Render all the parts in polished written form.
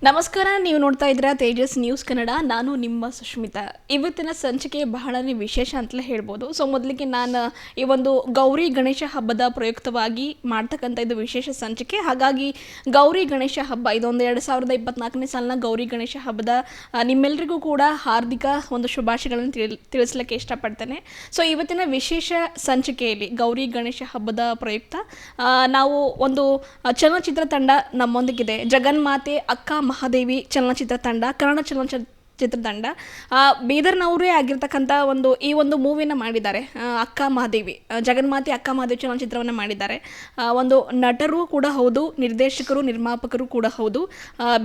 ನಮಸ್ಕಾರ. ನೀವು ನೋಡ್ತಾ ಇದ್ದೀರಾ ತೇಜಸ್ ನ್ಯೂಸ್ ಕನ್ನಡ. ನಾನು ನಿಮ್ಮ ಸುಷ್ಮಿತಾ. ಇವತ್ತಿನ ಸಂಚಿಕೆ ಬಹಳನೇ ವಿಶೇಷ ಅಂತಲೇ ಹೇಳ್ಬೋದು. ಸೊ ಮೊದಲಿಗೆ ನಾನು ಈ ಒಂದು ಗೌರಿ ಗಣೇಶ ಹಬ್ಬದ ಪ್ರಯುಕ್ತವಾಗಿ ಮಾಡ್ತಕ್ಕಂಥ ಇದು ವಿಶೇಷ ಸಂಚಿಕೆ. ಹಾಗಾಗಿ ಗೌರಿ ಗಣೇಶ ಹಬ್ಬ ಇದೊಂದು 2024ನೇ ಸಾಲಿನ ಗೌರಿ ಗಣೇಶ ಹಬ್ಬದ ನಿಮ್ಮೆಲ್ಲರಿಗೂ ಕೂಡ ಹಾರ್ದಿಕ ಒಂದು ಶುಭಾಶಯಗಳನ್ನು ತಿಳಿಸ್ಲಿಕ್ಕೆ ಇಷ್ಟಪಡ್ತೇನೆ. ಸೊ ಇವತ್ತಿನ ವಿಶೇಷ ಸಂಚಿಕೆಯಲ್ಲಿ ಗೌರಿ ಗಣೇಶ ಹಬ್ಬದ ಪ್ರಯುಕ್ತ ನಾವು ಒಂದು ಚಲನಚಿತ್ರ ತಂಡ ನಮ್ಮೊಂದಿಗಿದೆ. ಜಗನ್ಮಾತೆ ಅಕ್ಕ ಮಹಾದೇವಿ ಚಲನಚಿತ್ರ ತಂಡ, ಕನ್ನಡ ಚಲನಚಿತ್ರ ತಂಡ, ಬೀದರ್ನವರೇ ಆಗಿರ್ತಕ್ಕಂಥ ಈ ಒಂದು ಮೂವಿನ ಮಾಡಿದ್ದಾರೆ. ಅಕ್ಕ ಮಹಾದೇವಿ, ಜಗನ್ಮಾತೆ ಅಕ್ಕ ಮಹಾದೇವಿ ಚಲನಚಿತ್ರವನ್ನು ಮಾಡಿದ್ದಾರೆ. ಒಂದು ನಟರು ಕೂಡ ಹೌದು, ನಿರ್ದೇಶಕರು ನಿರ್ಮಾಪಕರು ಕೂಡ ಹೌದು,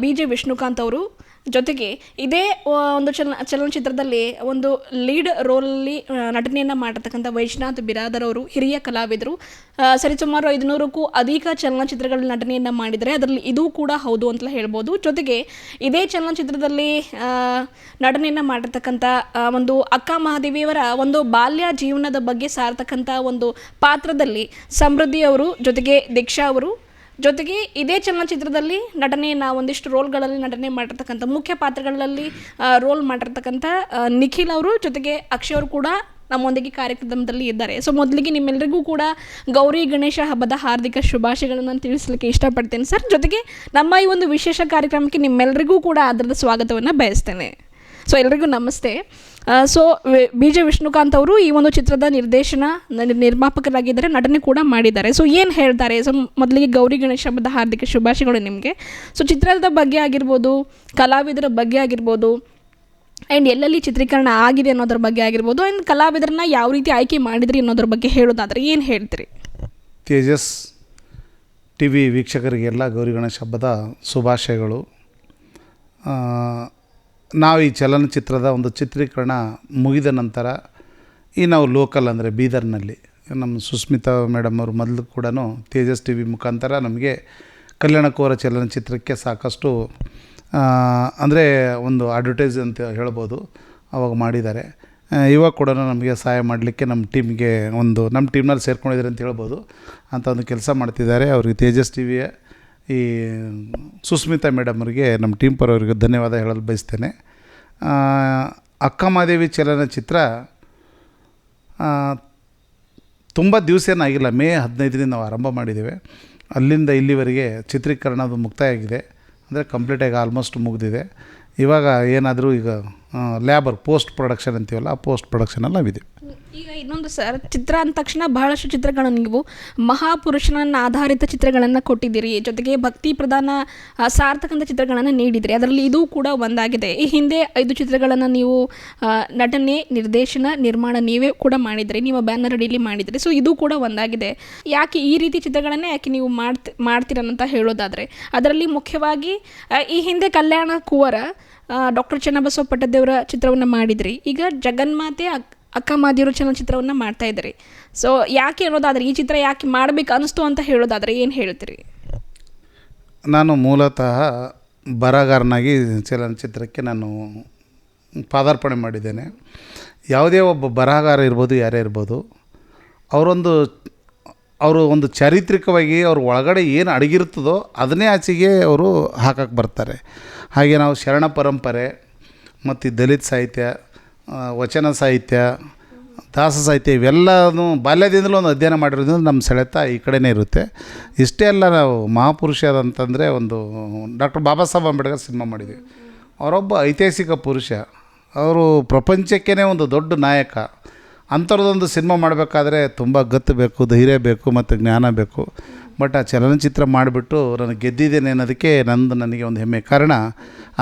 BJ ವಿಷ್ಣುಕಾಂತ್ ಅವರು. ಜೊತೆಗೆ ಇದೇ ಒಂದು ಚಲನಚಿತ್ರದಲ್ಲಿ ಒಂದು ಲೀಡ್ ರೋಲಲ್ಲಿ ನಟನೆಯನ್ನು ಮಾಡಿರ್ತಕ್ಕಂಥ ವೈಷ್ಣವ್ ಬಿರಾದರ್ ಅವರು ಹಿರಿಯ ಕಲಾವಿದರು. ಸರಿಸುಮಾರು 500ಕ್ಕೂ ಅಧಿಕ ಚಲನಚಿತ್ರಗಳಲ್ಲಿ ನಟನೆಯನ್ನು ಮಾಡಿದರೆ, ಅದರಲ್ಲಿ ಇದು ಕೂಡ ಹೌದು ಅಂತಲೇ ಹೇಳ್ಬೋದು. ಜೊತೆಗೆ ಇದೇ ಚಲನಚಿತ್ರದಲ್ಲಿ ನಟನೆಯನ್ನು ಮಾಡಿರ್ತಕ್ಕಂಥ ಒಂದು ಅಕ್ಕ ಮಹಾದೇವಿಯವರ ಒಂದು ಬಾಲ್ಯ ಜೀವನದ ಬಗ್ಗೆ ಸಾರ್ತಕ್ಕಂಥ ಒಂದು ಪಾತ್ರದಲ್ಲಿ ಸಮೃದ್ಧಿ ಅವರು, ಜೊತೆಗೆ ದೀಕ್ಷಾ ಅವರು, ಜೊತೆಗೆ ಇದೇ ಚಲನಚಿತ್ರದಲ್ಲಿ ನಟನೆಯನ್ನು ಒಂದಿಷ್ಟು ರೋಲ್ಗಳಲ್ಲಿ ನಟನೆ ಮಾಡಿರ್ತಕ್ಕಂಥ ಮುಖ್ಯ ಪಾತ್ರಗಳಲ್ಲಿ ರೋಲ್ ಮಾಡಿರ್ತಕ್ಕಂಥ ನಿಖಿಲ್ ಅವರು, ಜೊತೆಗೆ ಅಕ್ಷಯ್ ಅವರು ಕೂಡ ನಮ್ಮೊಂದಿಗೆ ಕಾರ್ಯಕ್ರಮದಲ್ಲಿ ಇದ್ದಾರೆ. ಸೊ ಮೊದಲಿಗೆ ನಿಮ್ಮೆಲ್ಲರಿಗೂ ಕೂಡ ಗೌರಿ ಗಣೇಶ ಹಬ್ಬದ ಹಾರ್ದಿಕ ಶುಭಾಶಯಗಳನ್ನು ತಿಳಿಸಲಿಕ್ಕೆ ಇಷ್ಟಪಡ್ತೇನೆ ಸರ್. ಜೊತೆಗೆ ನಮ್ಮ ಈ ಒಂದು ವಿಶೇಷ ಕಾರ್ಯಕ್ರಮಕ್ಕೆ ನಿಮ್ಮೆಲ್ಲರಿಗೂ ಕೂಡ ಅದರದ ಸ್ವಾಗತವನ್ನು ಬಯಸ್ತೇನೆ. ಸೊ ಎಲ್ರಿಗೂ ನಮಸ್ತೆ. ಸೊ BJ ವಿಷ್ಣುಕಾಂತ್ ಅವರು ಈ ಒಂದು ಚಿತ್ರದ ನಿರ್ಮಾಪಕರಾಗಿದ್ದಾರೆ, ನಟನೆ ಕೂಡ ಮಾಡಿದ್ದಾರೆ. ಸೊ ಏನು ಹೇಳ್ತಾರೆ? ಸೊ ಮೊದಲಿಗೆ ಗೌರಿ ಗಣೇಶ ಹಬ್ಬದ ಹಾರ್ದಿಕ ಶುಭಾಶಯಗಳು ನಿಮಗೆ. ಸೊ ಚಿತ್ರದ ಬಗ್ಗೆ ಆಗಿರ್ಬೋದು, ಕಲಾವಿದರ ಬಗ್ಗೆ ಆಗಿರ್ಬೋದು, ಆ್ಯಂಡ್ ಎಲ್ಲೆಲ್ಲಿ ಚಿತ್ರೀಕರಣ ಆಗಿದೆ ಅನ್ನೋದ್ರ ಬಗ್ಗೆ ಆಗಿರ್ಬೋದು, ಆ್ಯಂಡ್ ಕಲಾವಿದರನ್ನ ಯಾವ ರೀತಿ ಆಯ್ಕೆ ಮಾಡಿದ್ರಿ ಅನ್ನೋದ್ರ ಬಗ್ಗೆ ಹೇಳೋದಾದರೆ ಏನು ಹೇಳ್ತೀರಿ? ತೇಜಸ್ TV ವೀಕ್ಷಕರಿಗೆಲ್ಲ ಗೌರಿ ಗಣೇಶ ಹಬ್ಬದ ಶುಭಾಶಯಗಳು. ನಾವು ಈ ಚಲನಚಿತ್ರದ ಒಂದು ಚಿತ್ರೀಕರಣ ಮುಗಿದ ನಂತರ ನಾವು ಲೋಕಲ್ ಅಂದರೆ ಬೀದರ್ನಲ್ಲಿ ನಮ್ಮ ಸುಸ್ಮಿತಾ ಮೇಡಮ್ ಅವರು ಮೊದಲು ಕೂಡ ತೇಜಸ್ TV ಮುಖಾಂತರ ನಮಗೆ ಕಲ್ಯಾಣಕೋರ ಚಲನಚಿತ್ರಕ್ಕೆ ಸಾಕಷ್ಟು ಅಂದರೆ ಒಂದು ಅಡ್ವರ್ಟೈಸ್ ಅಂತ ಹೇಳ್ಬೋದು ಅವಾಗ ಮಾಡಿದ್ದಾರೆ. ಇವಾಗ ಕೂಡ ನಮಗೆ ಸಹಾಯ ಮಾಡಲಿಕ್ಕೆ ನಮ್ಮ ಟೀಮ್ಗೆ ನಮ್ಮ ಟೀಮ್ನಲ್ಲಿ ಸೇರ್ಕೊಂಡಿದ್ದಾರೆ ಅಂತ ಹೇಳ್ಬೋದು, ಅಂತ ಒಂದು ಕೆಲಸ ಮಾಡ್ತಿದ್ದಾರೆ. ಅವ್ರಿಗೆ ತೇಜಸ್ TVಯ ಈ ಸುಸ್ಮಿತಾ ಮೇಡಮ್ ಅವರಿಗೆ ನಮ್ಮ ಟೀಮ್ ಪರವರಿಗೆ ಧನ್ಯವಾದ ಹೇಳಲು ಬಯಸ್ತೇನೆ. ಅಕ್ಕ ಮಹಾದೇವಿ ಚಲನಚಿತ್ರ ತುಂಬ ದಿವಸ ಏನಾಗಿಲ್ಲ, ಮೇ 15ರಿಂದ ನಾವು ಆರಂಭ ಮಾಡಿದ್ದೇವೆ. ಅಲ್ಲಿಂದ ಇಲ್ಲಿವರೆಗೆ ಚಿತ್ರೀಕರಣದು ಮುಕ್ತಾಯ ಆಗಿದೆ, ಅಂದರೆ ಕಂಪ್ಲೀಟಾಗಿ ಆಲ್ಮೋಸ್ಟ್ ಮುಗಿದಿದೆ. ಇವಾಗ ಏನಾದರೂ ಈಗ ಲ್ಯಾಬರ್ ಪೋಸ್ಟ್ ಪ್ರೊಡಕ್ಷನ್ ಅಂತೀವಲ್ಲ, ಆ ಪೋಸ್ಟ್ ಪ್ರೊಡಕ್ಷನಲ್ಲಿ ನಾವಿದೆ. ಈಗ ಇನ್ನೊಂದು ಸರ್, ಚಿತ್ರ ಅಂದ ತಕ್ಷಣ ಬಹಳಷ್ಟು ಚಿತ್ರಗಳನ್ನು ನೀವು ಮಹಾಪುರುಷನನ್ನು ಆಧಾರಿತ ಚಿತ್ರಗಳನ್ನು ಕೊಟ್ಟಿದ್ದೀರಿ, ಜೊತೆಗೆ ಭಕ್ತಿ ಪ್ರಧಾನ ಸಾರ್ತಕ್ಕಂಥ ಚಿತ್ರಗಳನ್ನು ನೀಡಿದಿರಿ. ಅದರಲ್ಲಿ ಇದು ಕೂಡ ಒಂದಾಗಿದೆ. ಈ ಹಿಂದೆ 5 ಚಿತ್ರಗಳನ್ನು ನೀವು ನಟನೆ, ನಿರ್ದೇಶನ, ನಿರ್ಮಾಣ ನೀವೇ ಕೂಡ ಮಾಡಿದ್ರಿ, ನಿಮ್ಮ ಬ್ಯಾನರ್ ಅಡಿಯಲ್ಲಿ ಮಾಡಿದ್ರಿ. ಸೊ ಇದು ಕೂಡ ಒಂದಾಗಿದೆ. ಯಾಕೆ ಈ ರೀತಿ ಚಿತ್ರಗಳನ್ನೇ ಯಾಕೆ ನೀವು ಮಾಡ್ತೀರಂತ ಹೇಳೋದಾದರೆ, ಅದರಲ್ಲಿ ಮುಖ್ಯವಾಗಿ ಈ ಹಿಂದೆ ಕಲ್ಯಾಣ ಕುವರ ಡಾಕ್ಟರ್ ಚನ್ನಬಸವ ಪಟ್ಟದೇವರ ಚಿತ್ರವನ್ನು ಮಾಡಿದ್ರಿ, ಈಗ ಜಗನ್ಮಾತೆ ಅಕ್ಕ ಮಹಾದೇವಿಯರ ಚಲನಚಿತ್ರವನ್ನು ಮಾಡ್ತಾ ಇದ್ದೀರಿ. ಸೊ ಯಾಕೆ ಅನ್ನೋದಾದರೆ, ಈ ಚಿತ್ರ ಯಾಕೆ ಮಾಡಬೇಕು ಅನ್ನಿಸ್ತು ಅಂತ ಹೇಳೋದಾದರೆ ಏನು ಹೇಳ್ತೀರಿ? ನಾನು ಮೂಲತಃ ಬರಹಗಾರನಾಗಿ ಚಲನಚಿತ್ರಕ್ಕೆ ನಾನು ಪಾದಾರ್ಪಣೆ ಮಾಡಿದ್ದೇನೆ. ಯಾವುದೇ ಒಬ್ಬ ಬರಹಗಾರ ಇರ್ಬೋದು, ಯಾರೇ ಇರ್ಬೋದು, ಅವರು ಒಂದು ಚಾರಿತ್ರಿಕವಾಗಿ ಅವ್ರ ಒಳಗಡೆ ಏನು ಅಡಗಿರ್ತದೋ ಅದನ್ನೇ ಆಚೆಗೆ ಅವರು ಹಾಕಕ್ಕೆ ಬರ್ತಾರೆ. ಹಾಗೆ ನಾವು ಶರಣ ಪರಂಪರೆ ಮತ್ತು ದಲಿತ ಸಾಹಿತ್ಯ, ವಚನ ಸಾಹಿತ್ಯ, ದಾಸ ಸಾಹಿತ್ಯ ಇವೆಲ್ಲನೂ ಬಾಲ್ಯದಿಂದಲೂ ಒಂದು ಅಧ್ಯಯನ ಮಾಡಿರೋದ್ರಿಂದ ನಮ್ಮ ಸೆಳೆತ ಈ ಕಡೆನೇ ಇರುತ್ತೆ. ಇಷ್ಟೇ ಅಲ್ಲ, ನಾವು ಮಹಾಪುರುಷ ಅಂತಂದರೆ ಒಂದು ಡಾಕ್ಟರ್ ಬಾಬಾ ಸಾಹೇಬ್ ಅಂಬೇಡ್ಕರ್ ಸಿನಿಮಾ ಮಾಡಿದ್ವಿ. ಅವರೊಬ್ಬ ಐತಿಹಾಸಿಕ ಪುರುಷ, ಅವರು ಪ್ರಪಂಚಕ್ಕೇ ಒಂದು ದೊಡ್ಡ ನಾಯಕ. ಅಂಥವ್ರದ್ದೊಂದು ಸಿನಿಮಾ ಮಾಡಬೇಕಾದ್ರೆ ತುಂಬ ಗತ್ತು ಬೇಕು, ಧೈರ್ಯ ಬೇಕು ಮತ್ತು ಜ್ಞಾನ ಬೇಕು. ಬಟ್ ಆ ಚಲನಚಿತ್ರ ಮಾಡಿಬಿಟ್ಟು ನನಗೆ ಗೆದ್ದಿದ್ದೇನೆ ಅನ್ನೋದಕ್ಕೆ ನನಗೆ ಒಂದು ಹೆಮ್ಮೆ. ಕಾರಣ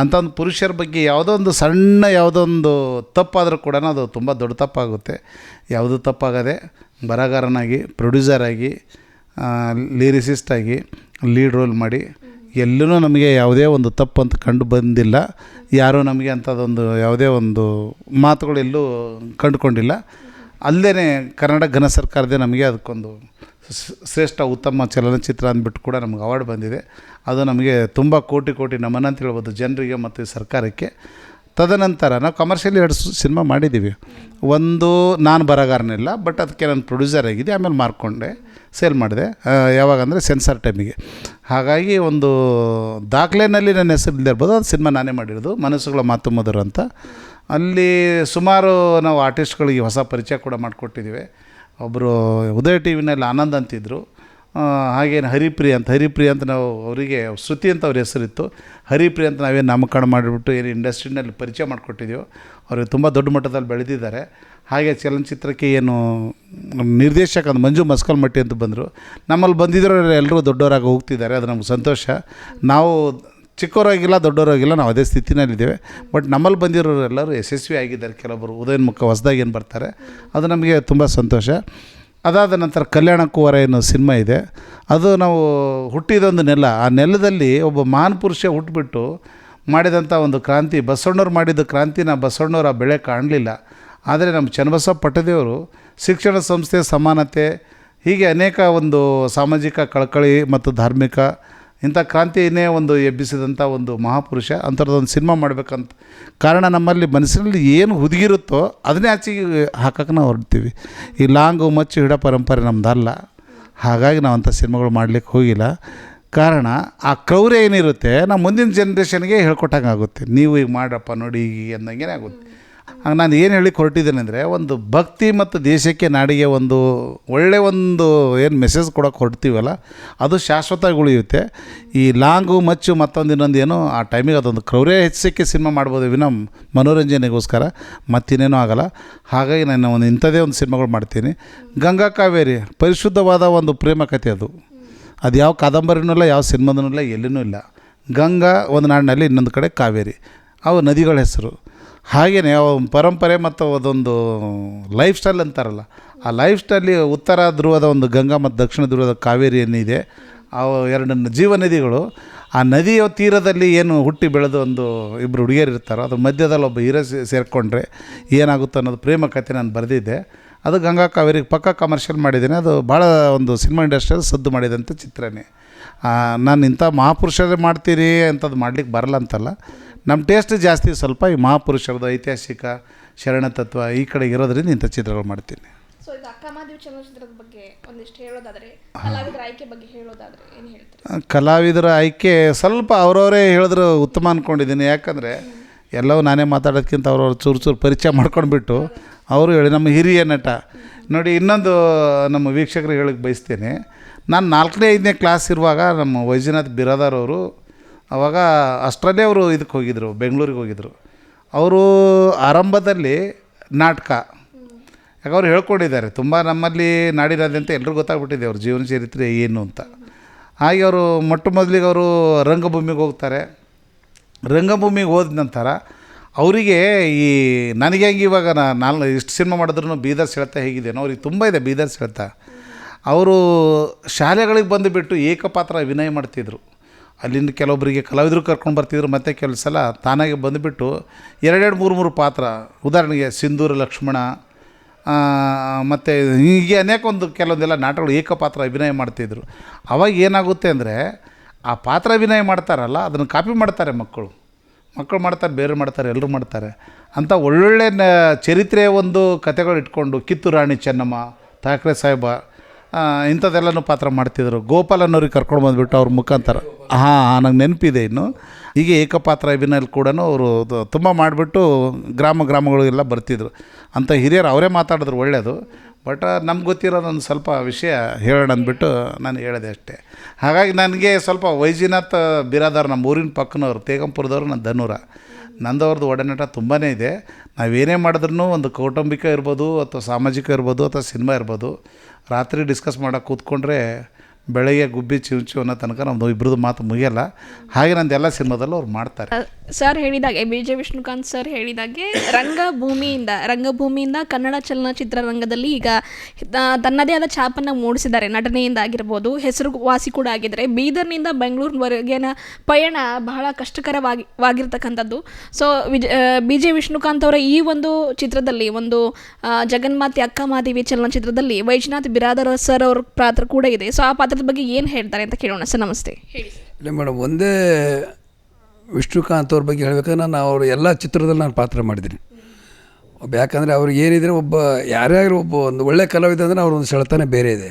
ಅಂಥ ಒಂದು ಪುರುಷರ ಬಗ್ಗೆ ಯಾವುದೋ ಒಂದು ತಪ್ಪಾದರೂ ಕೂಡ ಅದು ತುಂಬ ದೊಡ್ಡ ತಪ್ಪಾಗುತ್ತೆ. ಯಾವುದೂ ತಪ್ಪಾಗದೆ ಬರಹಗಾರನಾಗಿ, ಪ್ರೊಡ್ಯೂಸರಾಗಿ, ಲಿರಿಸಿಸ್ಟಾಗಿ ಲೀಡ್ ರೋಲ್ ಮಾಡಿ ಎಲ್ಲೂ ನಮಗೆ ಯಾವುದೇ ಒಂದು ತಪ್ಪು ಅಂತ ಕಂಡು ಬಂದಿಲ್ಲ. ಯಾರೂ ನಮಗೆ ಅಂಥದ್ದೊಂದು ಯಾವುದೇ ಒಂದು ಮಾತುಗಳೆಲ್ಲೂ ಕಂಡುಕೊಂಡಿಲ್ಲ. ಅಲ್ಲದೆ ಕನ್ನಡ ಘನ ಸರ್ಕಾರದೇ ನಮಗೆ ಅದಕ್ಕೊಂದು ಶ್ರೇಷ್ಠ ಉತ್ತಮ ಚಲನಚಿತ್ರ ಅಂದ್ಬಿಟ್ಟು ಕೂಡ ನಮಗೆ ಅವಾರ್ಡ್ ಬಂದಿದೆ. ಅದು ನಮಗೆ ತುಂಬ ಕೋಟಿ ನಮನ ಅಂತ ಹೇಳ್ಬೋದು ಜನರಿಗೆ ಮತ್ತು ಸರ್ಕಾರಕ್ಕೆ. ತದನಂತರ ನಾವು ಕಮರ್ಷಿಯಲಿ 2 ಸಿನಿಮಾ ಮಾಡಿದ್ದೀವಿ. ಒಂದು ನಾನು ಬರಗಾರನಿಲ್ಲ, ಬಟ್ ಅದಕ್ಕೆ ನಾನು ಪ್ರೊಡ್ಯೂಸರ್ ಆಗಿದೆ, ಆಮೇಲೆ ಮಾರ್ಕೊಂಡೆ, ಸೇಲ್ ಮಾಡಿದೆ. ಯಾವಾಗಂದರೆ ಸೆನ್ಸಾರ್ ಟೈಮಿಗೆ. ಹಾಗಾಗಿ ಒಂದು ದಾಖಲೆಯಲ್ಲಿ ನನ್ನ ಹೆಸರು ಇಲ್ಲದೆ ಇರ್ಬೋದು, ಅದು ಸಿನಿಮಾ ನಾನೇ ಮಾಡಿರೋದು, ಮನಸ್ಸುಗಳ ಮಾತು ಮಧುರ ಅಂತ. ಅಲ್ಲಿ ಸುಮಾರು ನಾವು ಆರ್ಟಿಸ್ಟ್ಗಳಿಗೆ ಹೊಸ ಪರಿಚಯ ಕೂಡ ಮಾಡಿಕೊಟ್ಟಿದ್ದೀವಿ. ಒಬ್ಬರು ಉದಯ ಟಿ ವಿನಲ್ಲಿ ಆನಂದ್ ಅಂತಿದ್ದರು, ಹಾಗೇನು ಹರಿಪ್ರಿಯ ಅಂತ ನಾವು ಅವರಿಗೆ ಶ್ರುತಿ ಅಂತ ಅವ್ರ ಹೆಸರಿತ್ತು, ಹರಿಪ್ರಿಯ ಅಂತ ನಾವೇನು ನಾಮಕರಣ ಮಾಡಿಬಿಟ್ಟು ಏನು ಇಂಡಸ್ಟ್ರಿನಲ್ಲಿ ಪರಿಚಯ ಮಾಡಿಕೊಟ್ಟಿದ್ದೀವೋ ಅವ್ರಿಗೆ ತುಂಬ ದೊಡ್ಡ ಮಟ್ಟದಲ್ಲಿ ಬೆಳೆದಿದ್ದಾರೆ. ಹಾಗೆ ಚಲನಚಿತ್ರಕ್ಕೆ ಏನು ನಿರ್ದೇಶಕ ಅಂತ ಮಂಜು ಮಸ್ಕಲ್ಮಟ್ಟಿ ಅಂತ ಬಂದರು. ನಮ್ಮಲ್ಲಿ ಬಂದಿದ್ದರು ಎಲ್ಲರೂ ದೊಡ್ಡವರಾಗಿ ಹೋಗ್ತಿದ್ದಾರೆ, ಅದು ನಮ್ಗೆ ಸಂತೋಷ. ನಾವು ಚಿಕ್ಕವರಾಗಿಲ್ಲ ದೊಡ್ಡವರಾಗಿಲ್ಲ, ನಾವು ಅದೇ ಸ್ಥಿತಿನಲ್ಲಿದ್ದೇವೆ. ಬಟ್ ನಮ್ಮಲ್ಲಿ ಬಂದಿರೋರು ಎಲ್ಲರೂ ಯಶಸ್ವಿ ಆಗಿದ್ದಾರೆ. ಕೆಲವೊಬ್ಬರು ಉದಯೋನ್ಮುಖ ಹೊಸದಾಗಿ ಏನು ಬರ್ತಾರೆ, ಅದು ನಮಗೆ ತುಂಬ ಸಂತೋಷ. ಅದಾದ ನಂತರ ಕಲ್ಯಾಣ ಕುವರ ಏನು ಸಿನಿಮಾ ಇದೆ, ಅದು ನಾವು ಹುಟ್ಟಿದೊಂದು ನೆಲ. ಆ ನೆಲದಲ್ಲಿ ಒಬ್ಬ ಮಹಾನ್ ಪುರುಷ ಹುಟ್ಟುಬಿಟ್ಟು ಮಾಡಿದಂಥ ಒಂದು ಕ್ರಾಂತಿ, ಬಸವಣ್ಣವ್ರು ಮಾಡಿದ ಕ್ರಾಂತಿನ ಬಸವಣ್ಣವ್ರು ಆ ಬೆಳೆ ಕಾಣಲಿಲ್ಲ. ಆದರೆ ನಮ್ಮ ಚನ್ನಬಸವ ಪಟ್ಟದೇವರು ಶಿಕ್ಷಣ ಸಂಸ್ಥೆ, ಸಮಾನತೆ, ಹೀಗೆ ಅನೇಕ ಒಂದು ಸಾಮಾಜಿಕ ಕಳಕಳಿ ಮತ್ತು ಧಾರ್ಮಿಕ ಇಂಥ ಕ್ರಾಂತಿಯನ್ನೇ ಒಂದು ಎಬ್ಬಿಸಿದಂಥ ಒಂದು ಮಹಾಪುರುಷ. ಅಂಥದ್ದೊಂದು ಸಿನಿಮಾ ಮಾಡಬೇಕಂತ ಕಾರಣ ನಮ್ಮಲ್ಲಿ ಮನಸ್ಸಿನಲ್ಲಿ ಏನು ಹುದುಗಿರುತ್ತೋ ಅದನ್ನೇ ಆಚೆಗೆ ಹಾಕಕ್ಕೆ ನಾವು ಹೊರಡ್ತೀವಿ. ಈ ಲಾಂಗು ಮಚ್ಚು ಹಿಡ ಪರಂಪರೆ ನಮ್ಮದಲ್ಲ. ಹಾಗಾಗಿ ನಾವು ಅಂಥ ಸಿನಿಮಾಗಳು ಮಾಡಲಿಕ್ಕೆ ಹೋಗಿಲ್ಲ. ಕಾರಣ ಆ ಕ್ರೌರ್ಯ ಏನಿರುತ್ತೆ ನಾವು ಮುಂದಿನ ಜನ್ರೇಷನ್ಗೆ ಹೇಳ್ಕೊಟ್ಟಂಗೆ ಆಗುತ್ತೆ. ನೀವು ಈಗ ಮಾಡಪ್ಪ ನೋಡಿ ಈಗ ಅಂದಂಗೆ ಆಗುತ್ತೆ. ಆಗ ನಾನು ಏನು ಹೇಳಿಕ್ಕೆ ಹೊರಟಿದ್ದೇನೆ ಅಂದರೆ, ಒಂದು ಭಕ್ತಿ ಮತ್ತು ದೇಶಕ್ಕೆ ನಾಡಿಗೆ ಒಂದು ಒಳ್ಳೆಯ ಒಂದು ಏನು ಮೆಸೇಜ್ ಕೊಡೋಕೆ ಹೊರಡ್ತೀವಲ್ಲ, ಅದು ಶಾಶ್ವತವಾಗಿ ಉಳಿಯುತ್ತೆ. ಈ ಲಾಂಗು ಮಚ್ಚು ಮತ್ತೊಂದು ಇನ್ನೊಂದು ಏನೋ ಆ ಟೈಮಿಗೆ ಅದೊಂದು ಕ್ರೌರ್ಯ ಹೆಚ್ಚಿಗೆ ಸಿನಿಮಾ ಮಾಡ್ಬೋದು ವಿನ ಮನೋರಂಜನೆಗೋಸ್ಕರ ಮತ್ತಿನ್ನೇನೂ ಆಗೋಲ್ಲ. ಹಾಗಾಗಿ ನಾನು ಒಂದು ಇಂಥದ್ದೇ ಒಂದು ಸಿನಿಮಾಗಳು ಮಾಡ್ತೀನಿ. ಗಂಗಾ ಕಾವೇರಿ ಪರಿಶುದ್ಧವಾದ ಒಂದು ಪ್ರೇಮ ಕಥೆ ಅದು. ಅದು ಯಾವ ಕಾದಂಬರಿನೂ ಇಲ್ಲ, ಯಾವ ಸಿನಿಮಾದೂ ಇಲ್ಲ, ಎಲ್ಲಿನೂ ಇಲ್ಲ. ಗಂಗಾ ಒಂದು ನಾಡಿನಲ್ಲಿ, ಇನ್ನೊಂದು ಕಡೆ ಕಾವೇರಿ, ಅವು ನದಿಗಳ ಹೆಸರು. ಹಾಗೆಯೇ ಪರಂಪರೆ ಮತ್ತು ಅದೊಂದು ಲೈಫ್ ಸ್ಟೈಲ್ ಅಂತಾರಲ್ಲ, ಆ ಲೈಫ್ ಸ್ಟೈಲಿ ಉತ್ತರ ಧ್ರುವದ ಒಂದು ಗಂಗಾ ಮತ್ತು ದಕ್ಷಿಣ ಧ್ರುವದ ಕಾವೇರಿ ಏನಿದೆ, ಅವು 2 ಜೀವ ನದಿಗಳು. ಆ ನದಿಯ ತೀರದಲ್ಲಿ ಏನು ಹುಟ್ಟಿ ಬೆಳೆದು ಒಂದು ಇಬ್ಬರು ಹುಡುಗಿಯರು ಇರ್ತಾರೋ, ಅದ್ರ ಮಧ್ಯದಲ್ಲಿ ಒಬ್ಬ ಹೀರೋ ಸೇರಿಕೊಂಡ್ರೆ ಏನಾಗುತ್ತೋ ಅನ್ನೋದು ಪ್ರೇಮ ಕಥೆ ನಾನು ಬರೆದಿದ್ದೆ. ಅದು ಗಂಗಾ ಕಾವೇರಿಗೆ ಪಕ್ಕ ಕಮರ್ಷಿಯಲ್ ಮಾಡಿದ್ದೇನೆ. ಅದು ಭಾಳ ಒಂದು ಸಿನಿಮಾ ಇಂಡಸ್ಟ್ರಿಯಲ್ಲಿ ಸದ್ದು ಮಾಡಿದಂಥ ಚಿತ್ರನೇ. ನಾನು ಇಂಥ ಮಹಾಪುರುಷರೇ ಮಾಡ್ತೀರಿ ಅಂಥದ್ದು ಮಾಡ್ಲಿಕ್ಕೆ ಬರಲ್ಲ ಅಂತಲ್ಲ, ನಮ್ಮ ಟೇಸ್ಟ್ ಜಾಸ್ತಿ ಸ್ವಲ್ಪ ಈ ಮಹಾಪುರುಷರದು ಐತಿಹಾಸಿಕ ಶರಣತತ್ವ ಈ ಕಡೆ ಇರೋದ್ರಿಂದ ಇಂಥ ಚಿತ್ರಗಳು ಮಾಡ್ತೀನಿ. ಸೊ ಇದು ಅಕ್ಕಮಹಾದೇವಿ ಚಲನಚಿತ್ರದ ಬಗ್ಗೆ ಒಂದಿಷ್ಟು ಹೇಳೋದಾದರೆ, ಕಲಾವಿದರ ಆಯ್ಕೆ ಬಗ್ಗೆ ಹೇಳೋದಾದರೆ ಏನು ಹೇಳ್ತೀರಿ? ಕಲಾವಿದರ ಆಯ್ಕೆ ಸ್ವಲ್ಪ ಅವರವರೇ ಹೇಳಿದ್ರು ಉತ್ತಮ ಅಂದ್ಕೊಂಡಿದ್ದೀನಿ. ಯಾಕಂದರೆ ಎಲ್ಲವೂ ನಾನೇ ಮಾತಾಡೋದಕ್ಕಿಂತ ಅವ್ರವ್ರು ಚೂರು ಪರಿಚಯ ಮಾಡ್ಕೊಂಡ್ಬಿಟ್ಟು ಅವರು ಹೇಳಿ. ನಮ್ಮ ಹಿರಿಯ ನಟ ನೋಡಿ, ಇನ್ನೊಂದು ನಮ್ಮ ವೀಕ್ಷಕರಿಗೆ ಹೇಳಕ್ಕೆ ಬಯಸ್ತೇನೆ. ನಾನು 4ನೇ 5ನೇ ಕ್ಲಾಸ್ ಇರುವಾಗ ನಮ್ಮ ವೈಜನಾಥ್ ಬಿರಾದಾರ್ ಅವರು ಆವಾಗ ಅಷ್ಟರಲ್ಲೇ ಅವರು ಇದಕ್ಕೆ ಹೋಗಿದ್ದರು, ಬೆಂಗಳೂರಿಗೆ ಹೋಗಿದ್ದರು. ಅವರು ಆರಂಭದಲ್ಲಿ ನಾಟಕ, ಯಾಕೆ ಅವ್ರು ಹೇಳ್ಕೊಂಡಿದ್ದಾರೆ ತುಂಬ ನಮ್ಮಲ್ಲಿ ನಾಡಿನಾದ್ಯಂತ ಎಲ್ರಿಗೂ ಗೊತ್ತಾಗ್ಬಿಟ್ಟಿದೆ ಅವ್ರ ಜೀವನ ಚರಿತ್ರೆ ಏನು ಅಂತ. ಹಾಗೆ ಅವರು ಮೊದಲಿಗೆ ಅವರು ರಂಗಭೂಮಿಗೆ ಹೋಗ್ತಾರೆ. ರಂಗಭೂಮಿಗೆ ಹೋದ ನಂತರ ಅವರಿಗೆ ಈ ನನಗೆ ಹೆಂಗೆ ಇವಾಗ ನಾನು ಇಷ್ಟು ಸಿನಿಮಾ ಮಾಡಿದ್ರು ಬೀದರ್ ಸೆಳೆತ ಹೇಗಿದೆಯೋ ಅವ್ರಿಗೆ ತುಂಬ ಇದೆ ಬೀದರ್ ಸೆಳೆತ. ಅವರು ಶಾಲೆಗಳಿಗೆ ಬಂದುಬಿಟ್ಟು ಏಕಪಾತ್ರ ಅಭಿನಯ ಮಾಡ್ತಿದ್ರು. ಅಲ್ಲಿಂದ ಕೆಲವೊಬ್ಬರಿಗೆ ಕಲಾವಿದರು ಕರ್ಕೊಂಡು ಬರ್ತಿದ್ರು, ಮತ್ತು ಕೆಲವು ಸಲ ತಾನಾಗೆ ಬಂದುಬಿಟ್ಟು 2-3 ಪಾತ್ರ, ಉದಾಹರಣೆಗೆ ಸಿಂಧೂರ ಲಕ್ಷ್ಮಣ ಮತ್ತು ಹೀಗೆ ಅನೇಕ ಕೆಲವೊಂದೆಲ್ಲ ನಾಟಕಗಳು ಏಕಪಾತ್ರ ಅಭಿನಯ ಮಾಡ್ತಿದ್ರು. ಅವಾಗ ಏನಾಗುತ್ತೆ ಅಂದರೆ ಆ ಪಾತ್ರ ಅಭಿನಯ ಮಾಡ್ತಾರಲ್ಲ ಅದನ್ನು ಕಾಪಿ ಮಾಡ್ತಾರೆ ಮಕ್ಕಳು ಮಾಡ್ತಾರೆ, ಬೇರೆ ಮಾಡ್ತಾರೆ, ಎಲ್ಲರೂ ಮಾಡ್ತಾರೆ ಅಂತ ಒಳ್ಳೊಳ್ಳೆ ಚರಿತ್ರೆಯ ಒಂದು ಕಥೆಗಳು ಇಟ್ಕೊಂಡು ಕಿತ್ತೂರು ರಾಣಿ ಚೆನ್ನಮ್ಮ, ಠಾಕ್ರೆ ಸಾಹೇಬ ಇಂಥದ್ದೆಲ್ಲನೂ ಪಾತ್ರ ಮಾಡ್ತಿದ್ರು. ಗೋಪಾಲ್ ಅನ್ನೋರಿಗೆ ಕರ್ಕೊಂಡು ಬಂದುಬಿಟ್ಟು ಅವ್ರ ಮುಖಾಂತರ ನಂಗೆ ನೆನಪಿದೆ. ಇನ್ನು ಹೀಗೆ ಏಕಪಾತ್ರ ಅಭಿನಯಲ್ಲಿ ಕೂಡ ಅವರು ತುಂಬ ಮಾಡಿಬಿಟ್ಟು ಗ್ರಾಮಗಳಿಗೆಲ್ಲ ಬರ್ತಿದ್ರು. ಅಂಥ ಹಿರಿಯರು ಅವರೇ ಮಾತಾಡಿದ್ರು ಒಳ್ಳೆಯದು. ಬಟ್ ನಮ್ಗೆ ಗೊತ್ತಿರೋದೊಂದು ಸ್ವಲ್ಪ ವಿಷಯ ಹೇಳೋಣ ಅಂದ್ಬಿಟ್ಟು ನಾನು ಹೇಳಿದೆ ಅಷ್ಟೇ. ಹಾಗಾಗಿ ನನಗೆ ಸ್ವಲ್ಪ ವೈಜನಾಥ್ ಬಿರಾದಾರ್ ನಮ್ಮ ಊರಿನ ಪಕ್ಕನವ್ರು, ತೇಗಂಪುರದವರು, ನನ್ನ ಧನೂರ, ನಂದವ್ರದ್ದು ಒಡನಾಟ ತುಂಬಾ ಇದೆ. ನಾವೇನೇ ಮಾಡಿದ್ರೂ ಒಂದು ಕೌಟುಂಬಿಕ ಇರ್ಬೋದು ಅಥವಾ ಸಾಮಾಜಿಕ ಇರ್ಬೋದು ಅಥವಾ ಸಿನಿಮಾ ಇರ್ಬೋದು, ರಾತ್ರಿ ಡಿಸ್ಕಸ್ ಮಾಡೋಕೆ ಕೂತ್ಕೊಂಡ್ರೆ ಬೆಳಗ್ಗೆ ಗುಬ್ಬಿ ಚಿಂಚು ಅನ್ನೋ ತನಕ ನಮ್ಮದು ಇಬ್ಬರದ್ದು ಮಾತು ಮುಗಿಯಲ್ಲ. ಹಾಗೆ ನಂದೆಲ್ಲ ಸಿನಿಮಾದಲ್ಲೂ ಅವ್ರು ಮಾಡ್ತಾರೆ. ಸರ್ ಹೇಳಿದಾಗೆ, ವಿಜಯ್ ವಿಷ್ಣುಕಾಂತ್ ಸರ್ ಹೇಳಿದಾಗೆ, ರಂಗಭೂಮಿಯಿಂದ ಕನ್ನಡ ಚಲನಚಿತ್ರ ರಂಗದಲ್ಲಿ ಈಗ ತನ್ನದೇ ಆದ ಛಾಪನ್ನು ಮೂಡಿಸಿದ್ದಾರೆ. ನಟನೆಯಿಂದ ಆಗಿರ್ಬೋದು, ಹೆಸರುವಾಸಿ ಕೂಡ ಆಗಿದ್ದಾರೆ. ಬೀದರ್ನಿಂದ ಬೆಂಗಳೂರಿನವರೆಗಿನ ಪಯಣ ಬಹಳ ಕಷ್ಟಕರವಾಗಿರ್ತಕ್ಕಂಥದ್ದು. ಸೊ ವಿಜಯ್ ವಿಷ್ಣುಕಾಂತ್ ಅವರ ಈ ಒಂದು ಚಿತ್ರದಲ್ಲಿ, ಒಂದು ಜಗನ್ಮಾತೆ ಅಕ್ಕಮಹಾದೇವಿ ಚಲನಚಿತ್ರದಲ್ಲಿ ವೈಜನಾಥ್ ಬಿರಾದರ್ ಸರ್ ಅವ್ರ ಪಾತ್ರ ಕೂಡ ಇದೆ. ಸೊ ಆ ಪಾತ್ರದ ಬಗ್ಗೆ ಏನು ಹೇಳ್ತಾರೆ ಅಂತ ಕೇಳೋಣ ಸರ್. ನಮಸ್ತೆ, ಹೇಳಿ ಸರ್. ಇಲ್ಲ ಮೇಡಮ್, ಒಂದೇ ವಿಷ್ಣುಕಾಂತ್ ಅವ್ರ ಬಗ್ಗೆ ಹೇಳ್ಬೇಕಂದ್ರೆ ನಾನು ಅವ್ರ ಎಲ್ಲ ಚಿತ್ರದಲ್ಲಿ ನಾನು ಪಾತ್ರ ಮಾಡಿದ್ದೀನಿ. ಯಾಕಂದರೆ ಅವ್ರಿಗೆ ಏನಿದ್ರೆ ಯಾರ್ಯಾರು ಒಂದು ಒಳ್ಳೆ ಕಲಾವಿದ ಅಂದರೆ ಅವ್ರ ಒಂದು ಸೆಳೆತನೇ ಬೇರೆ ಇದೆ.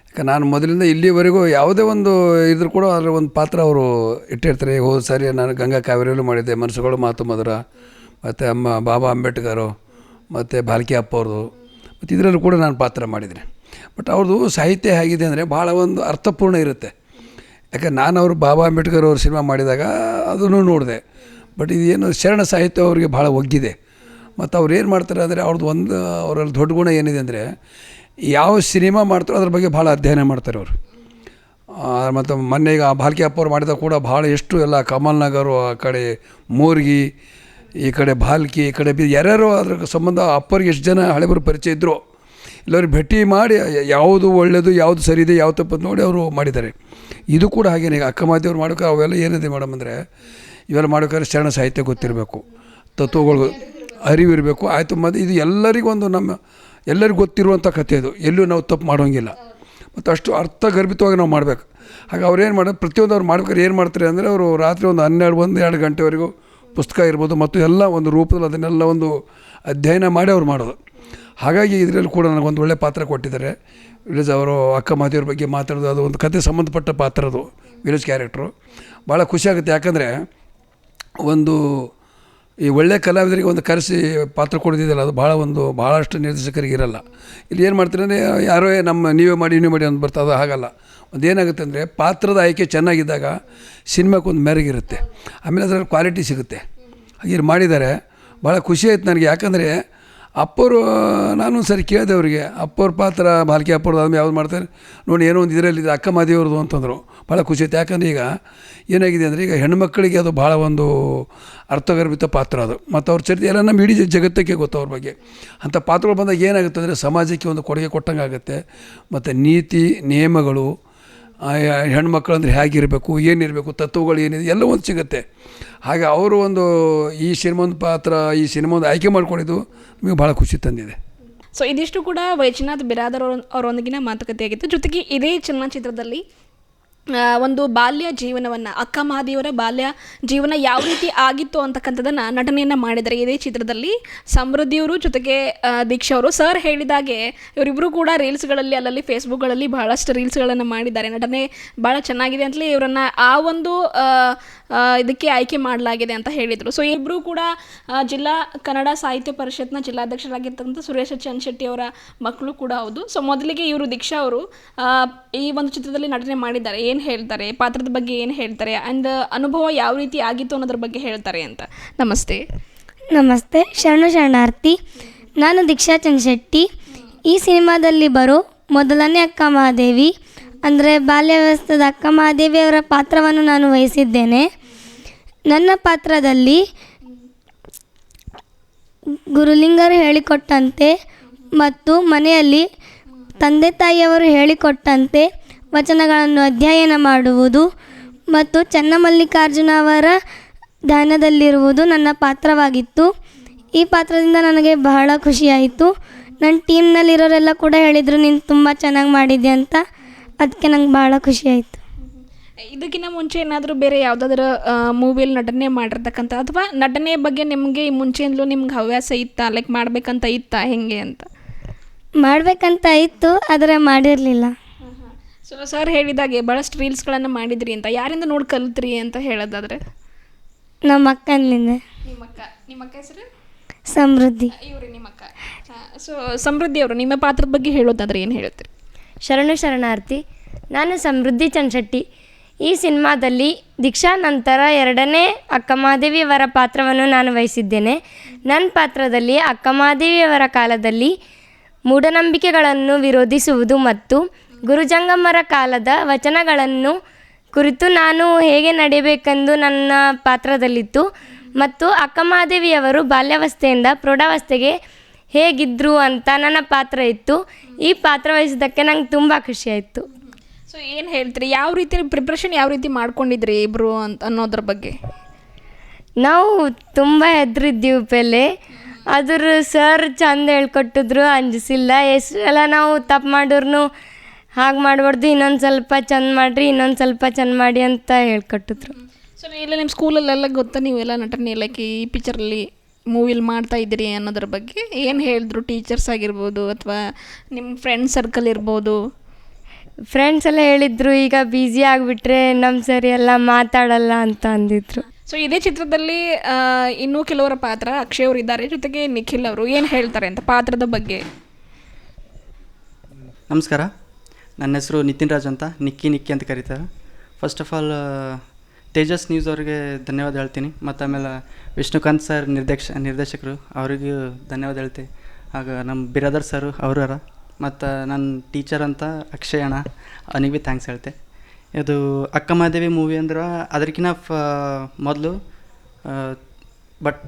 ಯಾಕೆ ನಾನು ಮೊದಲಿಂದ ಇಲ್ಲಿವರೆಗೂ ಯಾವುದೇ ಒಂದು ಇದ್ರೂ ಕೂಡ ಅದರ ಒಂದು ಪಾತ್ರ ಅವರು ಇಟ್ಟಿರ್ತಾರೆ. ಹೋದ ಸಾರಿ ನಾನು ಗಂಗಾ ಕಾವೇರಿಯಲ್ಲೂ ಮಾಡಿದ್ದೆ, ಮನಸ್ಸುಗಳು ಮಾತು ಮಧುರ, ಮತ್ತು ಬಾಬಾ ಅಂಬೇಡ್ಕರು, ಮತ್ತು ಭಾಲ್ಕಿ ಅಪ್ಪ ಅವ್ರದ್ದು, ಮತ್ತು ಇದರಲ್ಲೂ ಕೂಡ ನಾನು ಪಾತ್ರ ಮಾಡಿದ್ದೀನಿ. ಬಟ್ ಅವ್ರದ್ದು ಸಾಹಿತ್ಯ ಹೇಗಿದೆ ಅಂದರೆ ಭಾಳ ಒಂದು ಅರ್ಥಪೂರ್ಣ ಇರುತ್ತೆ. ಯಾಕೆ ನಾನು ಅವರು ಬಾಬಾ ಅಂಬೇಡ್ಕರ್ ಅವ್ರ ಸಿನಿಮಾ ಮಾಡಿದಾಗ ಅದನ್ನು ನೋಡಿದೆ. ಬಟ್ ಇದೇನು ಶರಣ ಸಾಹಿತ್ಯ ಅವರಿಗೆ ಭಾಳ ಒಗ್ಗಿದೆ. ಮತ್ತು ಅವ್ರು ಏನು ಮಾಡ್ತಾರೆ ಅಂದರೆ ಅವ್ರದ್ದು ಅವರಲ್ಲಿ ದೊಡ್ಡ ಗುಣ ಏನಿದೆ ಅಂದರೆ ಯಾವ ಸಿನಿಮಾ ಮಾಡ್ತಾರೋ ಅದ್ರ ಬಗ್ಗೆ ಭಾಳ ಅಧ್ಯಯನ ಮಾಡ್ತಾರೆ ಅವರು. ಮತ್ತು ಮೊನ್ನೆ ಈಗ ಭಾಲ್ಕಿ ಅಪ್ಪ ಅವ್ರು ಮಾಡಿದಾಗ ಕೂಡ ಭಾಳ ಎಷ್ಟು ಎಲ್ಲ ಕಮಲ್ ನಗರು, ಆ ಕಡೆ ಮೂರ್ಗಿ, ಈ ಕಡೆ ಭಾಲ್ಕಿ, ಈ ಕಡೆ ಯಾರ್ಯಾರು ಅದ್ರ ಸಂಬಂಧ ಅಪ್ಪರಿಗೆ ಎಷ್ಟು ಜನ ಹಳೆಬರು ಪರಿಚಯ ಇದ್ದರು ಎಲ್ಲರಿಗೆ ಭೇಟಿ ಮಾಡಿ ಯಾವುದು ಒಳ್ಳೆಯದು ಯಾವುದು ಸರಿ ಇದೆ ಯಾವ ತಪ್ಪದು ನೋಡಿ ಅವರು ಮಾಡಿದ್ದಾರೆ. ಇದು ಕೂಡ ಹಾಗೇನೆ. ಈಗ ಅಕ್ಕ ಮಾದೇವ್ರು ಮಾಡೋಕೆ ಅವೆಲ್ಲ ಏನಿದೆ ಮೇಡಮ್ ಅಂದರೆ ಇವೆಲ್ಲ ಮಾಡೋಕ್ಕಾದ್ರೆ ಶರಣ ಸಾಹಿತ್ಯ ಗೊತ್ತಿರಬೇಕು, ತತ್ವಗಳು ಅರಿವಿರಬೇಕು. ಆಯಿತು, ಮತ್ತು ಇದು ಎಲ್ಲರಿಗೂ ಗೊತ್ತಿರುವಂಥ ಕಥೆ ಇದು, ಎಲ್ಲೂ ನಾವು ತಪ್ಪು ಮಾಡೋಂಗಿಲ್ಲ. ಮತ್ತು ಅಷ್ಟು ಅರ್ಥಗರ್ಭಿತವಾಗಿ ನಾವು ಮಾಡಬೇಕು. ಹಾಗೆ ಅವ್ರು ಏನು ಮಾಡೋದು ಪ್ರತಿಯೊಂದು ಅವ್ರು ಮಾಡ್ಬೇಕಾದ್ರೆ ಏನು ಮಾಡ್ತಾರೆ ಅಂದರೆ ಅವರು ರಾತ್ರಿ ಒಂದು 12 ಗಂಟೆವರೆಗೂ ಪುಸ್ತಕ ಇರ್ಬೋದು ಮತ್ತು ಎಲ್ಲ ಒಂದು ರೂಪದಲ್ಲಿ ಅದನ್ನೆಲ್ಲ ಒಂದು ಅಧ್ಯಯನ ಮಾಡಿ ಅವ್ರು ಮಾಡೋದು. ಹಾಗಾಗಿ ಇದರಲ್ಲಿ ಕೂಡ ನನಗೊಂದು ಒಳ್ಳೆಯ ಪಾತ್ರ ಕೊಟ್ಟಿದ್ದಾರೆ. ವಿಲೇಜ್ ಅವರು ಅಕ್ಕ ಮಾದೇವ್ರ ಬಗ್ಗೆ ಮಾತಾಡೋದು, ಅದು ಒಂದು ಕತೆ ಸಂಬಂಧಪಟ್ಟ ಪಾತ್ರ, ಅದು ವಿಲೇಜ್ ಕ್ಯಾರೆಕ್ಟ್ರು. ಭಾಳ ಖುಷಿಯಾಗುತ್ತೆ. ಯಾಕಂದರೆ ಈ ಒಳ್ಳೆಯ ಕಲಾವಿದರಿಗೆ ಒಂದು ಕರೆಸಿ ಪಾತ್ರ ಕೊಡೋದಿದೆಯಲ್ಲ, ಅದು ಭಾಳಷ್ಟು ನಿರ್ದೇಶಕರಿಗೆ ಇರಲ್ಲ. ಇಲ್ಲಿ ಏನು ಮಾಡ್ತಾರೆ ಅಂದರೆ ಯಾರೋ ನೀವೇ ಮಾಡಿ ಅಂತ ಬರ್ತದೆ. ಅದು ಹಾಗಲ್ಲ. ಒಂದು ಏನಾಗುತ್ತೆ ಅಂದರೆ ಪಾತ್ರದ ಆಯ್ಕೆ ಚೆನ್ನಾಗಿದ್ದಾಗ ಸಿನಿಮಾಕ್ಕೆ ಒಂದು ಮೆರುಗಿರುತ್ತೆ, ಆಮೇಲೆ ಅದರಲ್ಲಿ ಕ್ವಾಲಿಟಿ ಸಿಗುತ್ತೆ. ಹಾಗೆ ಮಾಡಿದ್ದಾರೆ. ಭಾಳ ಖುಷಿ ಆಯ್ತು ನನಗೆ. ಯಾಕಂದರೆ ಅಪ್ಪವರು ನಾನು ಸರಿ ಕೇಳಿದೆ ಅವರಿಗೆ, ಅಪ್ಪವ್ರ ಪಾತ್ರ ಭಾಲ್ಕಿ ಅಪ್ಪವ್ರದ್ದು ಆದಮೇಲೆ ಯಾವ್ದು ಮಾಡ್ತಾರೆ ನೋಡಿ, ಏನೋ ಒಂದು ಇದರಲ್ಲಿ ಅಕ್ಕ ಮಾದೇವ್ರದ್ದು ಅಂತಂದರು. ಭಾಳ ಖುಷಿ ಆಯ್ತು. ಯಾಕಂದರೆ ಈಗ ಏನಾಗಿದೆ ಅಂದರೆ ಈಗ ಹೆಣ್ಮಕ್ಕಳಿಗೆ ಅದು ಭಾಳ ಒಂದು ಅರ್ಥಗರ್ಭಿತ ಪಾತ್ರ ಅದು. ಮತ್ತು ಅವ್ರ ಚರಿತ್ರೆ ಎಲ್ಲ ನಮ್ಮ ಇಡೀ ಜಗತ್ತಕ್ಕೆ ಗೊತ್ತು ಅವ್ರ ಬಗ್ಗೆ. ಅಂಥ ಪಾತ್ರಗಳು ಬಂದಾಗ ಏನಾಗುತ್ತೆ ಅಂದರೆ ಸಮಾಜಕ್ಕೆ ಒಂದು ಕೊಡುಗೆ ಕೊಟ್ಟಂಗೆ ಆಗುತ್ತೆ. ಮತ್ತು ನೀತಿ ನಿಯಮಗಳು, ಹೆಣ್ಮಕ್ಳು ಅಂದರೆ ಹೇಗಿರಬೇಕು, ಏನಿರಬೇಕು, ತತ್ವಗಳು ಏನಿದೆ ಎಲ್ಲ ಒಂದು ಸಿಗುತ್ತೆ. ಹಾಗೆ ಅವರು ಈ ಸಿನಿಮಾ ಆಯ್ಕೆ ಮಾಡ್ಕೊಂಡಿದ್ದು ನಿಮಗೆ ಭಾಳ ಖುಷಿ ತಂದಿದೆ. ಸೊ ಇದಿಷ್ಟು ಕೂಡ ವೈಜನಾಥ್ ಬಿರಾದರ್ ಅವರೊಂದಿಗಿನ ಮಾತುಕತೆ ಆಗಿತ್ತು. ಜೊತೆಗೆ ಇದೇ ಚಲನಚಿತ್ರದಲ್ಲಿ ಒಂದು ಬಾಲ್ಯ ಜೀವನವನ್ನು, ಅಕ್ಕ ಮಹಾದೇವರ ಬಾಲ್ಯ ಜೀವನ ಯಾವ ರೀತಿ ಆಗಿತ್ತು ಅಂತಕ್ಕಂಥದ್ದನ್ನು ನಟನೆಯನ್ನು ಮಾಡಿದ್ದಾರೆ ಇದೇ ಚಿತ್ರದಲ್ಲಿ ಸಮೃದ್ಧಿಯವರು ಜೊತೆಗೆ ದೀಕ್ಷಾ ಅವರು. ಸರ್ ಹೇಳಿದಾಗೆ ಇವರಿಬ್ಬರು ಕೂಡ ರೀಲ್ಸ್ಗಳಲ್ಲಿ ಅಲ್ಲಲ್ಲಿ ಫೇಸ್ಬುಕ್ಗಳಲ್ಲಿ ಬಹಳಷ್ಟು ರೀಲ್ಸ್ಗಳನ್ನು ಮಾಡಿದ್ದಾರೆ. ನಟನೆ ಭಾಳ ಚೆನ್ನಾಗಿದೆ ಅಂತಲೇ ಇವರನ್ನು ಆ ಒಂದು ಇದಕ್ಕೆ ಆಯ್ಕೆ ಮಾಡಲಾಗಿದೆ ಅಂತ ಹೇಳಿದರು. ಸೊ ಇಬ್ಬರು ಕೂಡ ಜಿಲ್ಲಾ ಕನ್ನಡ ಸಾಹಿತ್ಯ ಪರಿಷತ್ನ ಜಿಲ್ಲಾಧ್ಯಕ್ಷರಾಗಿರ್ತಕ್ಕಂಥ ಸುರೇಶ ಚಂದ್ರಶೆಟ್ಟಿ ಅವರ ಮಕ್ಕಳು ಕೂಡ ಹೌದು. ಸೊ ಮೊದಲಿಗೆ ಇವರು ದೀಕ್ಷಾ ಅವರು ಈ ಒಂದು ಚಿತ್ರದಲ್ಲಿ ನಟನೆ ಮಾಡಿದ್ದಾರೆ. ಏನು ಹೇಳ್ತಾರೆ, ಪಾತ್ರದ ಬಗ್ಗೆ ಏನು ಹೇಳ್ತಾರೆ, ಆ್ಯಂಡ್ ಅನುಭವ ಯಾವ ರೀತಿ ಆಗಿತ್ತು ಅನ್ನೋದ್ರ ಬಗ್ಗೆ ಹೇಳ್ತಾರೆ ಅಂತ. ನಮಸ್ತೆ. ನಮಸ್ತೆ. ಶರಣಾರ್ಥಿ. ನಾನು ದೀಕ್ಷಾ ಚಂದ್ರಶೆಟ್ಟಿ. ಈ ಸಿನಿಮಾದಲ್ಲಿ ಬರೋ ಮೊದಲನೇ ಅಕ್ಕ ಮಹಾದೇವಿ ಅಂದರೆ ಬಾಲ್ಯಾವಸ್ಥೆದ ಅಕ್ಕ ಮಹಾದೇವಿ ಅವರ ಪಾತ್ರವನ್ನು ನಾನು ವಹಿಸಿದ್ದೇನೆ. ನನ್ನ ಪಾತ್ರದಲ್ಲಿ ಗುರುಲಿಂಗರು ಹೇಳಿಕೊಟ್ಟಂತೆ ಮತ್ತು ಮನೆಯಲ್ಲಿ ತಂದೆ ತಾಯಿಯವರು ಹೇಳಿಕೊಟ್ಟಂತೆ ವಚನಗಳನ್ನು ಅಧ್ಯಯನ ಮಾಡುವುದು ಮತ್ತು ಚನ್ನಮಲ್ಲಿಕಾರ್ಜುನ ಅವರ ಧ್ಯಾನದಲ್ಲಿರುವುದು ನನ್ನ ಪಾತ್ರವಾಗಿತ್ತು. ಈ ಪಾತ್ರದಿಂದ ನನಗೆ ಬಹಳ ಖುಷಿಯಾಯಿತು. ನನ್ನ ಟೀಮ್ನಲ್ಲಿರೋರೆಲ್ಲ ಕೂಡ ಹೇಳಿದರು, ನೀನು ತುಂಬ ಚೆನ್ನಾಗಿ ಮಾಡಿದ್ದೆ ಅಂತ. ಅದಕ್ಕೆ ನಂಗೆ ಭಾಳ ಖುಷಿಯಾಯಿತು. ಇದಕ್ಕಿಂತ ಮುಂಚೆ ಏನಾದರೂ ಬೇರೆ ಯಾವುದಾದ್ರೂ ಮೂವಿಯಲ್ಲಿ ನಟನೆ ಮಾಡಿರ್ತಕ್ಕಂಥ ಅಥವಾ ನಟನೆ ಬಗ್ಗೆ ನಿಮಗೆ ಈ ಮುಂಚೆಯಿಂದಲೂ ನಿಮ್ಗೆ ಹವ್ಯಾಸ ಇತ್ತಾ, ಲೈಕ್ ಮಾಡಬೇಕಂತ ಇತ್ತಾ, ಹೆಂಗೆ ಅಂತ? ಮಾಡಬೇಕಂತ ಇತ್ತು, ಆದರೆ ಮಾಡಿರಲಿಲ್ಲ. ಸೊ ಸರ್ ಹೇಳಿದಾಗೆ ಭಾಳಷ್ಟು ರೀಲ್ಸ್ಗಳನ್ನು ಮಾಡಿದ್ರಿ ಅಂತ, ಯಾರಿಂದ ನೋಡಿ ಕಲಿತ್ರಿ ಅಂತ ಹೇಳೋದಾದ್ರೆ? ನಮ್ಮ ಅಕ್ಕನಿಂದ. ನಿಮ್ಮ ಅಕ್ಕ ಹೆಸರು? ಸಮೃದ್ಧಿ. ಇವ್ರಿ ನಿಮ್ಮ ಅಕ್ಕ. ಸೊ ಸಮೃದ್ಧಿ ಅವರು ನಿಮ್ಮ ಪಾತ್ರದ ಬಗ್ಗೆ ಹೇಳೋದಾದ್ರೆ ಏನು ಹೇಳುತ್ತೀರಿ? ಶರಣಾರ್ಥಿ. ನಾನು ಸಮೃದ್ಧಿ ಚಂದ್ರಶೆಟ್ಟಿ. ಈ ಸಿನಿಮಾದಲ್ಲಿ ದೀಕ್ಷಾ ನಂತರ ಎರಡನೇ ಅಕ್ಕ ಮಹಾದೇವಿಯವರ ಪಾತ್ರವನ್ನು ನಾನು ವಹಿಸಿದ್ದೇನೆ. ನನ್ನ ಪಾತ್ರದಲ್ಲಿ ಅಕ್ಕ ಮಹಾದೇವಿಯವರ ಕಾಲದಲ್ಲಿ ಮೂಢನಂಬಿಕೆಗಳನ್ನು ವಿರೋಧಿಸುವುದು ಮತ್ತು ಗುರುಜಂಗಮ್ಮರ ಕಾಲದ ವಚನಗಳನ್ನು ಕುರಿತು ನಾನು ಹೇಗೆ ನಡೆಯಬೇಕೆಂದು ನನ್ನ ಪಾತ್ರದಲ್ಲಿತ್ತು. ಮತ್ತು ಅಕ್ಕ ಮಹಾದೇವಿಯವರು ಬಾಲ್ಯಾವಸ್ಥೆಯಿಂದ ಪ್ರೌಢಾವಸ್ಥೆಗೆ ಹೇಗಿದ್ದರು ಅಂತ ನನ್ನ ಪಾತ್ರ ಇತ್ತು. ಈ ಪಾತ್ರ ವಹಿಸಿದ್ದಕ್ಕೆ ನಂಗೆ ತುಂಬ ಖುಷಿಯಾಯಿತು. ಸೊ ಏನು ಹೇಳ್ತೀರಿ, ಯಾವ ರೀತಿ ಪ್ರಿಪ್ರೇಷನ್ ಯಾವ ರೀತಿ ಮಾಡ್ಕೊಂಡಿದ್ರಿ ಇಬ್ಬರು ಅನ್ನೋದ್ರ ಬಗ್ಗೆ? ನಾವು ತುಂಬ ಹೆದರಿದ್ದೀವಿ ಪೆಲೆ. ಅದ್ರ ಸರ್ ಚಂದ ಹೇಳ್ಕೊಟ್ಟಿದ್ರು, ಅಂಜಿಸಿಲ್ಲ. ಎಷ್ಟು ಸಲ ನಾವು ತಪ್ಪು ಮಾಡಿದ್ರು ಹಾಗೆ ಮಾಡಬಾರ್ದು, ಇನ್ನೊಂದು ಸ್ವಲ್ಪ ಚೆಂದ ಮಾಡಿರಿ, ಇನ್ನೊಂದು ಸ್ವಲ್ಪ ಚೆಂದ ಮಾಡಿ ಅಂತ ಹೇಳ್ಕೊಟ್ಟಿದ್ರು. ಸೊ ಸೊ ಇಲ್ಲ ನಿಮ್ಮ ಸ್ಕೂಲಲ್ಲೆಲ್ಲ ಗೊತ್ತಾ ನೀವೆಲ್ಲ ನಟನೆ ಲೈಕ್ ಈ ಪಿಕ್ಚರಲ್ಲಿ ಮೂವಿಲಿ ಮಾಡ್ತಾ ಇದ್ದೀರಿ ಅನ್ನೋದ್ರ ಬಗ್ಗೆ ಏನು ಹೇಳಿದ್ರು ಟೀಚರ್ಸ್ ಆಗಿರ್ಬೋದು ಅಥವಾ ನಿಮ್ಮ ಫ್ರೆಂಡ್ ಸರ್ಕಲ್ ಇರ್ಬೋದು? ಫ್ರೆಂಡ್ಸ್ ಎಲ್ಲ ಹೇಳಿದ್ರು ಈಗ ಬ್ಯುಸಿ ಆಗಿಬಿಟ್ರೆ ನಮ್ಮ ಸರಿ ಎಲ್ಲ ಮಾತಾಡಲ್ಲ ಅಂತ ಅಂದಿದ್ರು. ಸೊ ಇದೇ ಚಿತ್ರದಲ್ಲಿ ಇನ್ನೂ ಕೆಲವರ ಪಾತ್ರ ಅಕ್ಷಯ್ ಅವರು ಇದ್ದಾರೆ, ಜೊತೆಗೆ ನಿಖಿಲ್ ಅವರು ಏನು ಹೇಳ್ತಾರೆ ಅಂತ ಪಾತ್ರದ ಬಗ್ಗೆ? ನಮಸ್ಕಾರ, ನನ್ನ ಹೆಸರು ನಿತಿನ್ ರಾಜ್ ಅಂತ, ನಿಕ್ಕಿ ಅಂತ ಕರೀತಾರೆ. First of all Tejas news ಅವ್ರಿಗೆ ಧನ್ಯವಾದ ಹೇಳ್ತೀನಿ. ಮತ್ತು ಆಮೇಲೆ ವಿಷ್ಣುಕಾಂತ್ ಸರ್ ನಿರ್ದೇಶಕರು ಅವರಿಗೂ ಧನ್ಯವಾದ ಹೇಳ್ತೀನಿ. ಆಗ ನಮ್ಮ ಬಿರಾದರ್ ಸರು ಅವರ ಮತ್ತು ನನ್ನ ಟೀಚರ್ ಅಂತ ಅಕ್ಷಯ್ ಅಣ್ಣ, ಅವನಿಗೆ ಭೀ ಥ್ಯಾಂಕ್ಸ್ ಹೇಳ್ತೆ. ಇದು ಅಕ್ಕಮಹಾದೇವಿ ಮೂವಿ ಅಂದ್ರೆ ಅದಕ್ಕಿಂತ ಮೊದಲು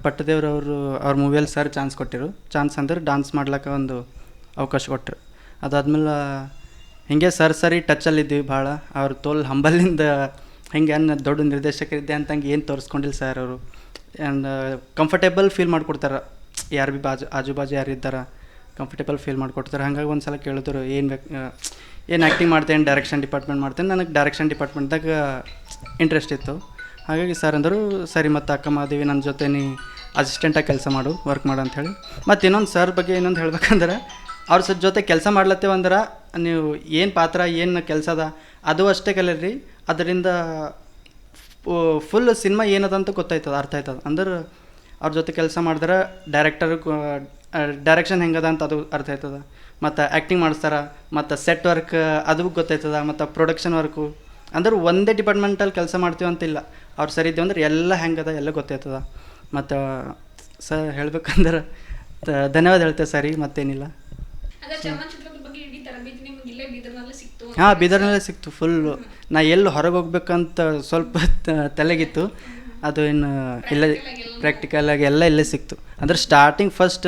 ಪಟ್ಟದೇವ್ರವರು ಅವ್ರ ಮೂವಿಯಲ್ಲಿ ಸರ್ ಚಾನ್ಸ್ ಕೊಟ್ಟಿರು. ಚಾನ್ಸ್ ಅಂದ್ರೆ ಡ್ಯಾನ್ಸ್ ಮಾಡ್ಲಿಕ್ಕೆ ಒಂದು ಅವಕಾಶ ಕೊಟ್ಟರು. ಅದಾದ್ಮೇಲೆ ಹಿಂಗೆ ಸರಿ ಟಚ್ಚಲ್ಲಿದ್ದೀವಿ ಭಾಳ. ಅವ್ರ ತೋಲ್ ಹಂಬಲಿಂದ ಹಿಂಗೆ ದೊಡ್ಡ ನಿರ್ದೇಶಕರಿದ್ದೆ ಅಂತಂಗೆ ಏನು ತೋರಿಸ್ಕೊಂಡಿಲ್ಲ ಸರ್ ಅವರು. ಆ್ಯಂಡ್ ಕಂಫರ್ಟೇಬಲ್ ಫೀಲ್ ಮಾಡಿಕೊಡ್ತಾರೆ, ಯಾರು ಭೀ ಆಜು ಬಾಜು ಯಾರು ಇದ್ದಾರೆ ಕಂಫರ್ಟೇಬಲ್ ಫೀಲ್ ಮಾಡಿಕೊಡ್ತಾರೆ. ಹಾಗಾಗಿ ಒಂದು ಸಲ ಕೇಳಿದ್ರು ಏನು ಆ್ಯಕ್ಟಿಂಗ್ ಮಾಡ್ತೇನೆ, ಡೈರೆಕ್ಷನ್ ಡಿಪಾರ್ಟ್ಮೆಂಟ್ ಮಾಡ್ತೇನೆ. ನನಗೆ ಡೈರೆಕ್ಷನ್ ಡಿಪಾರ್ಟ್ಮೆಂಟ್ದಾಗ ಇಂಟ್ರೆಸ್ಟ್ ಇತ್ತು. ಹಾಗಾಗಿ ಸರ್ ಅಂದರು ಸರಿ, ಮತ್ತು ಅಕ್ಕಮಹಾದೇವಿ ನನ್ನ ಜೊತೆ ನೀ ಅಸಿಸ್ಟೆಂಟಾಗಿ ಕೆಲಸ ಮಾಡು, ವರ್ಕ್ ಮಾಡು ಅಂಥೇಳಿ. ಮತ್ತು ಇನ್ನೊಂದು ಸರ್ ಬಗ್ಗೆ ಇನ್ನೊಂದು ಹೇಳ್ಬೇಕಂದ್ರೆ ಅವ್ರ ಜೊತೆ ಕೆಲಸ ಮಾಡ್ಲತ್ತೇವಂದ್ರೆ ನೀವು ಏನು ಪಾತ್ರ ಏನು ಕೆಲಸ ಅದ ಅದು ಅಷ್ಟೇ ಕಲೀರಿ, ಅದರಿಂದ ಫುಲ್ ಸಿನಿಮಾ ಏನದಂತ ಗೊತ್ತಾಯ್ತದ, ಅರ್ಥ ಆಯ್ತದ. ಅಂದ್ರೆ ಅವ್ರ ಜೊತೆ ಕೆಲಸ ಮಾಡಿದ್ರೆ ಡೈರೆಕ್ಷನ್ ಹೆಂಗದ ಅಂತ ಅದು ಅರ್ಥ ಆಯ್ತದ. ಮತ್ತು ಆ್ಯಕ್ಟಿಂಗ್ ಮಾಡಿಸ್ತಾರೆ, ಮತ್ತು ಸೆಟ್ ವರ್ಕ್ ಅದು ಗೊತ್ತಾಯ್ತದ, ಮತ್ತು ಪ್ರೊಡಕ್ಷನ್ ವರ್ಕು. ಅಂದ್ರೆ ಒಂದೇ ಡಿಪಾರ್ಟ್ಮೆಂಟಲ್ಲಿ ಕೆಲಸ ಮಾಡ್ತೀವಿ ಅಂತಿಲ್ಲ, ಅವ್ರು ಸರಿ ಇದ್ದೀವಿ ಅಂದ್ರೆ ಎಲ್ಲ ಹೆಂಗದ ಎಲ್ಲ ಗೊತ್ತಾಯ್ತದ. ಮತ್ತು ಸರ್ ಹೇಳ್ಬೇಕಂದ್ರೆ ಧನ್ಯವಾದ ಹೇಳ್ತೇವೆ ಸರಿ, ಮತ್ತೇನಿಲ್ಲ. ಹಾಂ, ಬೀದರ್ನಲ್ಲೇ ಸಿಕ್ತು ಫುಲ್ಲು. ನಾ ಎಲ್ಲಿ ಹೊರಗೆ ಹೋಗ್ಬೇಕಂತ ಸ್ವಲ್ಪ ತಲೆಗಿತ್ತು, ಅದು ಇನ್ನು ಇಲ್ಲೇ ಪ್ರಾಕ್ಟಿಕಲಾಗಿ ಎಲ್ಲ ಇಲ್ಲೇ ಸಿಕ್ತು. ಅಂದ್ರೆ ಸ್ಟಾರ್ಟಿಂಗ್ ಫಸ್ಟ್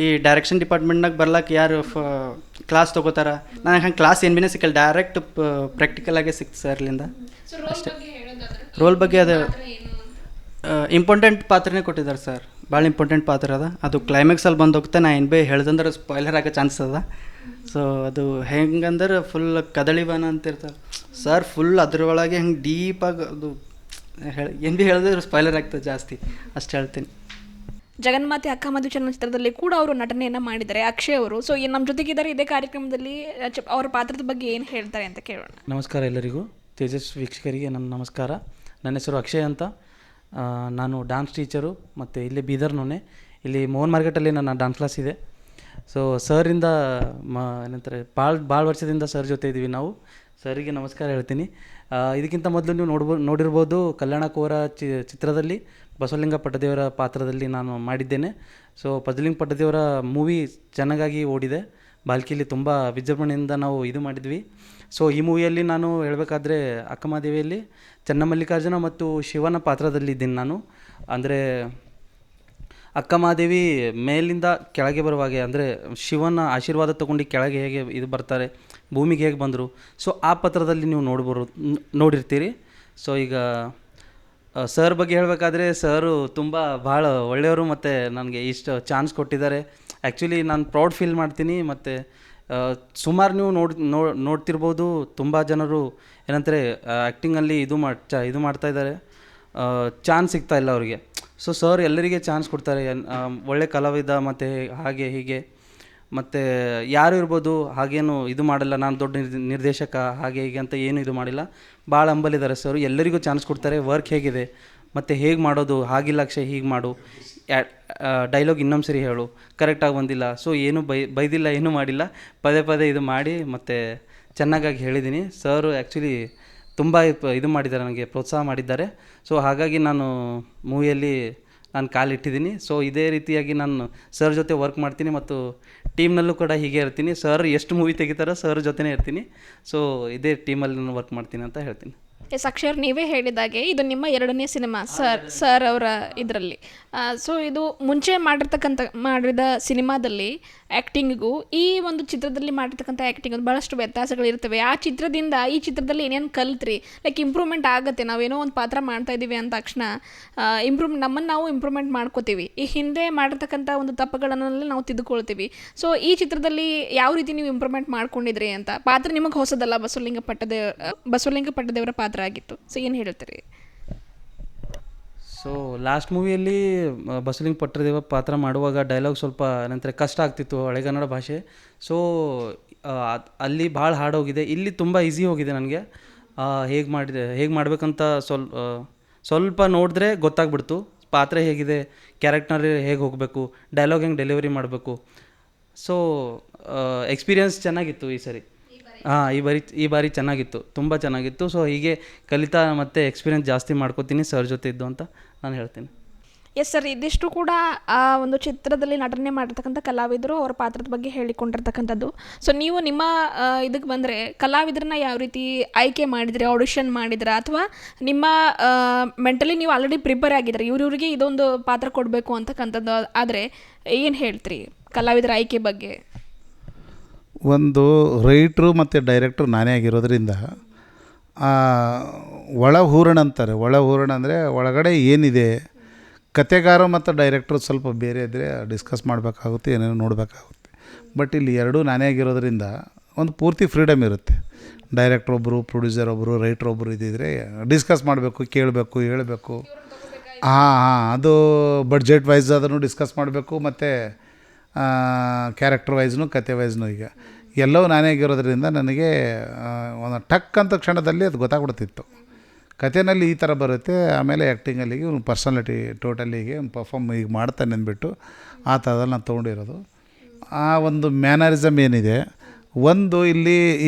ಈ ಡೈರೆಕ್ಷನ್ ಡಿಪಾರ್ಟ್ಮೆಂಟ್ನಾಗ ಬರ್ಲಾಕೆ ಯಾರು ಕ್ಲಾಸ್ ತೊಗೋತಾರ, ನನಗೆ ಹಂಗೆ ಕ್ಲಾಸ್ ಏನು ಭೀನೇ ಸಿಕ್ಕಲ್ಲ, ಡೈರೆಕ್ಟ್ ಪ್ರಾಕ್ಟಿಕಲಾಗೇ ಸಿಕ್ತು ಸರ್ ಅಲ್ಲಿಂದ ಅಷ್ಟೇ. ರೋಲ್ ಬಗ್ಗೆ ಅದು ಇಂಪಾರ್ಟೆಂಟ್ ಪಾತ್ರನೇ ಕೊಟ್ಟಿದ್ದಾರೆ ಸರ್, ಭಾಳ ಇಂಪಾರ್ಟೆಂಟ್ ಪಾತ್ರ ಅದ. ಅದು ಕ್ಲೈಮ್ಯಾಕ್ಸಲ್ಲಿ ಬಂದು ಹೋಗ್ತಾ ನಾ ಏನು ಭೀ ಹೇಳ್ದಂದ್ರೆ ಸ್ಪಾಯ್ಲರ್ ಆಗೋ ಚಾನ್ಸ್ ಅದ. ಸೊ ಅದು ಹೆಂಗಂದ್ರೆ ಫುಲ್ ಕದಳಿವನ ಅಂತಿರ್ತಾರೆ ಸರ್, ಫುಲ್ ಅದ್ರೊಳಗೆ ಹೆಂಗೆ ಡೀಪಾಗಿ ಅದು ಏನು ಭೀ ಹೇಳಿದ್ರೆ ಸ್ಪಾಯ್ಲರ್ ಆಗ್ತದೆ ಜಾಸ್ತಿ, ಅಷ್ಟು ಹೇಳ್ತೀನಿ. ಜಗನ್ಮಾತೆ ಅಕ್ಕಮಹಾದೇವಿ ಚಲನಚಿತ್ರದಲ್ಲಿ ಕೂಡ ಅವರು ನಟನೆಯನ್ನು ಮಾಡಿದ್ದಾರೆ ಅಕ್ಷಯ್ ಅವರು. ಸೊ ನಮ್ಮ ಜೊತೆಗಿದ್ದಾರೆ ಇದೇ ಕಾರ್ಯಕ್ರಮದಲ್ಲಿ, ಅವರ ಪಾತ್ರದ ಬಗ್ಗೆ ಏನು ಹೇಳ್ತಾರೆ ಅಂತ ಕೇಳೋಣ. ನಮಸ್ಕಾರ ಎಲ್ಲರಿಗೂ, ತೇಜಸ್ ವೀಕ್ಷಕರಿಗೆ ನನ್ನ ನಮಸ್ಕಾರ. ನನ್ನ ಹೆಸರು ಅಕ್ಷಯ್ ಅಂತ, ನಾನು ಡ್ಯಾನ್ಸ್ ಟೀಚರು ಮತ್ತು ಇಲ್ಲಿ ಬೀದರ್ನೋನೆ. ಇಲ್ಲಿ ಮೋಹನ್ ಮಾರ್ಕೆಟಲ್ಲಿ ನನ್ನ ಡ್ಯಾನ್ಸ್ ಕ್ಲಾಸ್ ಇದೆ. ಸೊ ಸರಿಂದ ಏನಂತಾರೆ ಭಾಳ ವರ್ಷದಿಂದ ಸರ್ ಜೊತೆ ಇದ್ದೀವಿ ನಾವು. ಸರಿಗೆ ನಮಸ್ಕಾರ ಹೇಳ್ತೀನಿ. ಇದಕ್ಕಿಂತ ಮೊದಲು ನೀವು ನೋಡಿರ್ಬೋದು ಕಲ್ಯಾಣ ಕೋರ ಚಿತ್ರದಲ್ಲಿ ಬಸವಲಿಂಗ ಪಟ್ಟದೇವರ ಪಾತ್ರದಲ್ಲಿ ನಾನು ಮಾಡಿದ್ದೇನೆ. ಸೊ ಬಸವಲಿಂಗ ಪಟ್ಟದೇವರ ಮೂವಿ ಚೆನ್ನಾಗಾಗಿ ಓಡಿದೆ, ಬಾಲ್ಕಿಯಲ್ಲಿ ತುಂಬ ವಿಜೃಂಭಣೆಯಿಂದ ನಾವು ಇದು ಮಾಡಿದ್ವಿ. ಸೊ ಈ ಮೂವಿಯಲ್ಲಿ ನಾನು ಹೇಳಬೇಕಾದ್ರೆ ಅಕ್ಕಮಹಾದೇವಿಯಲ್ಲಿ ಚನ್ನಮಲ್ಲಿಕಾರ್ಜುನ ಮತ್ತು ಶಿವನ ಪಾತ್ರದಲ್ಲಿದ್ದೀನಿ ನಾನು. ಅಂದರೆ ಅಕ್ಕಮಹಾದೇವಿ ಮೇಲಿಂದ ಕೆಳಗೆ ಬರುವಾಗೆ, ಅಂದರೆ ಶಿವನ ಆಶೀರ್ವಾದ ತೊಗೊಂಡು ಕೆಳಗೆ ಹೇಗೆ ಇದು ಬರ್ತಾರೆ, ಭೂಮಿಗೆ ಹೇಗೆ ಬಂದರು, ಸೊ ಆ ಪಾತ್ರದಲ್ಲಿ ನೀವು ನೋಡಿರ್ತೀರಿ. ಸೊ ಈಗ ಸರ್ ಬಗ್ಗೆ ಹೇಳಬೇಕಾದ್ರೆ ಸರು ತುಂಬ ಭಾಳ ಒಳ್ಳೆಯವರು ಮತ್ತು ನನಗೆ ಇಷ್ಟು ಚಾನ್ಸ್ ಕೊಟ್ಟಿದ್ದಾರೆ. ಆ್ಯಕ್ಚುಲಿ ನಾನು ಪ್ರೌಡ್ ಫೀಲ್ ಮಾಡ್ತೀನಿ. ಮತ್ತು ಸುಮಾರು ನೀವು ನೋಡ್ತಿರ್ಬೋದು, ತುಂಬ ಜನರು ಏನಂತಾರೆ ಆ್ಯಕ್ಟಿಂಗಲ್ಲಿ ಇದು ಮಾಡ್ತಾಯಿದ್ದಾರೆ, ಚಾನ್ಸ್ ಸಿಗ್ತಾಯಿಲ್ಲ ಅವರಿಗೆ. ಸೊ ಸರ್ ಎಲ್ಲರಿಗೆ ಚಾನ್ಸ್ ಕೊಡ್ತಾರೆ, ಒಳ್ಳೆ ಕಲಾವಿದ ಮತ್ತು ಹಾಗೆ ಹೀಗೆ. ಮತ್ತು ಯಾರು ಇರ್ಬೋದು ಹಾಗೇನು ಇದು ಮಾಡಲ್ಲ, ನಾನು ದೊಡ್ಡ ನಿರ್ದೇಶಕ ಹಾಗೆ ಹೀಗೆ ಅಂತ ಏನು ಇದು ಮಾಡಿಲ್ಲ, ಭಾಳ ಹಂಬಲಿದ್ದಾರೆ ಸರ್. ಎಲ್ಲರಿಗೂ ಚಾನ್ಸ್ ಕೊಡ್ತಾರೆ. ವರ್ಕ್ ಹೇಗಿದೆ ಮತ್ತು ಹೇಗೆ ಮಾಡೋದು, ಹಾಗಿಲ್ಲ ಅಕ್ಷಯ್ ಹೀಗೆ ಮಾಡು, ಡೈಲಾಗ್ ಇನ್ನೊಂದು ಸರಿ ಹೇಳು, ಕರೆಕ್ಟಾಗಿ ಬಂದಿಲ್ಲ, ಸೊ ಏನು ಬೈದಿಲ್ಲ, ಏನೂ ಮಾಡಿಲ್ಲ, ಪದೇ ಇದು ಮಾಡಿ ಮತ್ತು ಚೆನ್ನಾಗಾಗಿ ಹೇಳಿದ್ದೀನಿ. ಸರ್ ಆ್ಯಕ್ಚುಲಿ ತುಂಬ ಇದು ಮಾಡಿದ್ದಾರೆ, ನನಗೆ ಪ್ರೋತ್ಸಾಹ ಮಾಡಿದ್ದಾರೆ. ಸೊ ಹಾಗಾಗಿ ನಾನು ಮೂವಿಯಲ್ಲಿ ನಾನು ಕಾಲಿಟ್ಟಿದ್ದೀನಿ. ಸೊ ಇದೇ ರೀತಿಯಾಗಿ ನಾನು ಸರ್ ಜೊತೆ ವರ್ಕ್ ಮಾಡ್ತೀನಿ ಮತ್ತು ಟೀಮ್ನಲ್ಲೂ ಕೂಡ ಹೀಗೆ ಇರ್ತೀನಿ. ಸರ್ ಎಷ್ಟು ಮೂವಿ ತೆಗಿತಾರೋ ಸರ್ ಜೊತೆನೇ ಇರ್ತೀನಿ. ಸೊ ಇದೇ ಟೀಮಲ್ಲಿ ನಾನು ವರ್ಕ್ ಮಾಡ್ತೀನಿ ಅಂತ ಹೇಳ್ತೀನಿ. ಎಸ್ ಅಕ್ಷಯ್, ನೀವೇ ಹೇಳಿದಾಗೆ ಇದು ನಿಮ್ಮ 2ನೇ ಸಿನಿಮಾ ಸರ್ ಅವರ ಇದರಲ್ಲಿ. ಸೊ ಇದು ಮುಂಚೆ ಮಾಡಿದ ಸಿನಿಮಾದಲ್ಲಿ ಆ್ಯಕ್ಟಿಂಗಿಗೂ ಈ ಒಂದು ಚಿತ್ರದಲ್ಲಿ ಮಾಡಿರ್ತಕ್ಕಂಥ ಆ್ಯಕ್ಟಿಂಗ್ ಭಾಳಷ್ಟು ವ್ಯತ್ಯಾಸಗಳಿರ್ತವೆ. ಆ ಚಿತ್ರದಿಂದ ಈ ಚಿತ್ರದಲ್ಲಿ ಏನೇನು ಕಲ್ತ್ರಿ, ಲೈಕ್ ಇಂಪ್ರೂವ್ಮೆಂಟ್ ಆಗುತ್ತೆ. ನಾವೇನೋ ಒಂದು ಪಾತ್ರ ಮಾಡ್ತಾ ಇದ್ದೀವಿ ಅಂದ ತಕ್ಷಣ ನಮ್ಮನ್ನು ನಾವು ಇಂಪ್ರೂವ್ಮೆಂಟ್ ಮಾಡ್ಕೋತೀವಿ. ಈ ಹಿಂದೆ ಮಾಡಿರ್ತಕ್ಕಂಥ ಒಂದು ತಪ್ಪುಗಳನ್ನೆಲ್ಲ ನಾವು ತಿದ್ದುಕೊಳ್ತೀವಿ. ಸೊ ಈ ಚಿತ್ರದಲ್ಲಿ ಯಾವ ರೀತಿ ನೀವು ಇಂಪ್ರೂವ್ಮೆಂಟ್ ಮಾಡ್ಕೊಂಡಿದ್ರಿ ಅಂತ? ಪಾತ್ರ ನಿಮಗೆ ಹೊಸದಲ್ಲ, ಬಸವಲಿಂಗ ಪಟ್ಟದೇವರ ಪಾತ್ರ ಆಗಿತ್ತು. ಸೊ ಏನು ಹೇಳ್ತೀರಿ? ಸೊ ಲಾಸ್ಟ್ ಮೂವಿಯಲ್ಲಿ ಬಸವಲಿಂಗ ಪಟ್ಟದೇವ ಪಾತ್ರ ಮಾಡುವಾಗ ಡೈಲಾಗ್ ಸ್ವಲ್ಪ ಏನಂತಾರೆ ಕಷ್ಟ ಆಗ್ತಿತ್ತು ಹಳೆಗನ್ನಡ ಭಾಷೆ. ಸೊ ಅಲ್ಲಿ ಭಾಳ ಹಾರ್ಡ್ ಹೋಗಿದೆ. ಇಲ್ಲಿ ತುಂಬ ಈಸಿ ಹೋಗಿದೆ ನನಗೆ. ಹೇಗೆ ಮಾಡಬೇಕಂತ ಸ್ವಲ್ಪ ನೋಡಿದ್ರೆ ಗೊತ್ತಾಗ್ಬಿಡ್ತು ಪಾತ್ರ ಹೇಗಿದೆ, ಕ್ಯಾರೆಕ್ಟರ್ ಹೇಗೆ ಹೋಗಬೇಕು, ಡೈಲಾಗ್ ಹೆಂಗೆ ಡೆಲಿವರಿ ಮಾಡಬೇಕು. ಸೊ ಎಕ್ಸ್ಪೀರಿಯನ್ಸ್ ಚೆನ್ನಾಗಿತ್ತು ಈ ಸರಿ. ಈ ಬಾರಿ ಚೆನ್ನಾಗಿತ್ತು, ತುಂಬ ಚೆನ್ನಾಗಿತ್ತು. ಸೊ ಹೀಗೆ ಕಲಿತಾ ಮತ್ತು ಎಕ್ಸ್ಪೀರಿಯನ್ಸ್ ಜಾಸ್ತಿ ಮಾಡ್ಕೋತೀನಿ ಸರ್ ಜೊತೆ ಇದ್ದು ಅಂತ ನಾನು ಹೇಳ್ತೀನಿ. ಎಸ್ ಸರ್, ಇದಿಷ್ಟು ಕೂಡ ಆ ಒಂದು ಚಿತ್ರದಲ್ಲಿ ನಟನೆ ಮಾಡಿರ್ತಕ್ಕಂಥ ಕಲಾವಿದರು ಅವರ ಪಾತ್ರದ ಬಗ್ಗೆ ಹೇಳಿಕೊಂಡಿರ್ತಕ್ಕಂಥದ್ದು. ಸೊ ನೀವು ನಿಮ್ಮ ಇದಕ್ಕೆ ಬಂದರೆ ಕಲಾವಿದರನ್ನ ಯಾವ ರೀತಿ ಆಯ್ಕೆ ಮಾಡಿದ್ರಿ, ಆಡಿಷನ್ ಮಾಡಿದ್ರ, ಅಥವಾ ನಿಮ್ಮ ಮೆಂಟಲಿ ನೀವು ಆಲ್ರೆಡಿ ಪ್ರಿಪೇರ್ ಆಗಿದ್ರೆ ಇವ್ರಿಗೆ ಇದೊಂದು ಪಾತ್ರ ಕೊಡಬೇಕು ಅಂತಕ್ಕಂಥದ್ದು ಆದರೆ ಏನು ಹೇಳ್ತೀರಿ ಕಲಾವಿದರ ಆಯ್ಕೆ ಬಗ್ಗೆ? ಒಂದು ರೈಟ್ರು ಮತ್ತು ಡೈರೆಕ್ಟ್ರು ನಾನೇ ಆಗಿರೋದ್ರಿಂದ ಒಳ ಹೂರಣ ಅಂತಾರೆ. ಒಳ ಹೂರಣ ಅಂದರೆ ಒಳಗಡೆ ಏನಿದೆ, ಕತೆಗಾರ ಮತ್ತು ಡೈರೆಕ್ಟ್ರು ಸ್ವಲ್ಪ ಬೇರೆ ಇದ್ದರೆ ಡಿಸ್ಕಸ್ ಮಾಡಬೇಕಾಗುತ್ತೆ, ಏನೇನೋ ನೋಡಬೇಕಾಗುತ್ತೆ. ಬಟ್ ಇಲ್ಲಿ ಎರಡೂ ನಾನೇ ಆಗಿರೋದ್ರಿಂದ ಒಂದು ಪೂರ್ತಿ ಫ್ರೀಡಮ್ ಇರುತ್ತೆ. ಡೈರೆಕ್ಟ್ರ್ ಒಬ್ಬರು, ಪ್ರೊಡ್ಯೂಸರ್ ಒಬ್ಬರು, ರೈಟ್ರ್ ಒಬ್ಬರು ಇದ್ದಿದ್ರೆ ಡಿಸ್ಕಸ್ ಮಾಡಬೇಕು, ಕೇಳಬೇಕು, ಹೇಳಬೇಕು. ಅದು ಬಡ್ಜೆಟ್ ವೈಸ್ ಅದನ್ನು ಡಿಸ್ಕಸ್ ಮಾಡಬೇಕು, ಮತ್ತು ಕ್ಯಾರೆಕ್ಟರ್ ವೈಸ್ನು ಕತೆ ವೈಸ್ನು. ಈಗ ಎಲ್ಲವೂ ನಾನೇ ಆಗಿರೋದ್ರಿಂದ ನನಗೆ ಒಂದು ಟಕ್ ಅಂತ ಕ್ಷಣದಲ್ಲಿ ಅದು ಗೊತ್ತಾಗ್ಬಿಡ್ತಿತ್ತು. ಕಥೆನಲ್ಲಿ ಈ ಥರ ಬರುತ್ತೆ, ಆಮೇಲೆ ಆ್ಯಕ್ಟಿಂಗಲ್ಲಿಗೆ ಒಂದು ಪರ್ಸನಾಲಿಟಿ ಟೋಟಲಿಗೆ ಒಂದು ಪರ್ಫಾರ್ಮ್ ಈಗ ಮಾಡ್ತಾನೆ ಅಂದ್ಬಿಟ್ಟು ಆ ಥರದಲ್ಲಿ ನಾನು ತೊಗೊಂಡಿರೋದು. ಆ ಒಂದು ಮ್ಯಾನರಿಸಮ್ ಏನಿದೆ ಒಂದು ಇಲ್ಲಿ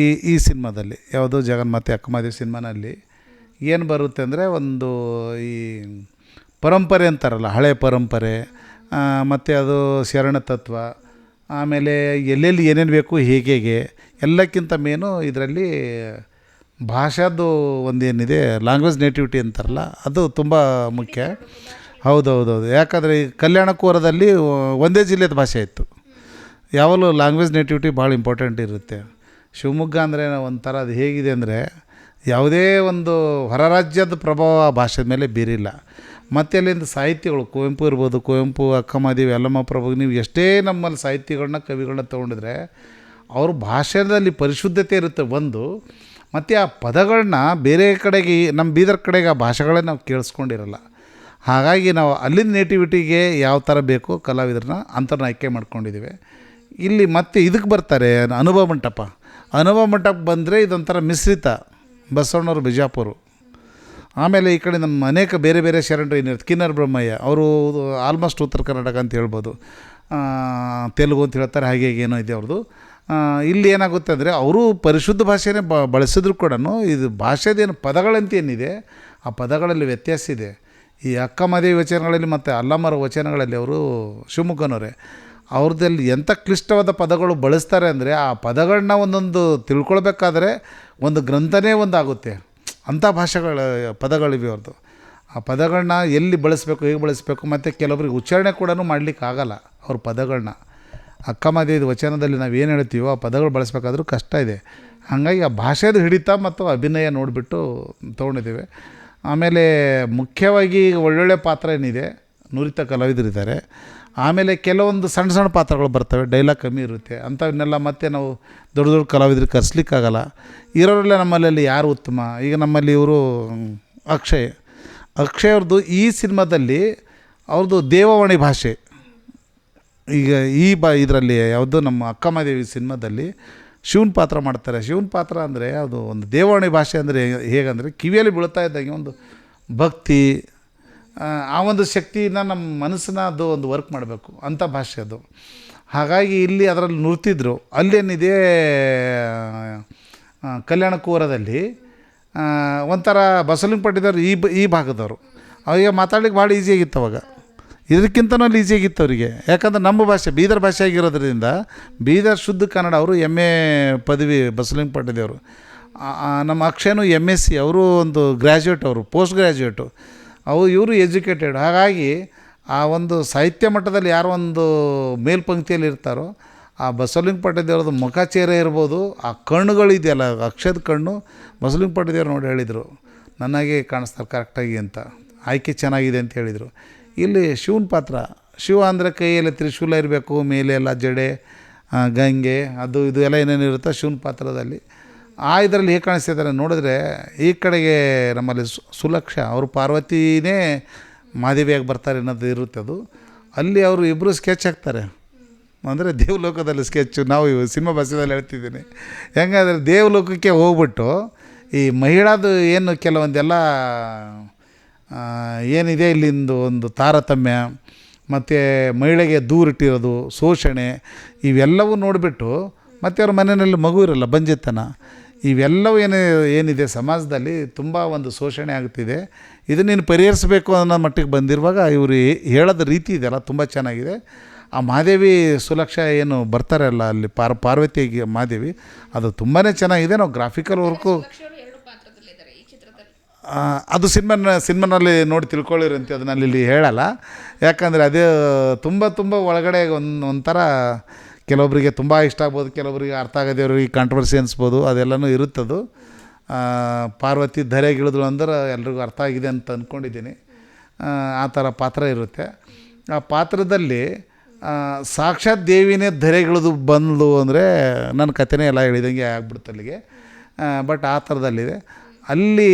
ಈ ಸಿನಿಮಾದಲ್ಲಿ ಯಾವುದು ಜಗನ್ಮಾತೆ ಅಕ್ಕಮಹಾದೇವಿ ಸಿನಿಮಾನಲ್ಲಿ ಏನು ಬರುತ್ತೆ ಅಂದರೆ ಒಂದು ಈ ಪರಂಪರೆ ಅಂತಾರಲ್ಲ, ಹಳೆ ಪರಂಪರೆ, ಮತ್ತು ಅದು ಶರಣ ತತ್ವ, ಆಮೇಲೆ ಎಲ್ಲೆಲ್ಲಿ ಏನೇನು ಬೇಕು ಹೇಗೆ ಎಲ್ಲಕ್ಕಿಂತ ಮೇನು ಇದರಲ್ಲಿ ಭಾಷಾದು ಒಂದೇನಿದೆ, ಲ್ಯಾಂಗ್ವೇಜ್ ನೇಟಿವಿಟಿ ಅಂತಾರಲ್ಲ, ಅದು ತುಂಬ ಮುಖ್ಯ. ಹೌದೌದೌದು. ಯಾಕಂದರೆ ಈ ಕಲ್ಯಾಣ ಕೋರದಲ್ಲಿ ಒಂದೇ ಜಿಲ್ಲೆದ ಭಾಷೆ ಇತ್ತು. ಯಾವಾಗಲೂ ಲ್ಯಾಂಗ್ವೇಜ್ ನೇಟಿವಿಟಿ ಭಾಳ ಇಂಪಾರ್ಟೆಂಟ್ ಇರುತ್ತೆ. ಶಿವಮೊಗ್ಗ ಅಂದರೆ ಒಂಥರ ಅದು ಹೇಗಿದೆ ಅಂದರೆ ಯಾವುದೇ ಒಂದು ಹೊರ ರಾಜ್ಯದ ಪ್ರಭಾವ ಆ ಭಾಷೆ ಮೇಲೆ ಬೀರಿಲ್ಲ. ಮತ್ತು ಅಲ್ಲಿಂದ ಸಾಹಿತ್ಯಗಳು ಕುವೆಂಪು ಇರ್ಬೋದು, ಕುವೆಂಪು, ಅಕ್ಕಮಹಾದೇವಿ, ಯಲ್ಲಮ್ಮ ಪ್ರಭು, ನೀವು ಎಷ್ಟೇ ನಮ್ಮಲ್ಲಿ ಸಾಹಿತ್ಯಗಳನ್ನ ಕವಿಗಳನ್ನ ತೊಗೊಂಡಿದ್ರೆ ಅವ್ರ ಭಾಷೆಯಲ್ಲಿ ಪರಿಶುದ್ಧತೆ ಇರುತ್ತೆ ಒಂದು. ಮತ್ತು ಆ ಪದಗಳನ್ನ ಬೇರೆ ಕಡೆಗೆ, ನಮ್ಮ ಬೀದರ್ ಕಡೆಗೆ ಆ ಭಾಷೆಗಳೇ ನಾವು ಕೇಳಿಸ್ಕೊಂಡಿರಲ್ಲ. ಹಾಗಾಗಿ ನಾವು ಅಲ್ಲಿಂದ ನೇಟಿವಿಟಿಗೆ ಯಾವ ಥರ ಬೇಕೋ ಕಲಾವಿದರನ್ನ ಅಂಥವ್ರನ್ನ ಆಯ್ಕೆ ಮಾಡ್ಕೊಂಡಿದ್ದೀವಿ. ಇಲ್ಲಿ ಮತ್ತೆ ಇದಕ್ಕೆ ಬರ್ತಾರೆ ಅನುಭವ ಮಂಟಪ. ಅನುಭವ ಮಂಟಪ ಬಂದರೆ ಇದೊಂಥರ ಮಿಶ್ರಿತ, ಬಸವಣ್ಣವರು ಬಿಜಾಪುರ, ಆಮೇಲೆ ಈ ಕಡೆ ನಮ್ಮ ಅನೇಕ ಬೇರೆ ಬೇರೆ ಶರಣರು ಏನಿರುತ್ತೆ, ಕಿನ್ನರ ಬ್ರಹ್ಮಯ್ಯ ಅವರು ಆಲ್ಮೋಸ್ಟ್ ಉತ್ತರ ಕರ್ನಾಟಕ ಅಂತ ಹೇಳ್ಬೋದು, ತೆಲುಗು ಅಂತ ಹೇಳ್ತಾರೆ, ಹಾಗೆ ಏನೋ ಇದೆ ಅವ್ರದ್ದು. ಇಲ್ಲಿ ಏನಾಗುತ್ತೆ ಅಂದರೆ ಅವರು ಪರಿಶುದ್ಧ ಭಾಷೆನೇ ಬಳಸಿದ್ರು ಕೂಡ ಇದು ಭಾಷೆದೇನು ಪದಗಳಂತ ಏನಿದೆ ಆ ಪದಗಳಲ್ಲಿ ವ್ಯತ್ಯಾಸ ಇದೆ. ಈ ಅಕ್ಕಮಹಾದೇವಿ ವಚನಗಳಲ್ಲಿ ಮತ್ತು ಅಲ್ಲಮ್ಮರ ವಚನಗಳಲ್ಲಿ ಅವರು ಶಿವಮೊಗ್ಗನವರೇ ಅವ್ರದ್ದಲ್ಲಿ ಎಂಥ ಕ್ಲಿಷ್ಟವಾದ ಪದಗಳು ಬಳಸ್ತಾರೆ ಅಂದರೆ ಆ ಪದಗಳನ್ನ ಒಂದೊಂದು ತಿಳ್ಕೊಳ್ಬೇಕಾದ್ರೆ ಒಂದು ಗ್ರಂಥನೇ ಒಂದಾಗುತ್ತೆ. ಅಂಥ ಭಾಷೆಗಳ ಪದಗಳಿವೆ ಅವ್ರದ್ದು. ಆ ಪದಗಳನ್ನ ಎಲ್ಲಿ ಬಳಸಬೇಕು, ಹೇಗೆ ಬಳಸಬೇಕು, ಮತ್ತು ಕೆಲವರಿಗೆ ಉಚ್ಚಾರಣೆ ಕೂಡ ಮಾಡಲಿಕ್ಕಾಗಲ್ಲ ಅವ್ರ ಪದಗಳನ್ನ. ಅಕ್ಕಮಹಾದೇವಿ ವಚನದಲ್ಲಿ ನಾವು ಏನು ಹೇಳ್ತೀವೋ ಆ ಪದಗಳು ಬಳಸಬೇಕಾದ್ರೂ ಕಷ್ಟ ಇದೆ. ಹಾಗಾಗಿ ಆ ಭಾಷೆದು ಹಿಡಿತ ಮತ್ತು ಅಭಿನಯ ನೋಡಿಬಿಟ್ಟು ತೊಗೊಂಡಿದ್ದೇವೆ. ಆಮೇಲೆ ಮುಖ್ಯವಾಗಿ ಒಳ್ಳೊಳ್ಳೆ ಪಾತ್ರ ಏನಿದೆ, ನುರಿತ ಕಲಾವಿದರಿದ್ದಾರೆ. ಆಮೇಲೆ ಕೆಲವೊಂದು ಸಣ್ಣ ಸಣ್ಣ ಪಾತ್ರಗಳು ಬರ್ತವೆ, ಡೈಲಾಗ್ ಕಮ್ಮಿ ಇರುತ್ತೆ, ಅಂಥವನ್ನೆಲ್ಲ ಮತ್ತೆ ನಾವು ದೊಡ್ಡ ದೊಡ್ಡ ಕಲಾವಿದರಿಗೆ ಕರೆಸ್ಲಿಕ್ಕಾಗಲ್ಲ. ಇರೋರೆಲ್ಲ ನಮ್ಮಲ್ಲಿ ಯಾರು ಉತ್ತಮ, ಈಗ ನಮ್ಮಲ್ಲಿ ಇವರು ಅಕ್ಷಯ್ ಅವ್ರದ್ದು ಈ ಸಿನಿಮಾದಲ್ಲಿ ಅವ್ರದ್ದು ದೇವವಾಣಿ ಭಾಷೆ. ಈಗ ಇದರಲ್ಲಿ ಯಾವುದು ನಮ್ಮ ಅಕ್ಕಮಹಾದೇವಿ ಸಿನಿಮಾದಲ್ಲಿ ಶಿವನ ಪಾತ್ರ ಮಾಡ್ತಾರೆ. ಶಿವನ ಪಾತ್ರ ಅಂದರೆ ಅದು ಒಂದು ದೇವವಾಣಿ ಭಾಷೆ ಅಂದರೆ ಹೇಗಂದರೆ ಕಿವಿಯಲ್ಲಿ ಬೀಳ್ತಾ ಇದ್ದಂಗೆ ಒಂದು ಭಕ್ತಿ, ಆ ಒಂದು ಶಕ್ತಿನ ನಮ್ಮ ಮನಸ್ಸನ್ನ ಅದು ಒಂದು ವರ್ಕ್ ಮಾಡಬೇಕು ಅಂಥ ಭಾಷೆ ಅದು. ಹಾಗಾಗಿ ಇಲ್ಲಿ ಅದರಲ್ಲಿ ನುರ್ತಿದ್ರು. ಅಲ್ಲೇನಿದೆ ಕಲ್ಯಾಣ ಕೋರದಲ್ಲಿ ಒಂಥರ ಬಸವಲಿಂಗ ಪಟ್ಟಿದವರು ಈ ಭಾಗದವರು, ಅವಾಗ ಮಾತಾಡ್ಲಿಕ್ಕೆ ಭಾಳ ಈಸಿಯಾಗಿತ್ತು. ಅವಾಗ ಇದಕ್ಕಿಂತನೂ ಅಲ್ಲಿ ಈಸಿಯಾಗಿತ್ತು ಅವರಿಗೆ. ಯಾಕಂದ್ರೆ ನಮ್ಮ ಭಾಷೆ ಬೀದರ್ ಭಾಷೆ ಆಗಿರೋದ್ರಿಂದ ಬೀದರ್ ಶುದ್ಧ ಕನ್ನಡ. ಅವರು MA ಪದವಿ ಬಸವಲಿಂಗ ಪಟ್ಟಿದೇವರು. ನಮ್ಮ ಅಕ್ಷಯನು MSc, ಅವರು ಒಂದು ಗ್ರ್ಯಾಜುಯೇಟ್, ಅವರು ಪೋಸ್ಟ್ ಗ್ರ್ಯಾಜುಯೇಟು, ಇವರು ಎಜುಕೇಟೆಡ್. ಹಾಗಾಗಿ ಆ ಒಂದು ಸಾಹಿತ್ಯ ಮಟ್ಟದಲ್ಲಿ ಯಾರು ಒಂದು ಮೇಲ್ಪಂಕ್ತಿಯಲ್ಲಿ ಇರ್ತಾರೋ ಆ ಬಸವಲಿಂಗ ಪಟ್ಟಿದೇವ್ರದ್ದು ಮುಖ ಚೇಹರೆ ಇರ್ಬೋದು, ಆ ಕಣ್ಣುಗಳಿದೆಯಲ್ಲ, ಅಕ್ಷಯದ ಕಣ್ಣು ಬಸವಲಿಂಗ ಪಟ್ಟಿದೇವ್ರು ನೋಡಿ ಹೇಳಿದರು, ನನಗೆ ಕಾಣಿಸ್ತಾರೆ ಕರೆಕ್ಟಾಗಿ ಅಂತ, ಆಯ್ಕೆ ಚೆನ್ನಾಗಿದೆ ಅಂತ ಹೇಳಿದರು. ಇಲ್ಲಿ ಶಿವನ ಪಾತ್ರ, ಶಿವ ಅಂದರೆ ಕೈಯಲ್ಲಿ ತ್ರಿಶೂಲ ಇರಬೇಕು, ಮೇಲೆ ಎಲ್ಲ ಜಡೆ, ಗಂಗೆ, ಅದು ಇದು ಎಲ್ಲ ಏನೇನು ಇರುತ್ತೋ ಶಿವನ ಪಾತ್ರದಲ್ಲಿ ಇದರಲ್ಲಿ ಹೇಗೆ ಕಾಣಿಸ್ತಿದ್ದಾರೆ ನೋಡಿದ್ರೆ, ಈ ಕಡೆಗೆ ನಮ್ಮಲ್ಲಿ ಸುಲಕ್ಷ ಅವರು ಪಾರ್ವತಿನೇ ಮಾದೇವಿಯಾಗಿ ಬರ್ತಾರೆ ಅನ್ನೋದು ಇರುತ್ತೆ. ಅದು ಅಲ್ಲಿ ಅವರು ಇಬ್ಬರು ಸ್ಕೆಚ್ ಹಾಕ್ತಾರೆ, ಅಂದರೆ ದೇವಲೋಕದಲ್ಲಿ ಸ್ಕೆಚ್ಚು. ನಾವು ಸಿನಿಮಾ ಭಾಷೆದಲ್ಲಿ ಹೇಳ್ತಿದ್ದೀನಿ. ಹೆಂಗಂದರೆ ದೇವಲೋಕಕ್ಕೆ ಹೋಗ್ಬಿಟ್ಟು ಈ ಮಹಿಳಾದು ಏನು ಕೆಲವೊಂದೆಲ್ಲ ಏನಿದೆ ಇಲ್ಲಿಂದು ಒಂದು ತಾರತಮ್ಯ ಮತ್ತು ಮಹಿಳೆಗೆ ದೂರಿಟ್ಟಿರೋದು, ಶೋಷಣೆ, ಇವೆಲ್ಲವೂ ನೋಡಿಬಿಟ್ಟು ಮತ್ತು ಅವ್ರ ಮನೆಯಲ್ಲಿ ಮಗು ಇರೋಲ್ಲ, ಬಂಜೆತನ, ಇವೆಲ್ಲವೂ ಏನಿದೆ ಸಮಾಜದಲ್ಲಿ ತುಂಬ ಒಂದು ಶೋಷಣೆ ಆಗುತ್ತಿದೆ. ಇದು ನೀನು ಪರಿಹರಿಸಬೇಕು ಅನ್ನೋ ಮಟ್ಟಿಗೆ ಬಂದಿರುವಾಗ ಇವರು ಹೇಳೋದ ರೀತಿ ಇದೆಯಲ್ಲ ತುಂಬ ಚೆನ್ನಾಗಿದೆ. ಆ ಮಹಾದೇವಿ ಸುಲಕ್ಷ ಏನು ಬರ್ತಾರಲ್ಲ ಅಲ್ಲಿ ಪಾರ್ವತಿ ಮಹಾದೇವಿ, ಅದು ತುಂಬಾ ಚೆನ್ನಾಗಿದೆ. ನಾವು ಗ್ರಾಫಿಕಲ್ ವರ್ಕು ಅದು ಸಿನಿಮಾನಲ್ಲಿ ನೋಡಿ ತಿಳ್ಕೊಳ್ಳಿರಂತೆ, ಅದನ್ನ ಇಲ್ಲಿ ಹೇಳಲ್ಲ. ಯಾಕಂದರೆ ಅದೇ ತುಂಬ ಒಳಗಡೆ ಒಂಥರ ಕೆಲವೊಬ್ಬರಿಗೆ ತುಂಬ ಇಷ್ಟ ಆಗ್ಬೋದು, ಕೆಲವೊಬ್ಬರಿಗೆ ಅರ್ಥ ಆಗದೇವ್ರಿಗೆ ಕಾಂಟ್ರವರ್ಸಿ ಅನಿಸ್ಬೋದು, ಅದೆಲ್ಲನೂ ಇರುತ್ತದು. ಪಾರ್ವತಿ ಧರೆಗಿಳಿದ್ರು ಅಂದ್ರೆ ಎಲ್ರಿಗೂ ಅರ್ಥ ಆಗಿದೆ ಅಂತ ಅಂದ್ಕೊಂಡಿದ್ದೀನಿ. ಆ ಥರ ಪಾತ್ರ ಇರುತ್ತೆ. ಆ ಪಾತ್ರದಲ್ಲಿ ಸಾಕ್ಷಾತ್ ದೇವಿನೇ ಧರೆಗಿಳಿದು ಬಂದು ಅಂದರೆ ನನ್ನ ಕಥೆನೇ ಎಲ್ಲ ಹೇಳಿದಂಗೆ ಆಗ್ಬಿಡುತ್ತೆ ಅಲ್ಲಿಗೆ. ಬಟ್ ಆ ಥರದಲ್ಲಿದೆ. ಅಲ್ಲಿ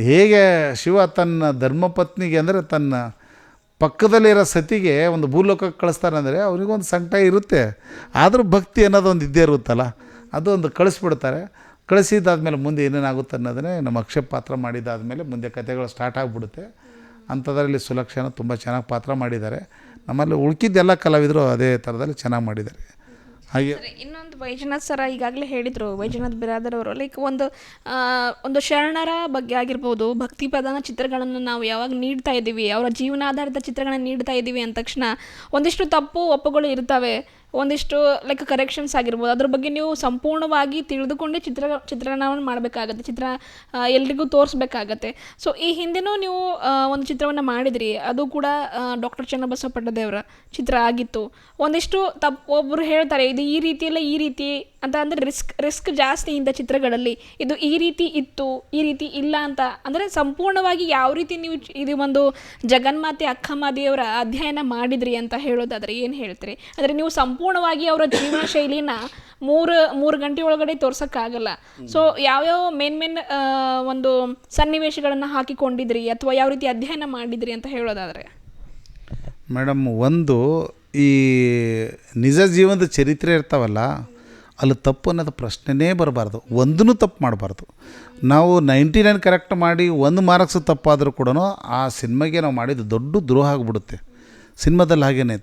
ಹೇಗೆ ಶಿವ ತನ್ನ ಧರ್ಮಪತ್ನಿಗೆ ಅಂದರೆ ತನ್ನ ಪಕ್ಕದಲ್ಲಿರೋ ಸತಿಗೆ ಒಂದು ಭೂಲೋಕಕ್ಕೆ ಕಳಿಸ್ತಾನೆ ಅಂದರೆ ಅವನಿಗೊಂದು ಸಂಕಟ ಇರುತ್ತೆ. ಆದರೂ ಭಕ್ತಿ ಅನ್ನೋದೊಂದು ಇದ್ದೇ ಇರುತ್ತಲ್ಲ, ಅದು ಒಂದು ಕಳಿಸ್ಬಿಡ್ತಾರೆ. ಕಳಿಸಿದ್ದಾದ್ಮೇಲೆ ಮುಂದೆ ಏನೇನಾಗುತ್ತೆ ಅನ್ನೋದನ್ನೇ ನಮ್ಮ ಅಕ್ಷಯ್ ಪಾತ್ರ ಮಾಡಿದ್ದಾದಮೇಲೆ ಮುಂದೆ ಕಥೆಗಳು ಸ್ಟಾರ್ಟ್ ಆಗಿಬಿಡುತ್ತೆ. ಅಂಥದ್ರಲ್ಲಿ ಸುಲಕ್ಷಣ ತುಂಬ ಚೆನ್ನಾಗಿ ಪಾತ್ರ ಮಾಡಿದ್ದಾರೆ. ನಮ್ಮಲ್ಲಿ ಉಳ್ಕಿದ್ದೆಲ್ಲ ಕಲಾವಿದರು ಅದೇ ಥರದಲ್ಲಿ ಚೆನ್ನಾಗಿ ಮಾಡಿದ್ದಾರೆ. ಹಾಗೆ ಇನ್ನೊಂದು ವೈಜನಾಥ್ ಸರ ಈಗಾಗಲೇ ಹೇಳಿದರು, ವೈಜನಾಥ್ ಬಿರಾದರ್ ಅವರು, ಲೈಕ್ ಒಂದು ಶರಣರ ಬಗ್ಗೆ ಆಗಿರ್ಬೋದು, ಭಕ್ತಿ ಪ್ರಧಾನ ಚಿತ್ರಗಳನ್ನು ನಾವು ಯಾವಾಗ ನೀಡ್ತಾ ಇದ್ದೀವಿ, ಅವರ ಜೀವನಾಧಾರಿತ ಚಿತ್ರಗಳನ್ನು ನೀಡ್ತಾ ಇದ್ದೀವಿ ಅಂದ ತಕ್ಷಣ ಒಂದಿಷ್ಟು ತಪ್ಪು ಒಪ್ಪುಗಳು ಇರ್ತವೆ, ಒಂದಿಷ್ಟು ಲೈಕ್ ಕರೆಕ್ಷನ್ಸ್ ಆಗಿರ್ಬೋದು. ಅದ್ರ ಬಗ್ಗೆ ನೀವು ಸಂಪೂರ್ಣವಾಗಿ ತಿಳಿದುಕೊಂಡೇ ಚಿತ್ರಣವನ್ನು ಮಾಡಬೇಕಾಗತ್ತೆ, ಎಲ್ರಿಗೂ ತೋರಿಸ್ಬೇಕಾಗತ್ತೆ. ಸೊ ಈ ಹಿಂದೆನೂ ನೀವು ಒಂದು ಚಿತ್ರವನ್ನು ಮಾಡಿದ್ರಿ, ಅದು ಕೂಡ ಡಾಕ್ಟರ್ ಚನ್ನಬಸವ ಪಟ್ಟದೇವರ ಚಿತ್ರ ಆಗಿತ್ತು. ಒಂದಿಷ್ಟು ಒಬ್ಬರು ಹೇಳ್ತಾರೆ ಇದು ಈ ರೀತಿಯಲ್ಲ ಈ ರೀತಿ ಅಂತ, ಅಂದರೆ ರಿಸ್ಕ್ ಜಾಸ್ತಿ ಇಂಥ ಚಿತ್ರಗಳಲ್ಲಿ, ಇದು ಈ ರೀತಿ ಇತ್ತು ಈ ರೀತಿ ಇಲ್ಲ ಅಂತ. ಅಂದರೆ ಸಂಪೂರ್ಣವಾಗಿ ಯಾವ ರೀತಿ ನೀವು ಇದು ಒಂದು ಜಗನ್ಮಾತೆ ಅಕ್ಕಮಾದೇವರ ಅಧ್ಯಯನ ಮಾಡಿದ್ರಿ ಅಂತ ಹೇಳೋದಾದರೆ ಏನು ಹೇಳ್ತೀರಿ? ಅಂದರೆ ನೀವು ಸಂಪೂರ್ಣವಾಗಿ ಅವರ ಜೀವನ ಶೈಲಿನ ಮೂರು ಗಂಟೆ ಒಳಗಡೆ ತೋರ್ಸೋಕ್ಕಾಗಲ್ಲ. ಸೊ ಯಾವ್ಯಾವ ಮೇನ್ ಒಂದು ಸನ್ನಿವೇಶಗಳನ್ನು ಹಾಕಿಕೊಂಡಿದ್ರಿ ಅಥವಾ ಯಾವ ರೀತಿ ಅಧ್ಯಯನ ಮಾಡಿದ್ರಿ ಅಂತ ಹೇಳೋದಾದರೆ? ಮೇಡಮ್, ಒಂದು ಈ ನಿಜ ಜೀವನದ ಚರಿತ್ರೆ ಇರ್ತಾವಲ್ಲ, ಅಲ್ಲಿ ತಪ್ಪು ಅನ್ನೋದು ಪ್ರಶ್ನೆನೇ ಬರಬಾರ್ದು, ಒಂದೂ ತಪ್ಪು ಮಾಡಬಾರ್ದು. ನಾವು 99 ಕರೆಕ್ಟ್ ಮಾಡಿ 1 ಮಾರ್ಕ್ಸ್ ತಪ್ಪಾದರೂ ಕೂಡ ಆ ಸಿನಿಮಾಗೆ ನಾವು ಮಾಡಿದ್ದು ದೊಡ್ಡ ದ್ರೋಹ ಆಗಿಬಿಡುತ್ತೆ. ಸಿನಿಮಾದಲ್ಲಿ ಹಾಗೇನೆ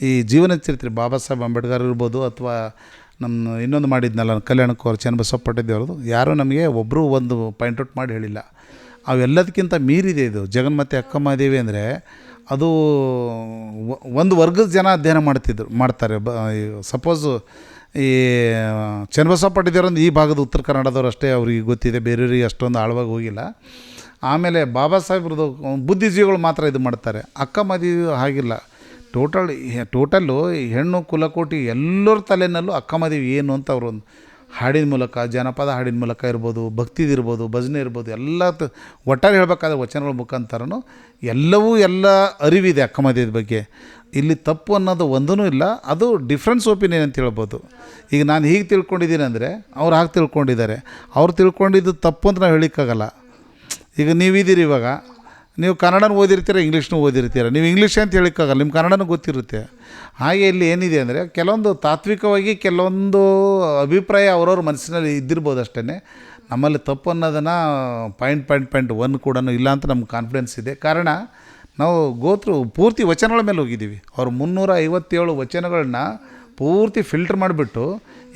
ಈ ಜೀವನ ಚರಿತ್ರೆ ಬಾಬಾ ಸಾಹೇಬ್ ಅಂಬೇಡ್ಕರ್ ಇರ್ಬೋದು, ಅಥವಾ ನಮ್ಮ ಇನ್ನೊಂದು ಮಾಡಿದ್ನಲ್ಲ ಕಲ್ಯಾಣಕ್ಕವ್ರು ಚನ್ನಬಸವ ಪಟ್ಟದೇವ್ರದ್ದು, ಯಾರೂ ನಮಗೆ ಒಬ್ಬರು ಒಂದು ಪಾಯಿಂಟ್ ಔಟ್ ಮಾಡಿ ಹೇಳಿಲ್ಲ. ಅವೆಲ್ಲದಕ್ಕಿಂತ ಮೀರಿದೆ ಇದು. ಜಗನ್ಮಾತೆ ಅಕ್ಕಮಹಾದೇವಿ ಅಂದರೆ ಅದು ಒಂದು ವರ್ಗದ ಜನ ಅಧ್ಯಯನ ಮಾಡ್ತಾರೆ. ಸಪೋಸು ಈ ಚನ್ನಬಸವ ಪಟ್ಟದೇವ್ರಂದು ಈ ಭಾಗದ ಉತ್ತರ ಕನ್ನಡದವ್ರು ಅಷ್ಟೇ ಅವ್ರಿಗೆ ಗೊತ್ತಿದೆ, ಬೇರೆಯವ್ರಿಗೆ ಅಷ್ಟೊಂದು ಆಳವಾಗಿ ಹೋಗಿಲ್ಲ. ಆಮೇಲೆ ಬಾಬಾ ಸಾಹೇಬ್ರದ್ದು ಬುದ್ಧಿಜೀವಿಗಳು ಮಾತ್ರ ಇದು ಮಾಡ್ತಾರೆ. ಅಕ್ಕಮಹಾದೇವಿ ಹಾಗಿಲ್ಲ. ಟೋಟಲ್ಲು ಹೆಣ್ಣು ಕುಲಕೋಟಿ ಎಲ್ಲರ ತಲೆಯಲ್ಲೂ ಅಕ್ಕಮಹಾದೇವಿ ಏನು ಅಂತ ಅವರು ಒಂದು ಹಾಡಿನ ಮೂಲಕ, ಜನಪದ ಹಾಡಿನ ಮೂಲಕ ಇರ್ಬೋದು, ಭಕ್ತಿದಿರ್ಬೋದು, ಭಜನೆ ಇರ್ಬೋದು, ಎಲ್ಲ ಒಟ್ಟಾರೆ ಹೇಳಬೇಕಾದ್ರೆ ವಚನಗಳ ಮುಖಾಂತರನೂ ಎಲ್ಲ ಅರಿವಿದೆ ಅಕ್ಕಮಹಾದೇವಿ ಬಗ್ಗೆ. ಇಲ್ಲಿ ತಪ್ಪು ಅನ್ನೋದು ಒಂದೂ ಇಲ್ಲ. ಅದು ಡಿಫ್ರೆನ್ಸ್ ಒಪಿನಿಯನ್ ಅಂತ ಹೇಳ್ಬೋದು. ಈಗ ನಾನು ಹೀಗೆ ತಿಳ್ಕೊಂಡಿದ್ದೀನಿ ಅಂದರೆ ಅವ್ರು ಹಾಗೆ ತಿಳ್ಕೊಂಡಿದ್ದಾರೆ. ಅವ್ರು ತಿಳ್ಕೊಂಡಿದ್ದು ತಪ್ಪು ಅಂತ ನಾವು ಹೇಳಿಕ್ಕಾಗಲ್ಲ. ಈಗ ನೀವಿದ್ದೀರಿ, ಇವಾಗ ನೀವು ಕನ್ನಡನೂ ಓದಿರ್ತೀರ, ಇಂಗ್ಲೀಷ್ನೂ ಓದಿರ್ತೀರ. ನೀವು ಇಂಗ್ಲೀಷ್ ಅಂತ ಹೇಳಿಕ್ಕಾಗಲ್ಲ, ನಿಮ್ಮ ಕನ್ನಡನೂ ಗೊತ್ತಿರುತ್ತೆ. ಹಾಗೆ ಇಲ್ಲಿ ಏನಿದೆ ಅಂದರೆ ಕೆಲವೊಂದು ತಾತ್ವಿಕವಾಗಿ ಕೆಲವೊಂದು ಅಭಿಪ್ರಾಯ ಅವ್ರವ್ರ ಮನಸ್ಸಿನಲ್ಲಿ ಇದ್ದಿರ್ಬೋದು ಅಷ್ಟೇ. ನಮ್ಮಲ್ಲಿ ತಪ್ಪು ಅನ್ನೋದನ್ನು ಪಾಯಿಂಟ್ 1 ಕೂಡ ಇಲ್ಲ ಅಂತ ನಮ್ಗೆ ಕಾನ್ಫಿಡೆನ್ಸ್ ಇದೆ. ಕಾರಣ ನಾವು ಪೂರ್ತಿ ವಚನಗಳ ಮೇಲೆ ಹೋಗಿದ್ದೀವಿ. ಅವ್ರು 357 ವಚನಗಳನ್ನ ಪೂರ್ತಿ ಫಿಲ್ಟ್ರ್ ಮಾಡಿಬಿಟ್ಟು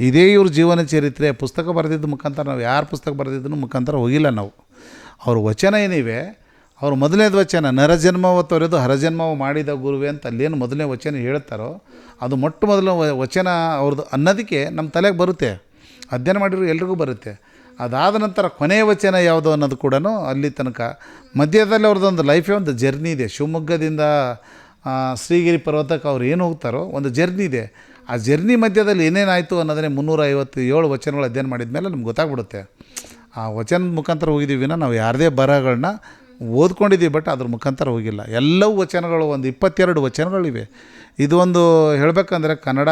ಇದೇ ಇವ್ರ ಜೀವನ ಚರಿತ್ರೆ ಪುಸ್ತಕ ಬರೆದಿದ್ದ ಮುಖಾಂತರ, ನಾವು ಯಾರು ಪುಸ್ತಕ ಬರೆದಿದ್ದನ್ನು ಮುಖಾಂತರ ಹೋಗಿಲ್ಲ ನಾವು. ಅವ್ರ ವಚನ ಏನಿವೆ, ಅವ್ರು ಮೊದಲನೇದು ವಚನ ನರಜನ್ಮವ ತೊರೆದು ಹರಜನ್ಮವ ಮಾಡಿದ ಗುರುವೆ ಅಂತ ಅಲ್ಲೇನು ಮೊದಲನೇ ವಚನ ಹೇಳ್ತಾರೋ ಅದು ಮೊದಲ ವಚನ ಅವ್ರದ್ದು ಅನ್ನೋದಕ್ಕೆ ನಮ್ಮ ತಲೆಗೆ ಬರುತ್ತೆ. ಅಧ್ಯಯನ ಮಾಡಿರೋ ಎಲ್ರಿಗೂ ಬರುತ್ತೆ. ಅದಾದ ನಂತರ ಕೊನೆಯ ವಚನ ಯಾವುದು ಅನ್ನೋದು ಕೂಡ ಅಲ್ಲಿ ತನಕ ಮಧ್ಯದಲ್ಲಿ ಅವ್ರದ್ದೊಂದು ಲೈಫೇ ಒಂದು ಜರ್ನಿ ಇದೆ. ಶಿವಮೊಗ್ಗದಿಂದ ಶ್ರೀಗಿರಿ ಪರ್ವತಕ್ಕೆ ಅವ್ರು ಏನು ಹೋಗ್ತಾರೋ ಒಂದು ಜರ್ನಿ ಇದೆ. ಆ ಜರ್ನಿ ಮಧ್ಯದಲ್ಲಿ ಏನೇನಾಯಿತು ಅನ್ನೋದನ್ನೇ 357 ವಚನಗಳು ಅಧ್ಯಯನ ಮಾಡಿದ ಮೇಲೆ ನಮ್ಗೆ ಗೊತ್ತಾಗ್ಬಿಡುತ್ತೆ. ಆ ವಚನದ ಮುಖಾಂತರ ಹೋಗಿದ್ದೀವಿ. ನಾವು ಯಾರದೇ ಬರಹಗಳನ್ನ ಓದ್ಕೊಂಡಿದ್ದೀವಿ, ಬಟ್ ಅದ್ರ ಮುಖಾಂತರ ಹೋಗಿಲ್ಲ. ಎಲ್ಲವೂ ವಚನಗಳು, ಒಂದು 22 ವಚನಗಳಿವೆ. ಇದು ಒಂದು ಹೇಳಬೇಕಂದ್ರೆ ಕನ್ನಡ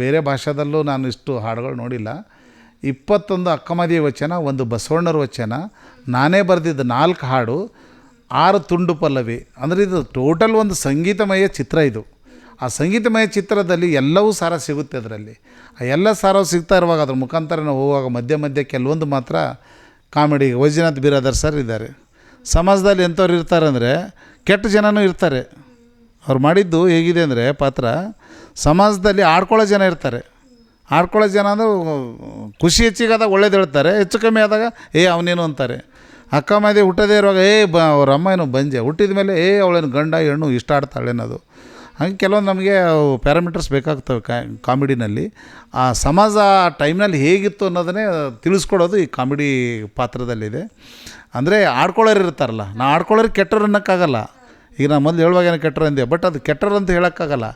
ಬೇರೆ ಭಾಷೆದಲ್ಲೂ ನಾನು ಇಷ್ಟು ಹಾಡುಗಳು ನೋಡಿಲ್ಲ. 21 ಅಕ್ಕಮಹಾದೇವಿ ವಚನ, ಒಂದು ಬಸವಣ್ಣರ ವಚನ, ನಾನೇ ಬರೆದಿದ್ದ 4 ಹಾಡು, 6 ತುಂಡು ಪಲ್ಲವಿ. ಅಂದರೆ ಇದು ಟೋಟಲ್ ಒಂದು ಸಂಗೀತಮಯ ಚಿತ್ರ ಇದು. ಆ ಸಂಗೀತಮಯ ಚಿತ್ರದಲ್ಲಿ ಎಲ್ಲವೂ ಸಾರ ಸಿಗುತ್ತೆ ಅದರಲ್ಲಿ. ಆ ಎಲ್ಲ ಸಾರವು ಸಿಗ್ತಾ ಇರುವಾಗ ಅದ್ರ ಮುಖಾಂತರ ನಾವು ಹೋಗುವಾಗ ಮಧ್ಯೆ ಮಧ್ಯೆ ಕೆಲವೊಂದು ಮಾತ್ರ ಕಾಮಿಡಿ. ವೈಜನಾಥ್ ಬಿರಾದರ್ ಸರ್ ಇದ್ದಾರೆ. ಸಮಾಜದಲ್ಲಿ ಎಂಥವ್ರು ಇರ್ತಾರೆ ಅಂದರೆ ಕೆಟ್ಟ ಜನನೂ ಇರ್ತಾರೆ. ಅವ್ರು ಮಾಡಿದ್ದು ಹೇಗಿದೆ ಅಂದರೆ ಪಾತ್ರ, ಸಮಾಜದಲ್ಲಿ ಆಡ್ಕೊಳ್ಳೋ ಜನ ಇರ್ತಾರೆ. ಆಡ್ಕೊಳ್ಳೋ ಜನ ಅಂದರೆ ಖುಷಿ ಹೆಚ್ಚಿಗಾದಾಗ ಒಳ್ಳೇದು ಹೇಳ್ತಾರೆ, ಹೆಚ್ಚು ಕಮ್ಮಿ ಆದಾಗ ಅವನೇನು ಅಂತಾರೆ. ಅಕ್ಕ ಮಾದಿ ಹುಟ್ಟದೇ ಇರುವಾಗ ಅವ್ರ ಅಮ್ಮ ಏನೋ ಬಂಜೆ, ಹುಟ್ಟಿದ ಮೇಲೆ ಅವಳೇನು ಗಂಡ ಹೆಣ್ಣು ಇಷ್ಟ ಆಡ್ತಾಳೇನದು. ಹಾಗೆ ಕೆಲವೊಂದು ನಮಗೆ ಪ್ಯಾರಾಮೀಟರ್ಸ್ ಬೇಕಾಗ್ತವೆ ಕಾಮಿಡಿನಲ್ಲಿ. ಆ ಸಮಾಜ ಆ ಟೈಮ್ನಲ್ಲಿ ಹೇಗಿತ್ತು ಅನ್ನೋದನ್ನೇ ತಿಳಿಸ್ಕೊಡೋದು ಈ ಕಾಮಿಡಿ ಪಾತ್ರದಲ್ಲಿದೆ. ಅಂದರೆ ಆಡ್ಕೊಳ್ಳೋರು ಇರ್ತಾರಲ್ಲ, ನಾ ಆಡ್ಕೊಳ್ಳೋರಿಗೆ ಕೆಟ್ಟರು ಅನ್ನೋಕ್ಕಾಗಲ್ಲ. ಈಗ ನಾನು ಮೊದಲು ಹೇಳುವಾಗ ಏನೋ ಕೆಟ್ಟರು ಅಂದೆ, ಬಟ್ ಅದು ಕೆಟ್ಟರು ಅಂತ ಹೇಳೋಕ್ಕಾಗಲ್ಲ.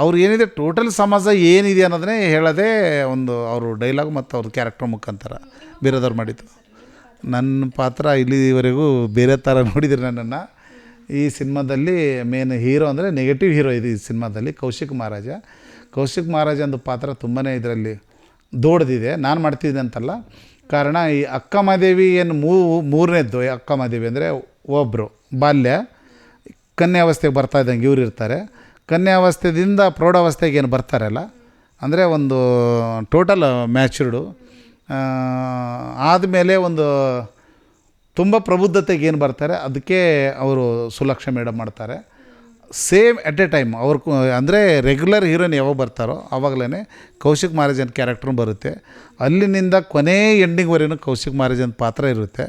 ಅವ್ರು ಏನಿದೆ ಟೋಟಲ್ ಸಮಾಜ ಏನಿದೆ ಅನ್ನೋದನ್ನೇ ಹೇಳೋದೇ ಒಂದು ಅವರು ಡೈಲಾಗ್ ಮತ್ತು ಅವ್ರ ಕ್ಯಾರೆಕ್ಟರ್ ಮುಖಾಂತರ ಬೇರೆದವ್ರು ಮಾಡಿದ್ದು. ನನ್ನ ಪಾತ್ರ ಇಲ್ಲಿವರೆಗೂ ಬೇರೆ ಥರ ನೋಡಿದ್ರಿ ನನ್ನನ್ನು. ಈ ಸಿನಿಮಾದಲ್ಲಿ ಮೇನ್ ಹೀರೋ ಅಂದರೆ ನೆಗೆಟಿವ್ ಹೀರೋ ಇದು ಈ ಸಿನಿಮಾದಲ್ಲಿ ಕೌಶಿಕ್ ಮಹಾರಾಜ. ಕೌಶಿಕ್ ಮಹಾರಾಜ ಒಂದು ಪಾತ್ರ ತುಂಬಾ ಇದರಲ್ಲಿ ದೊಡ್ಡದಿದೆ. ನಾನು ಮಾಡ್ತಿದ್ದೆ ಅಂತಲ್ಲ, ಕಾರಣ ಈ ಅಕ್ಕ ಮಹಾದೇವಿ ಏನು ಮೂರನೇದ್ದು. ಅಕ್ಕ ಮಹಾದೇವಿ ಅಂದರೆ ಒಬ್ಬರು ಬಾಲ್ಯ ಕನ್ಯಾವಸ್ಥೆಗೆ ಬರ್ತಾ ಇದ್ದಂಗೆ ಇವ್ರು ಇರ್ತಾರೆ. ಕನ್ಯಾವಸ್ಥೆಯಿಂದ ಪ್ರೌಢಾವಸ್ಥೆಗೆ ಏನು ಬರ್ತಾರಲ್ಲ, ಅಂದರೆ ಒಂದು ಟೋಟಲ್ ಮ್ಯಾಚುರ್ಡು ಆದಮೇಲೆ ಒಂದು ತುಂಬ ಪ್ರಬುದ್ಧತೆಗೆ ಏನು ಬರ್ತಾರೆ, ಅದಕ್ಕೆ ಅವರು ಸುಲಕ್ಷ ಮೇಡಮ್ ಮಾಡ್ತಾರೆ. ಸೇಮ್ ಎಟ್ ಎ ಟೈಮ್ ಅವ್ರು ಅಂದರೆ ರೆಗ್ಯುಲರ್ ಹೀರೋಯಿನ್ ಯಾವಾಗ ಬರ್ತಾರೋ ಆವಾಗಲೇ ಕೌಶಿಕ್ ಮಹಾರಾಜನ ಕ್ಯಾರೆಕ್ಟ್ರೂ ಬರುತ್ತೆ. ಅಲ್ಲಿನಿಂದ ಕೊನೆ ಎಂಡಿಂಗ್ವರೆಗೂ ಕೌಶಿಕ್ ಮಹಾರಾಜನ ಪಾತ್ರ ಇರುತ್ತೆ.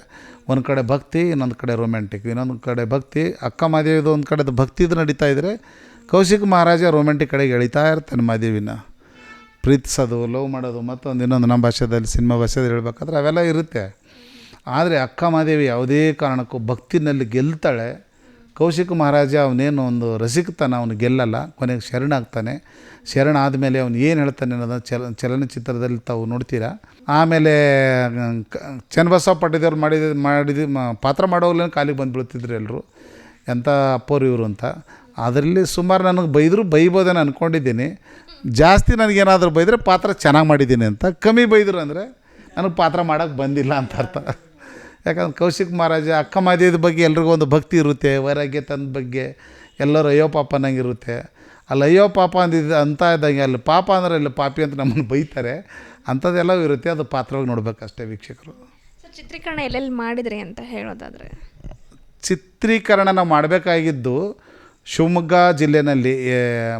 ಒಂದು ಕಡೆ ಭಕ್ತಿ, ಇನ್ನೊಂದು ಕಡೆ ರೊಮ್ಯಾಂಟಿಕ್, ಇನ್ನೊಂದು ಕಡೆ ಭಕ್ತಿ. ಅಕ್ಕ ಮಾದೇವಿದು ಒಂದು ಕಡೆದು ಭಕ್ತಿದು ನಡೀತಾ ಇದ್ದರೆ ಕೌಶಿಕ್ ಮಹಾರಾಜ ರೊಮ್ಯಾಂಟಿಕ್ ಕಡೆಗೆ ಎಳಿತಾ ಇರ್ತಾನೆ ಮಾದೇವಿನ. ಪ್ರೀತಿಸೋದು, ಲವ್ ಮಾಡೋದು, ಮತ್ತೊಂದು ಇನ್ನೊಂದು ನಮ್ಮ ಭಾಷೆದಲ್ಲಿ ಸಿನಿಮಾ ಭಾಷೆದಲ್ಲಿ ಹೇಳ್ಬೇಕಾದ್ರೆ ಅವೆಲ್ಲ ಇರುತ್ತೆ. ಆದರೆ ಅಕ್ಕ ಮಹಾದೇವಿ ಯಾವುದೇ ಕಾರಣಕ್ಕೂ ಭಕ್ತಿನಲ್ಲಿ ಗೆಲ್ತಾಳೆ. ಕೌಶಿಕ್ ಮಹಾರಾಜ ಅವನೇನು ಒಂದು ರಸಿಕ್ತಾನ, ಅವನು ಗೆಲ್ಲಲ್ಲ, ಕೊನೆಗೆ ಶರಣಾಗ್ತಾನೆ. ಶರಣ ಆದಮೇಲೆ ಅವನು ಏನು ಹೇಳ್ತಾನೆ ಅನ್ನೋದನ್ನು ಚಲನಚಿತ್ರದಲ್ಲಿ ತಾವು ನೋಡ್ತೀರಾ. ಆಮೇಲೆ ಚನ್ನಬಸವ ಪಟ್ಟಿದೇವ್ರು ಮಾಡಿದ ಪಾತ್ರ ಮಾಡೋಗ್ಲೇ ಕಾಲಿಗೆ ಬಂದುಬಿಡ್ತಿದ್ರು ಎಲ್ಲರೂ, ಎಂಥ ಅಪ್ಪೋರು ಇವರು ಅಂತ. ಅದರಲ್ಲಿ ಸುಮಾರು ನನಗೆ ಬೈಬೋದೇನೋ ಅಂದ್ಕೊಂಡಿದ್ದೀನಿ. ಜಾಸ್ತಿ ನನಗೇನಾದರೂ ಬೈದರೆ ಪಾತ್ರ ಚೆನ್ನಾಗಿ ಮಾಡಿದ್ದೀನಿ ಅಂತ, ಕಮ್ಮಿ ಬೈದರು ಅಂದರೆ ನನಗೆ ಪಾತ್ರ ಮಾಡೋಕ್ಕೆ ಬಂದಿಲ್ಲ ಅಂತ ಅರ್ಥ. ಯಾಕಂದ್ರೆ ಕೌಶಿಕ್ ಮಹಾರಾಜ ಅಕ್ಕ ಮಾದೇವಿ ಬಗ್ಗೆ ಎಲ್ರಿಗೂ ಒಂದು ಭಕ್ತಿ ಇರುತ್ತೆ, ವೈರಾಗ್ಯ ತನ್ನ ಬಗ್ಗೆ ಎಲ್ಲರೂ ಅಯ್ಯೋ ಪಾಪ ಅನ್ನಂಗಿರುತ್ತೆ. ಅಲ್ಲಿ ಅಯ್ಯೋ ಪಾಪ ಅಂತ ಇದ್ದಂಗೆ ಅಲ್ಲಿ ಪಾಪ ಅಂದರೆ ಅಲ್ಲಿ ಪಾಪಿ ಅಂತ ನಮ್ಮನ್ನು ಬೈತಾರೆ. ಅಂಥದ್ದೆಲ್ಲವೂ ಇರುತ್ತೆ. ಅದು ಪಾತ್ರವಾಗಿ ನೋಡಬೇಕಷ್ಟೇ ವೀಕ್ಷಕರು. ಸೊ ಚಿತ್ರೀಕರಣ ಎಲ್ಲೆಲ್ಲಿ ಮಾಡಿದ್ರಿ ಅಂತ ಹೇಳೋದಾದರೆ? ಚಿತ್ರೀಕರಣ ನಾವು ಮಾಡಬೇಕಾಗಿದ್ದು ಶಿವಮೊಗ್ಗ ಜಿಲ್ಲೆಯಲ್ಲಿ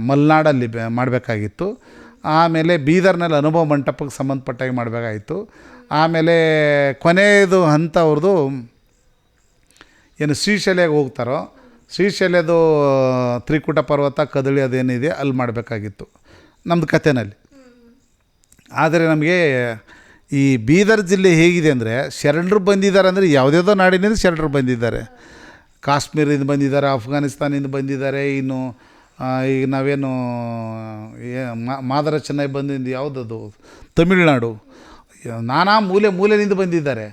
ಮಲೆನಾಡಲ್ಲಿ ಮಾಡಬೇಕಾಗಿತ್ತು. ಆಮೇಲೆ ಬೀದರ್ನಲ್ಲಿ ಅನುಭವ ಮಂಟಪಕ್ಕೆ ಸಂಬಂಧಪಟ್ಟಾಗಿ ಮಾಡಬೇಕಾಗಿತ್ತು. ಆಮೇಲೆ ಕೊನೆಯದು ಹಂತ ಅವ್ರದ್ದು ಏನು ಶ್ರೀಶೈಲಿಗೆ ಹೋಗ್ತಾರೋ, ಶ್ರೀಶೈಲದ್ದು ತ್ರಿಕೂಟ ಪರ್ವತ ಕದಳಿ ಅದೇನಿದೆ ಅಲ್ಲಿ ಮಾಡಬೇಕಾಗಿತ್ತು ನಮ್ಮದು ಕಥೆನಲ್ಲಿ. ಆದರೆ ನಮಗೆ ಈ ಬೀದರ್ ಜಿಲ್ಲೆ ಹೇಗಿದೆ ಅಂದರೆ ಶರಣರು ಬಂದಿದ್ದಾರೆ ಅಂದರೆ ಯಾವುದ್ಯಾವುದೋ ನಾಡಿನಿಂದ ಶರಣರು ಬಂದಿದ್ದಾರೆ. ಕಾಶ್ಮೀರದಿಂದ ಬಂದಿದ್ದಾರೆ, ಅಫ್ಘಾನಿಸ್ತಾನಿಂದ ಬಂದಿದ್ದಾರೆ. ಇನ್ನು ಈಗ ನಾವೇನು ಮಾದರ ಚೆನ್ನೈ ಬಂದಿದ್ದು ಯಾವುದದು ತಮಿಳುನಾಡು, ನಾನಾ ಮೂಲೆಯಿಂದ ಬಂದಿದ್ದಾರೆ.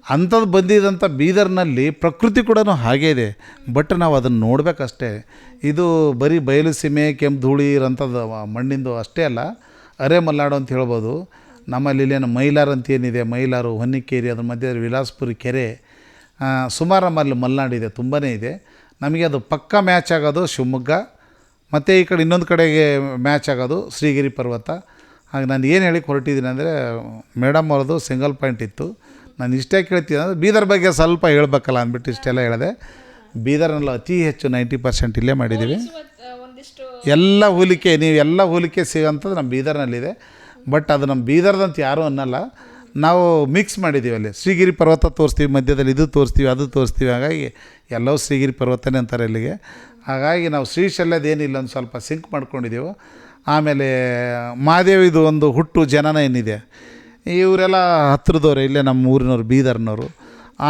ಅಂಥದ್ದು ಬಂದಿದ್ದಂಥ ಬೀದರ್ನಲ್ಲಿ ಪ್ರಕೃತಿ ಕೂಡ ಹಾಗೇ ಇದೆ. ಬಟ್ ನಾವು ಅದನ್ನು ನೋಡಬೇಕಷ್ಟೇ. ಇದು ಬರೀ ಬಯಲು ಸೀಮೆ ಕೆಂಪು ಧೂಳಿ ಇರೋಂಥದ್ದು ಮಣ್ಣಿಂದು ಅಷ್ಟೇ ಅಲ್ಲ, ಅರೆ ಮಲೆನಾಡು ಅಂತ ಹೇಳ್ಬೋದು. ನಮ್ಮಲ್ಲಿ ಇಲ್ಲೇನು ಮೈಲಾರ ಅಂತ ಏನಿದೆ, ಮೈಲಾರು, ಹೊನ್ನಿಕೇರಿ, ಅದ್ರ ಮಧ್ಯೆ ವಿಲಾಸಪುರಿ ಕೆರೆ, ಸುಮಾರು ನಮ್ಮಲ್ಲಿ ಮಲೆನಾಡಿದೆ, ತುಂಬಾ ಇದೆ. ನಮಗೆ ಅದು ಪಕ್ಕ ಮ್ಯಾಚ್ ಆಗೋದು ಶಿವಮೊಗ್ಗ, ಮತ್ತು ಈ ಕಡೆ ಇನ್ನೊಂದು ಕಡೆಗೆ ಮ್ಯಾಚ್ ಆಗೋದು ಶ್ರೀಗಿರಿ ಪರ್ವತ. ಹಾಗೆ ನಾನು ಏನು ಹೇಳಿ ಹೊರಟಿದ್ದೀನಿ ಅಂದರೆ, ಮೇಡಮ್ ಅವ್ರದ್ದು ಸಿಂಗಲ್ ಪಾಯಿಂಟ್ ಇತ್ತು. ನಾನು ಇಷ್ಟೇ ಕೇಳ್ತೀನಿ ಅಂದರೆ ಬೀದರ್ ಬಗ್ಗೆ ಸ್ವಲ್ಪ ಹೇಳ್ಬೇಕಲ್ಲ ಅಂದ್ಬಿಟ್ಟು ಇಷ್ಟೆಲ್ಲ ಹೇಳಿದೆ. ಬೀದರ್ನಲ್ಲಿ ಅತಿ ಹೆಚ್ಚು 90% ಇಲ್ಲೇ ಮಾಡಿದ್ದೀವಿ. ಎಲ್ಲ ಹೋಲಿಕೆ ನೀವೆಲ್ಲ ಹೋಲಿಕೆ ಸಿಗೋಂಥದ್ದು ನಮ್ಮ ಬೀದರ್ನಲ್ಲಿದೆ. ಬಟ್ ಅದು ನಮ್ಮ ಬೀದರ್ದಂತ ಯಾರೂ ಅನ್ನಲ್ಲ, ನಾವು ಮಿಕ್ಸ್ ಮಾಡಿದ್ದೀವಿ. ಅಲ್ಲಿ ಶ್ರೀಗಿರಿ ಪರ್ವತ ತೋರಿಸ್ತೀವಿ, ಮಧ್ಯದಲ್ಲಿ ಇದು ತೋರಿಸ್ತೀವಿ, ಅದು ತೋರಿಸ್ತೀವಿ. ಹಾಗಾಗಿ ಎಲ್ಲವೂ ಶ್ರೀಗಿರಿ ಪರ್ವತನೇ ಅಂತಾರೆ ಇಲ್ಲಿಗೆ. ಹಾಗಾಗಿ ನಾವು ಶ್ರೀಶೈಲದ ಏನಿಲ್ಲ ಒಂದು ಸ್ವಲ್ಪ ಸಿಂಕ್ ಮಾಡ್ಕೊಂಡಿದ್ದೀವಿ. ಆಮೇಲೆ ಮಹಾದೇವಿದು ಒಂದು ಹುಟ್ಟು ಜನನ ಏನಿದೆ, ಇವರೆಲ್ಲ ಹತ್ತಿರದವ್ರು, ಇಲ್ಲೇ ನಮ್ಮ ಊರಿನವ್ರು, ಬೀದರ್ನವರು.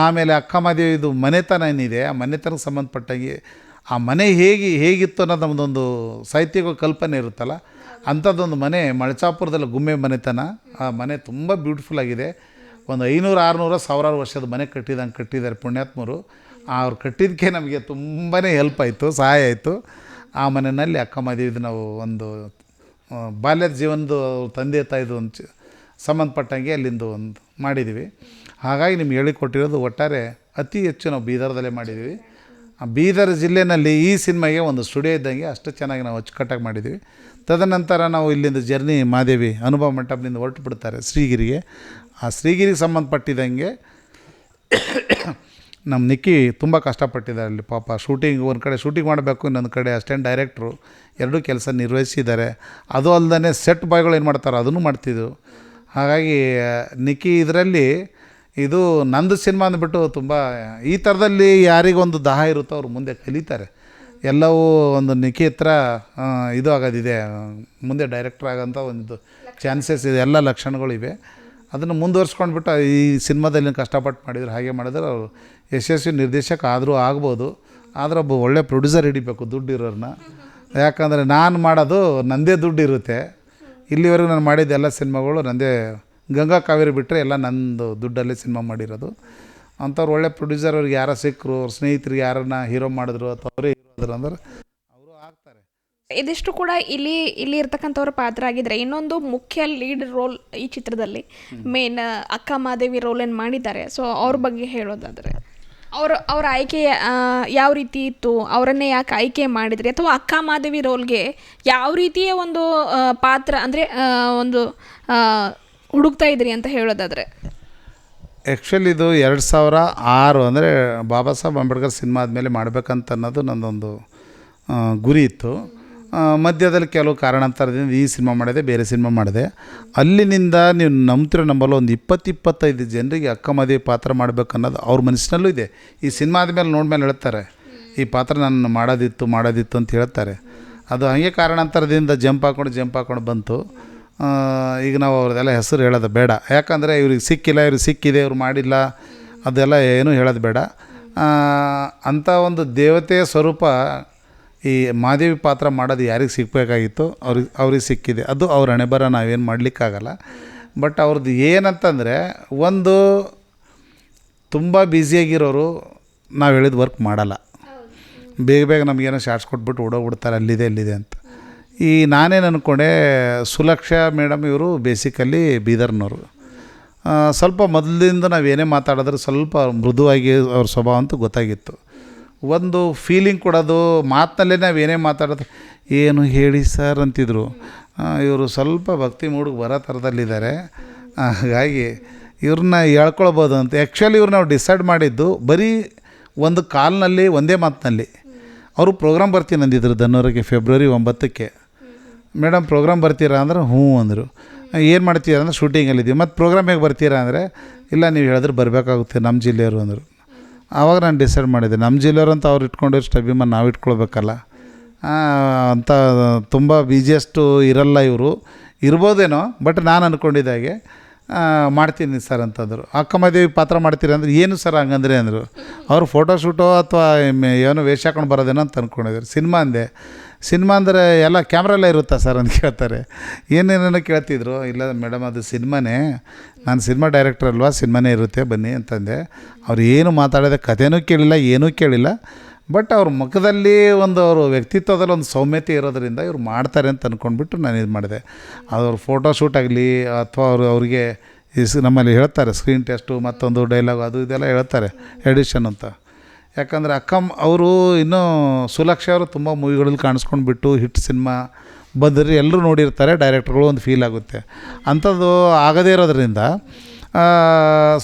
ಆಮೇಲೆ ಅಕ್ಕ ಮಹಾದೇವಿದು ಮನೆತನ ಏನಿದೆ, ಆ ಮನೆತನಕ್ಕೆ ಸಂಬಂಧಪಟ್ಟಾಗಿ ಆ ಮನೆ ಹೇಗಿತ್ತು ಅನ್ನೋದು ನಮ್ಮದೊಂದು ಸಾಹಿತ್ಯಿಕ ಕಲ್ಪನೆ ಇರುತ್ತಲ್ಲ, ಅಂಥದ್ದೊಂದು ಮನೆ ಮಳಚಾಪುರದಲ್ಲಿ ಗುಮ್ಮೆ ಮನೆತನ. ಆ ಮನೆ ತುಂಬ ಬ್ಯೂಟಿಫುಲ್ಲಾಗಿದೆ. ಒಂದು 500-600 ಸಾವಿರಾರು ವರ್ಷದ ಮನೆ ಕಟ್ಟಿದ್ದಾರೆ ಪುಣ್ಯಾತ್ಮರು. ಅವ್ರು ಕಟ್ಟಿದ್ದಕ್ಕೆ ನಮಗೆ ತುಂಬಾ ಹೆಲ್ಪ್ ಆಯಿತು, ಸಹಾಯ ಆಯಿತು. ಆ ಮನೆಯಲ್ಲಿ ಅಕ್ಕ ಮಹಾದೇವಿದು ನಾವು ಒಂದು ಬಾಲ್ಯದ ಜೀವನದ ತಂದೆ ತಾಯಿದು ಒಂದು ಸಂಬಂಧಪಟ್ಟಂಗೆ ಅಲ್ಲಿಂದು ಒಂದು ಮಾಡಿದ್ದೀವಿ. ಹಾಗಾಗಿ ನಿಮ್ಗೆ ಹೇಳಿಕೊಟ್ಟಿರೋದು ಒಟ್ಟಾರೆ ಅತಿ ಹೆಚ್ಚು ನಾವು ಬೀದರ್ದಲ್ಲೇ ಮಾಡಿದ್ದೀವಿ. ಬೀದರ್ ಜಿಲ್ಲೆಯಲ್ಲಿ ಈ ಸಿನಿಮಾಗೆ ಒಂದು ಸ್ಟುಡಿಯೋ ಇದ್ದಂಗೆ ಅಷ್ಟು ಚೆನ್ನಾಗಿ ನಾವು ಅಚ್ಚುಕಟ್ಟಾಗಿ ಮಾಡಿದ್ವಿ. ತದನಂತರ ನಾವು ಇಲ್ಲಿಂದ ಜರ್ನಿ ಮಾದೇವಿ ಅನುಭವ ಮಂಟಪದಿಂದ ಹೊರಟು ಬಿಡ್ತಾರೆ ಶ್ರೀಗಿರಿಗೆ. ಆ ಶ್ರೀಗಿರಿಗೆ ಸಂಬಂಧಪಟ್ಟಿದ್ದಂಗೆ ನಮ್ಮ ನಿಕ್ಕಿ ತುಂಬ ಕಷ್ಟಪಟ್ಟಿದ್ದಾರೆ ಅಲ್ಲಿ ಪಾಪ. ಶೂಟಿಂಗ್ ಒಂದು ಕಡೆ ಶೂಟಿಂಗ್ ಮಾಡಬೇಕು, ಇನ್ನೊಂದು ಕಡೆ ಅಸಿಸ್ಟೆಂಟ್ ಡೈರೆಕ್ಟ್ರು ಎರಡೂ ಕೆಲಸ ನಿರ್ವಹಿಸಿದ್ದಾರೆ. ಅದು ಅಲ್ಲದೆ ಸೆಟ್ ಬಾಯ್ಗಳು ಏನು ಮಾಡ್ತಾರೆ ಅದನ್ನು ಮಾಡ್ತಿದ್ರು. ಹಾಗಾಗಿ ನಿಕ್ಕಿ ಇದರಲ್ಲಿ ಇದು ನಂದು ಸಿನಿಮಾ ಅಂದ್ಬಿಟ್ಟು ತುಂಬ ಈ ಥರದಲ್ಲಿ ಯಾರಿಗೊಂದು ದಾಹ ಇರುತ್ತೋ ಅವ್ರು ಮುಂದೆ ಕಲಿತಾರೆ. ಎಲ್ಲವೂ ಒಂದು ನಿಕ್ಕಿ ಹತ್ರ ಇದು ಆಗೋದಿದೆ, ಮುಂದೆ ಡೈರೆಕ್ಟ್ರ್ ಆಗೋಂಥ ಒಂದು ಚಾನ್ಸಸ್ ಇದೆ, ಎಲ್ಲ ಲಕ್ಷಣಗಳಿವೆ. ಅದನ್ನು ಮುಂದುವರ್ಸ್ಕೊಂಡ್ಬಿಟ್ಟು ಈ ಸಿನಿಮಾದಲ್ಲಿ ಕಷ್ಟಪಟ್ಟು ಮಾಡಿದ್ರು. ಹಾಗೆ ಮಾಡಿದ್ರೆ ಅವರು ಯಶಸ್ವಿ ನಿರ್ದೇಶಕ ಆದರೂ ಆಗ್ಬೋದು. ಆದರೆ ಒಬ್ಬ ಒಳ್ಳೆ ಪ್ರೊಡ್ಯೂಸರ್ ಹಿಡಿಬೇಕು ದುಡ್ಡು ಇರೋರನ್ನ. ಯಾಕಂದರೆ ನಾನು ಮಾಡೋದು ನನ್ನದೇ ದುಡ್ಡು ಇರುತ್ತೆ. ಇಲ್ಲಿವರೆಗೂ ನಾನು ಮಾಡಿದ ಎಲ್ಲ ಸಿನಿಮಾಗಳು ನನ್ನದೇ, ಗಂಗಾ ಕಾವೇರಿ ಬಿಟ್ಟರೆ ಎಲ್ಲ ನಂದು ದುಡ್ಡಲ್ಲೇ ಸಿನಿಮಾ ಮಾಡಿರೋದು. ಅಂಥವ್ರು ಒಳ್ಳೆ ಪ್ರೊಡ್ಯೂಸರ್ ಅವ್ರಿಗೆ ಯಾರ ಸಿಕ್ಕರು, ಅವ್ರ ಸ್ನೇಹಿತರಿಗೆ ಯಾರನ್ನ ಹೀರೋ ಮಾಡಿದ್ರು ಅಥವಾ ಅವರೇ ಹೀರೋ ಆದ್ರು ಅಂದ್ರೆ ಅವರು ಆಗ್ತಾರೆ. ಇದಿಷ್ಟು ಕೂಡ ಇಲ್ಲಿ ಇರ್ತಕ್ಕಂಥವ್ರ ಪಾತ್ರ ಆಗಿದ್ರೆ, ಇನ್ನೊಂದು ಮುಖ್ಯ ಲೀಡ್ ರೋಲ್ ಈ ಚಿತ್ರದಲ್ಲಿ ಮೇನ್ ಅಕ್ಕ ಮಾದೇವಿ ರೋಲನ್ನು ಮಾಡಿದ್ದಾರೆ. ಸೊ ಅವ್ರ ಬಗ್ಗೆ ಹೇಳೋದಾದರೆ ಅವ್ರ ಆಯ್ಕೆ ಯಾವ ರೀತಿ ಇತ್ತು, ಅವರನ್ನೇ ಯಾಕೆ ಆಯ್ಕೆ ಮಾಡಿದ್ರಿ, ಅಥವಾ ಅಕ್ಕ ಮಾದೇವಿ ರೋಲ್ಗೆ ಯಾವ ರೀತಿಯ ಒಂದು ಪಾತ್ರ ಅಂದರೆ ಒಂದು ಹುಡುಕ್ತಾ ಇದ್ರಿ ಅಂತ ಹೇಳೋದಾದರೆ? ಆ್ಯಕ್ಚುಲಿ ಇದು 2006 ಅಂದರೆ ಬಾಬಾ ಸಾಹೇಬ್ ಅಂಬೇಡ್ಕರ್ ಸಿನಿಮಾ ಆದಮೇಲೆ ಮಾಡಬೇಕಂತ ಅನ್ನೋದು ನನ್ನದೊಂದು ಗುರಿ ಇತ್ತು. ಮಧ್ಯದಲ್ಲಿ ಕೆಲವು ಕಾರಣಾಂತರದಿಂದ ಈ ಸಿನಿಮಾ ಮಾಡಿದೆ, ಬೇರೆ ಸಿನಿಮಾ ಮಾಡಿದೆ. ಅಲ್ಲಿನಿಂದ ನೀವು ನಂಬಲ್ಲ ಒಂದು 20-25 ಜನರಿಗೆ ಅಕ್ಕ ಮಾದೇವಿ ಪಾತ್ರ ಮಾಡಬೇಕು ಅನ್ನೋದು ಅವ್ರ ಮನಸ್ಸಿನಲ್ಲೂ ಇದೆ. ಈ ಸಿನಿಮಾ ಆದಮೇಲೆ ನೋಡ್ಮೇಲೆ ಹೇಳ್ತಾರೆ ಈ ಪಾತ್ರ ನಾನು ಮಾಡೋದಿತ್ತು ಅಂತ ಹೇಳ್ತಾರೆ. ಅದು ಹಾಗೆ ಕಾರಣಾಂತರದಿಂದ ಜಂಪ್ ಹಾಕ್ಕೊಂಡು ಬಂತು. ಈಗ ನಾವು ಅವ್ರದ್ದೆಲ್ಲ ಹೆಸರು ಹೇಳೋದು ಬೇಡ, ಯಾಕಂದರೆ ಇವ್ರಿಗೆ ಸಿಕ್ಕಿಲ್ಲ, ಇವ್ರಿಗೆ ಸಿಕ್ಕಿದೆ, ಇವ್ರು ಮಾಡಿಲ್ಲ, ಅದೆಲ್ಲ ಏನೂ ಹೇಳೋದು ಬೇಡ. ಅಂಥ ಒಂದು ದೇವತೆಯ ಸ್ವರೂಪ ಈ ಮಾದೇವಿ ಪಾತ್ರ ಮಾಡೋದು ಯಾರಿಗೆ ಸಿಗಬೇಕಾಗಿತ್ತು ಅವ್ರಿಗೆ ಸಿಕ್ಕಿದೆ. ಅದು ಅವ್ರ ಹಣೆಬರ, ನಾವೇನು ಮಾಡಲಿಕ್ಕಾಗಲ್ಲ. ಬಟ್ ಅವ್ರದ್ದು ಏನಂತಂದರೆ, ಒಂದು ತುಂಬ ಬ್ಯುಸಿಯಾಗಿರೋರು ನಾವು ಹೇಳಿದ ವರ್ಕ್ ಮಾಡಲ್ಲ, ಬೇಗ ನಮಗೇನೋ ಶಾರ್ಟ್ಸ್ ಕೊಟ್ಬಿಟ್ಟು ಓಡೋಗ್ಬಿಡ್ತಾರೆ ಅಲ್ಲಿದೆ ಅಂತ. ಈ ನಾನೇನು ಅಂದ್ಕೊಂಡೆ, ಸುಲಕ್ಷಾ ಮೇಡಮ್ ಇವರು ಬೇಸಿಕಲಿ ಬೀದರ್ನವರು. ಸ್ವಲ್ಪ ಮೊದಲಿಂದ ನಾವೇನೇ ಮಾತಾಡಿದ್ರೆ ಸ್ವಲ್ಪ ಮೃದುವಾಗಿ ಅವ್ರ ಸ್ವಭಾವ ಅಂತೂ ಗೊತ್ತಾಗಿತ್ತು. ಒಂದು ಫೀಲಿಂಗ್ ಕೊಡೋದು, ಮಾತಿನಲ್ಲೇ ನಾವೇನೇ ಮಾತಾಡೋದು, ಏನು ಹೇಳಿ ಸರ್ ಅಂತಿದ್ರು. ಇವರು ಸ್ವಲ್ಪ ಭಕ್ತಿ ಮೂಡಿಗೆ ಬರೋ ಥರದಲ್ಲಿದ್ದಾರೆ. ಹಾಗಾಗಿ ಇವ್ರನ್ನ ಹೇಳ್ಕೊಳ್ಬೋದು ಅಂತ. ಆ್ಯಕ್ಚುಲಿ ಇವ್ರು ನಾವು ಡಿಸೈಡ್ ಮಾಡಿದ್ದು ಬರೀ ಒಂದು ಕಾಲ್ನಲ್ಲಿ ಒಂದೇ ಮಾತಿನಲ್ಲಿ. ಅವರು ಪ್ರೋಗ್ರಾಮ್ ಬರ್ತೀನಿ ಅಂದಿದ್ರು ಧನ್ನೂರಿಗೆ ಫೆಬ್ರವರಿ 9ಕ್ಕೆ. ಮೇಡಮ್ ಪ್ರೋಗ್ರಾಮ್ ಬರ್ತೀರಾ ಅಂದ್ರೆ ಹ್ಞೂ ಅಂದರು. ಏನು ಮಾಡ್ತೀರಾ ಅಂದ್ರೆ ಶೂಟಿಂಗಲ್ಲಿದ್ದೀವಿ. ಮತ್ತು ಪ್ರೋಗ್ರಾಮ್ ಹೇಗೆ ಬರ್ತೀರಾ ಅಂದರೆ ಇಲ್ಲ ನೀವು ಹೇಳಿದ್ರೆ ಬರಬೇಕಾಗುತ್ತೆ ನಮ್ಮ ಜಿಲ್ಲೆಯವರು ಅಂದರು. ಆವಾಗ ನಾನು ಡಿಸೈಡ್ ಮಾಡಿದ್ದೆ, ನಮ್ಮ ಜಿಲ್ಲೆಯವರು ಅಂತ ಅವ್ರು ಇಟ್ಕೊಂಡಿರೋಷ್ಟು ಅಭಿಮಾನ ನಾವು ಇಟ್ಕೊಳ್ಬೇಕಲ್ಲ ಅಂತ. ತುಂಬ ಬಿಜಿಯೆಸ್ಟು ಇರಲ್ಲ ಇವರು, ಇರ್ಬೋದೇನೋ, ಬಟ್ ನಾನು ಅಂದ್ಕೊಂಡಿದ್ದಾಗೆ ಮಾಡ್ತೀನಿ ಸರ್ ಅಂತಂದರು. ಅಕ್ಕ ಮಾದೇವಿ ಪಾತ್ರ ಮಾಡ್ತೀರಿ ಅಂದರೆ ಏನು ಸರ್ ಹಂಗಂದ್ರೆ ಅಂದರು. ಅವರು ಫೋಟೋಶೂಟೋ ಅಥವಾ ಏನೋ ವೇಷ ಹಾಕೊಂಡು ಬರೋದೇನೋ ಅಂತ ಅಂದ್ಕೊಂಡಿದ್ರು. ಸಿನಿಮಾ ಅಂದರೆ ಎಲ್ಲ ಕ್ಯಾಮ್ರಾ ಎಲ್ಲ ಇರುತ್ತಾ ಸರ್ ಅಂತ ಕೇಳ್ತಾರೆ. ಏನೇನೋ ಕೇಳ್ತಿದ್ರು. ಇಲ್ಲ ಮೇಡಮ್ ಅದು ಸಿನಿಮಾನೇ, ನಾನು ಸಿನಿಮಾ ಡೈರೆಕ್ಟರ್ ಅಲ್ವಾ, ಸಿನಿಮಾನೇ ಇರುತ್ತೆ ಬನ್ನಿ ಅಂತಂದೆ. ಅವ್ರು ಏನು ಮಾತಾಡೋದೆ ಕಥೆನೂ ಕೇಳಿಲ್ಲ, ಏನೂ ಕೇಳಿಲ್ಲ. ಬಟ್ ಅವ್ರ ಮುಖದಲ್ಲಿ ಒಂದು ಅವ್ರ ವ್ಯಕ್ತಿತ್ವದಲ್ಲಿ ಒಂದು ಸೌಮ್ಯತೆ ಇರೋದರಿಂದ ಇವ್ರು ಮಾಡ್ತಾರೆ ಅಂತ ಅಂದ್ಕೊಂಡ್ಬಿಟ್ಟು ನಾನು ಇದು ಮಾಡಿದೆ. ಅವ್ರ ಫೋಟೋಶೂಟ್ ಆಗಲಿ ಅಥವಾ ಅವ್ರಿಗೆ ನಮ್ಮಲ್ಲಿ ಹೇಳ್ತಾರೆ ಸ್ಕ್ರೀನ್ ಟೆಸ್ಟು, ಮತ್ತೊಂದು ಡೈಲಾಗ್, ಅದು ಇದೆಲ್ಲ ಹೇಳ್ತಾರೆ ಎಡಿಷನ್ ಅಂತ. ಯಾಕಂದರೆ ಅವರು ಇನ್ನೂ ಸುಲಕ್ಷ ಅವರು ತುಂಬ ಮೂವಿಗಳಲ್ಲಿ ಕಾಣಿಸ್ಕೊಂಡ್ಬಿಟ್ಟು ಹಿಟ್ ಸಿನಿಮಾ ಬಂದರೆ ಎಲ್ಲರೂ ನೋಡಿರ್ತಾರೆ, ಡೈರೆಕ್ಟ್ರುಗಳು ಒಂದು ಫೀಲ್ ಆಗುತ್ತೆ. ಅಂಥದ್ದು ಆಗದೇ ಇರೋದ್ರಿಂದ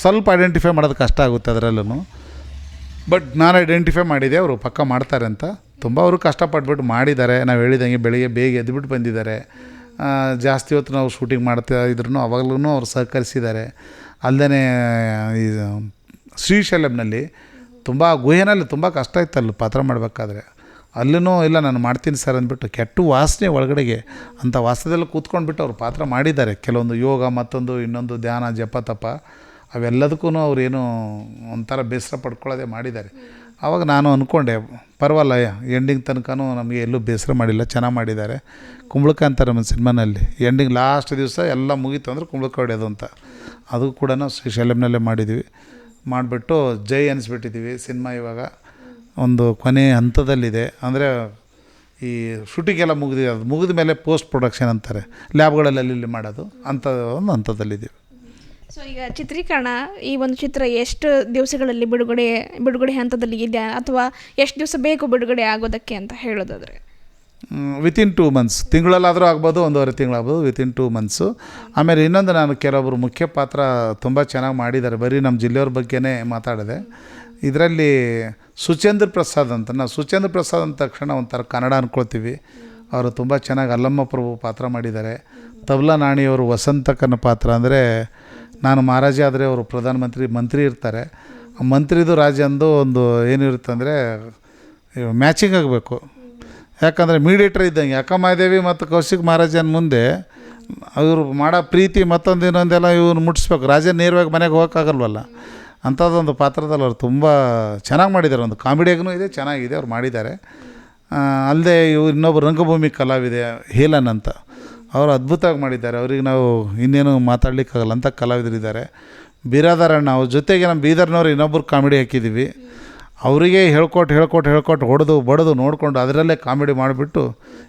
ಸ್ವಲ್ಪ ಐಡೆಂಟಿಫೈ ಮಾಡೋದು ಕಷ್ಟ ಆಗುತ್ತೆ ಅದರಲ್ಲೂ. ಬಟ್ ನಾನು ಐಡೆಂಟಿಫೈ ಮಾಡಿದೆ ಅವರು ಪಕ್ಕ ಮಾಡ್ತಾರೆ ಅಂತ. ತುಂಬ ಅವರು ಕಷ್ಟಪಟ್ಬಿಟ್ಟು ಮಾಡಿದ್ದಾರೆ. ನಾವು ಹೇಳಿದಂಗೆ ಬೆಳಿಗ್ಗೆ ಬೇಗ ಎದ್ಬಿಟ್ಟು ಬಂದಿದ್ದಾರೆ. ಜಾಸ್ತಿ ಹೊತ್ತು ನಾವು ಶೂಟಿಂಗ್ ಮಾಡ್ತಾ ಇದ್ರೂ ಅವಾಗಲೂ ಅವ್ರು ಸಹಕರಿಸಿದ್ದಾರೆ. ಅಲ್ಲದೆ ಈ ಶ್ರೀಶೈಲಂನಲ್ಲಿ ತುಂಬ ಗುಹೆನಲ್ಲಿ ತುಂಬ ಕಷ್ಟ ಇತ್ತು ಅಲ್ಲಿ ಪಾತ್ರ ಮಾಡಬೇಕಾದ್ರೆ. ಅಲ್ಲೂ ಇಲ್ಲ ನಾನು ಮಾಡ್ತೀನಿ ಸರ್ ಅಂದ್ಬಿಟ್ಟು ಕೆಟ್ಟ ವಾಸನೆ ಒಳಗಡೆಗೆ ಅಂಥ ವಾಸದಲ್ಲಿ ಕೂತ್ಕೊಂಡ್ಬಿಟ್ಟು ಅವ್ರು ಪಾತ್ರ ಮಾಡಿದ್ದಾರೆ. ಕೆಲವೊಂದು ಯೋಗ, ಮತ್ತೊಂದು ಇನ್ನೊಂದು ಧ್ಯಾನ, ಜಪ ತಪ ಅವೆಲ್ಲದಕ್ಕೂ ಅವ್ರೇನು ಒಂಥರ ಬೇಸರ ಪಡ್ಕೊಳ್ಳೋದೇ ಮಾಡಿದ್ದಾರೆ. ಆವಾಗ ನಾನು ಅಂದ್ಕೊಂಡೆ ಪರವಾಗಿಲ್ಲ, ಎಂಡಿಂಗ್ ತನಕನೂ ನಮಗೆ ಎಲ್ಲೂ ಬೇಸರ ಮಾಡಿಲ್ಲ, ಚೆನ್ನಾಗಿ ಮಾಡಿದ್ದಾರೆ. ಕುಂಬಳಕ ಅಂತಾರೆ ನಮ್ಮ ಸಿನಿಮಾನಲ್ಲಿ, ಎಂಡಿಂಗ್ ಲಾಸ್ಟ್ ದಿವಸ ಎಲ್ಲ ಮುಗೀತು ಅಂದರೆ ಕುಂಬಳಕ ಹೊಡೆಯೋದು ಅಂತ. ಅದು ಕೂಡ ನಾವು ಶ್ರೀಶೈಲಂನಲ್ಲೇ ಮಾಡಿದ್ವಿ. ಮಾಡಿಬಿಟ್ಟು ಜೈ ಅನಿಸ್ಬಿಟ್ಟಿದ್ದೀವಿ. ಸಿನಿಮಾ ಇವಾಗ ಒಂದು ಕೊನೆ ಹಂತದಲ್ಲಿದೆ. ಅಂದರೆ ಈ ಶೂಟಿಂಗೆಲ್ಲ ಮುಗಿದಿದೆ, ಅದು ಮುಗಿದ ಮೇಲೆ ಪೋಸ್ಟ್ ಪ್ರೊಡಕ್ಷನ್ ಅಂತಾರೆ, ಲ್ಯಾಬ್ಗಳಲ್ಲಿ ಅಲ್ಲಿ ಮಾಡೋದು ಅಂಥ ಒಂದು ಹಂತದಲ್ಲಿದ್ದೀವಿ. ಸೊ ಈಗ ಚಿತ್ರೀಕರಣ ಈ ಒಂದು ಚಿತ್ರ ಎಷ್ಟು ದಿವಸಗಳಲ್ಲಿ ಬಿಡುಗಡೆ ಹಂತದಲ್ಲಿ ಇದೆ ಅಥವಾ ಎಷ್ಟು ದಿವಸ ಬೇಕು ಬಿಡುಗಡೆ ಆಗೋದಕ್ಕೆ ಅಂತ ಹೇಳೋದಾದರೆ? ವಿತಿನ್ 2 ಮಂತ್ಸ್, ತಿಂಗಳಲ್ಲಾದರೂ ಆಗ್ಬೋದು, 1.5 ತಿಂಗಳಾಗ್ಬೋದು, ವಿತಿನ್ 2 ಮಂತ್ಸು. ಆಮೇಲೆ ಇನ್ನೊಂದು, ನಾನು ಕೆಲವೊಬ್ಬರು ಮುಖ್ಯ ಪಾತ್ರ ತುಂಬ ಚೆನ್ನಾಗಿ ಮಾಡಿದ್ದಾರೆ. ಬರೀ ನಮ್ಮ ಜಿಲ್ಲೆಯವ್ರ ಬಗ್ಗೆನೇ ಮಾತಾಡಿದೆ. ಇದರಲ್ಲಿ ಸುಚೇಂದ್ರ ಪ್ರಸಾದ್ ಅಂತ, ನಾವು ಸುಚೇಂದ್ರ ಪ್ರಸಾದ್ ಅಂದ ತಕ್ಷಣ ಒಂಥರ ಕನ್ನಡ ಅಂದ್ಕೊಳ್ತೀವಿ. ಅವರು ತುಂಬ ಚೆನ್ನಾಗಿ ಅಲ್ಲಮ್ಮ ಪ್ರಭು ಪಾತ್ರ ಮಾಡಿದ್ದಾರೆ. ತಬಲಾ ನಾಣಿಯವರು ವಸಂತಕನ ಪಾತ್ರ, ಅಂದರೆ ನಾನು ಮಹಾರಾಜ ಆದರೆ ಅವರು ಮಂತ್ರಿ ಇರ್ತಾರೆ. ಆ ಮಂತ್ರಿದು ರಾಜಂದು ಒಂದು ಏನಿರುತ್ತೆ ಅಂದರೆ ಮ್ಯಾಚಿಂಗ್ ಆಗಬೇಕು. ಯಾಕಂದರೆ ಮೀಡಿಯೇಟ್ರ್ ಇದ್ದಂಗೆ ಅಕ್ಕಮಹಾದೇವಿ ಮತ್ತು ಕೌಶಿಕ್ ಮಹಾರಾಜನ ಮುಂದೆ ಅವರು ಮಾಡೋ ಪ್ರೀತಿ ಮತ್ತೊಂದು ಇನ್ನೊಂದೆಲ್ಲ ಇವ್ನು ಮುಟ್ಟಿಸ್ಬೇಕು. ರಾಜ ನೇರವಾಗಿ ಮನೆಗೆ ಹೋಗೋಕ್ಕಾಗಲ್ವಲ್ಲ. ಅಂಥದ್ದೊಂದು ಪಾತ್ರದಲ್ಲಿ ಅವ್ರು ತುಂಬ ಚೆನ್ನಾಗಿ ಮಾಡಿದ್ದಾರೆ. ಒಂದು ಕಾಮಿಡಿಯಾಗೂ ಇದೆ, ಚೆನ್ನಾಗಿದೆ, ಅವ್ರು ಮಾಡಿದ್ದಾರೆ. ಅಲ್ಲದೆ ಇವ್ರು ಇನ್ನೊಬ್ಬರು ರಂಗಭೂಮಿ ಕಲಾವಿದೆ ಹೇಲನ್ ಅಂತ, ಅವರು ಅದ್ಭುತವಾಗಿ ಮಾಡಿದ್ದಾರೆ. ಅವ್ರಿಗೆ ನಾವು ಇನ್ನೇನು ಮಾತಾಡಲಿಕ್ಕಾಗಲ್ಲ ಅಂಥ ಕಲಾವಿದರಿದ್ದಾರೆ. ಬಿರಾದರಣ್ಣ, ಅವ್ರ ಜೊತೆಗೆ ನಮ್ಮ ಬೀದರ್ನವ್ರು ಇನ್ನೊಬ್ಬರು ಕಾಮಿಡಿ ಹಾಕಿದ್ದೀವಿ. ಅವರಿಗೆ ಹೇಳ್ಕೊಟ್ಟು ಹೊಡೆದು ಬಡದು ನೋಡಿಕೊಂಡು ಅದರಲ್ಲೇ ಕಾಮಿಡಿ ಮಾಡಿಬಿಟ್ಟು,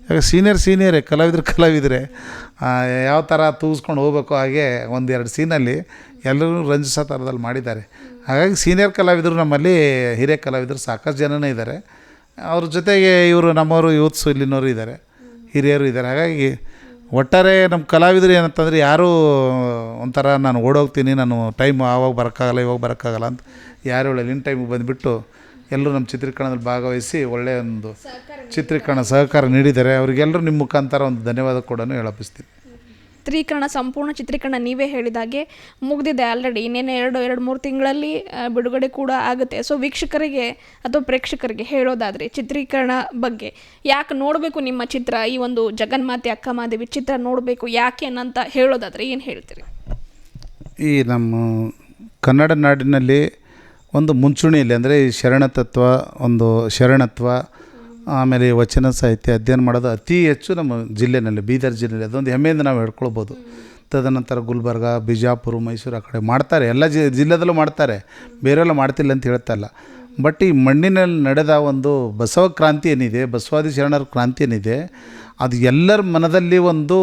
ಯಾಕೆ ಸೀನಿಯರೇ ಕಲಾವಿದರೆ ಯಾವ ಥರ ತೂಗಿಸ್ಕೊಂಡು ಹೋಗ್ಬೇಕು, ಹಾಗೆ 1-2 ಸೀನಲ್ಲಿ ಎಲ್ಲರೂ ರಂಜಿಸೋ ಥರದಲ್ಲಿ ಮಾಡಿದ್ದಾರೆ. ಹಾಗಾಗಿ ಸೀನಿಯರ್ ಕಲಾವಿದರು ನಮ್ಮಲ್ಲಿ, ಹಿರಿಯ ಕಲಾವಿದರು ಸಾಕಷ್ಟು ಜನನೇ ಇದ್ದಾರೆ. ಅವ್ರ ಜೊತೆಗೆ ಇವರು ನಮ್ಮವರು ಯೂತ್ಸು ಇಲ್ಲಿನವರು ಇದ್ದಾರೆ, ಹಿರಿಯರು ಇದ್ದಾರೆ. ಹಾಗಾಗಿ ಒಟ್ಟಾರೆ ನಮ್ಮ ಕಲಾವಿದರು ಏನಂತಂದರೆ ಯಾರೂ ಒಂಥರ ನಾನು ಓಡೋಗ್ತೀನಿ, ನಾನು ಟೈಮ್ ಆವಾಗ ಬರೋಕ್ಕಾಗಲ್ಲ ಇವಾಗ ಬರೋಕ್ಕಾಗಲ್ಲ ಅಂತ ಯಾರು ಹೇಳಲ್ಲ. ಇನ್ ಟೈಮಿಗೆ ಬಂದುಬಿಟ್ಟು ಎಲ್ಲರೂ ನಮ್ಮ ಚಿತ್ರೀಕರಣದಲ್ಲಿ ಭಾಗವಹಿಸಿ ಒಳ್ಳೆಯ ಒಂದು ಚಿತ್ರೀಕರಣ ಸಹಕಾರ ನೀಡಿದ್ದಾರೆ. ಅವರಿಗೆಲ್ಲರೂ ನಿಮ್ಮ ಮುಖಾಂತರ ಒಂದು ಧನ್ಯವಾದ ಕೂಡ ಹೇಳಪ್ಪಿಸ್ತೀನಿ. ಸಂಪೂರ್ಣ ಚಿತ್ರೀಕರಣ ನೀವೇ ಹೇಳಿದಾಗೆ ಮುಗಿದಿದೆ ಆಲ್ರೆಡಿ. ಇನ್ನೇನು 2-3 ತಿಂಗಳಲ್ಲಿ ಬಿಡುಗಡೆ ಕೂಡ ಆಗುತ್ತೆ. ಸೊ ವೀಕ್ಷಕರಿಗೆ ಅಥವಾ ಪ್ರೇಕ್ಷಕರಿಗೆ ಹೇಳೋದಾದರೆ ಚಿತ್ರೀಕರಣ ಬಗ್ಗೆ ಯಾಕೆ ನೋಡಬೇಕು ನಿಮ್ಮ ಚಿತ್ರ, ಈ ಒಂದು ಜಗನ್ಮಾತೆ ಅಕ್ಕಮಹಾದೇವಿ ಚಿತ್ರ ನೋಡಬೇಕು ಯಾಕೆ ಅಂತ ಹೇಳೋದಾದರೆ ಏನು ಹೇಳ್ತೀರಿ? ಈ ನಮ್ಮ ಕನ್ನಡ ನಾಡಿನಲ್ಲಿ ಒಂದು ಮುಂಚೂಣಿಯಲ್ಲಿ, ಅಂದರೆ ಈ ಶರಣತ್ವ ಆಮೇಲೆ ವಚನ ಸಾಹಿತ್ಯ ಅಧ್ಯಯನ ಮಾಡೋದು ಅತಿ ಹೆಚ್ಚು ನಮ್ಮ ಜಿಲ್ಲೆಯಲ್ಲಿ, ಬೀದರ್ ಜಿಲ್ಲೆಯಲ್ಲಿ. ಅದೊಂದು ಹೆಮ್ಮೆಯಿಂದ ನಾವು ಹೇಳ್ಕೊಳ್ಬೋದು. ತದನಂತರ ಗುಲ್ಬರ್ಗ, ಬಿಜಾಪುರ, ಮೈಸೂರು ಆ ಕಡೆ ಮಾಡ್ತಾರೆ, ಎಲ್ಲ ಜಿಲ್ಲೆದಲ್ಲೂ ಮಾಡ್ತಾರೆ, ಬೇರೆಲ್ಲ ಮಾಡ್ತಿಲ್ಲ ಅಂತ ಹೇಳ್ತಾ ಇಲ್ಲ. ಬಟ್ ಈ ಮಣ್ಣಿನಲ್ಲಿ ನಡೆದ ಒಂದು ಬಸವ ಕ್ರಾಂತಿ ಏನಿದೆ, ಬಸವಾದಿ ಶರಣರ ಕ್ರಾಂತಿ ಏನಿದೆ, ಅದು ಎಲ್ಲರ ಮನದಲ್ಲಿ ಒಂದು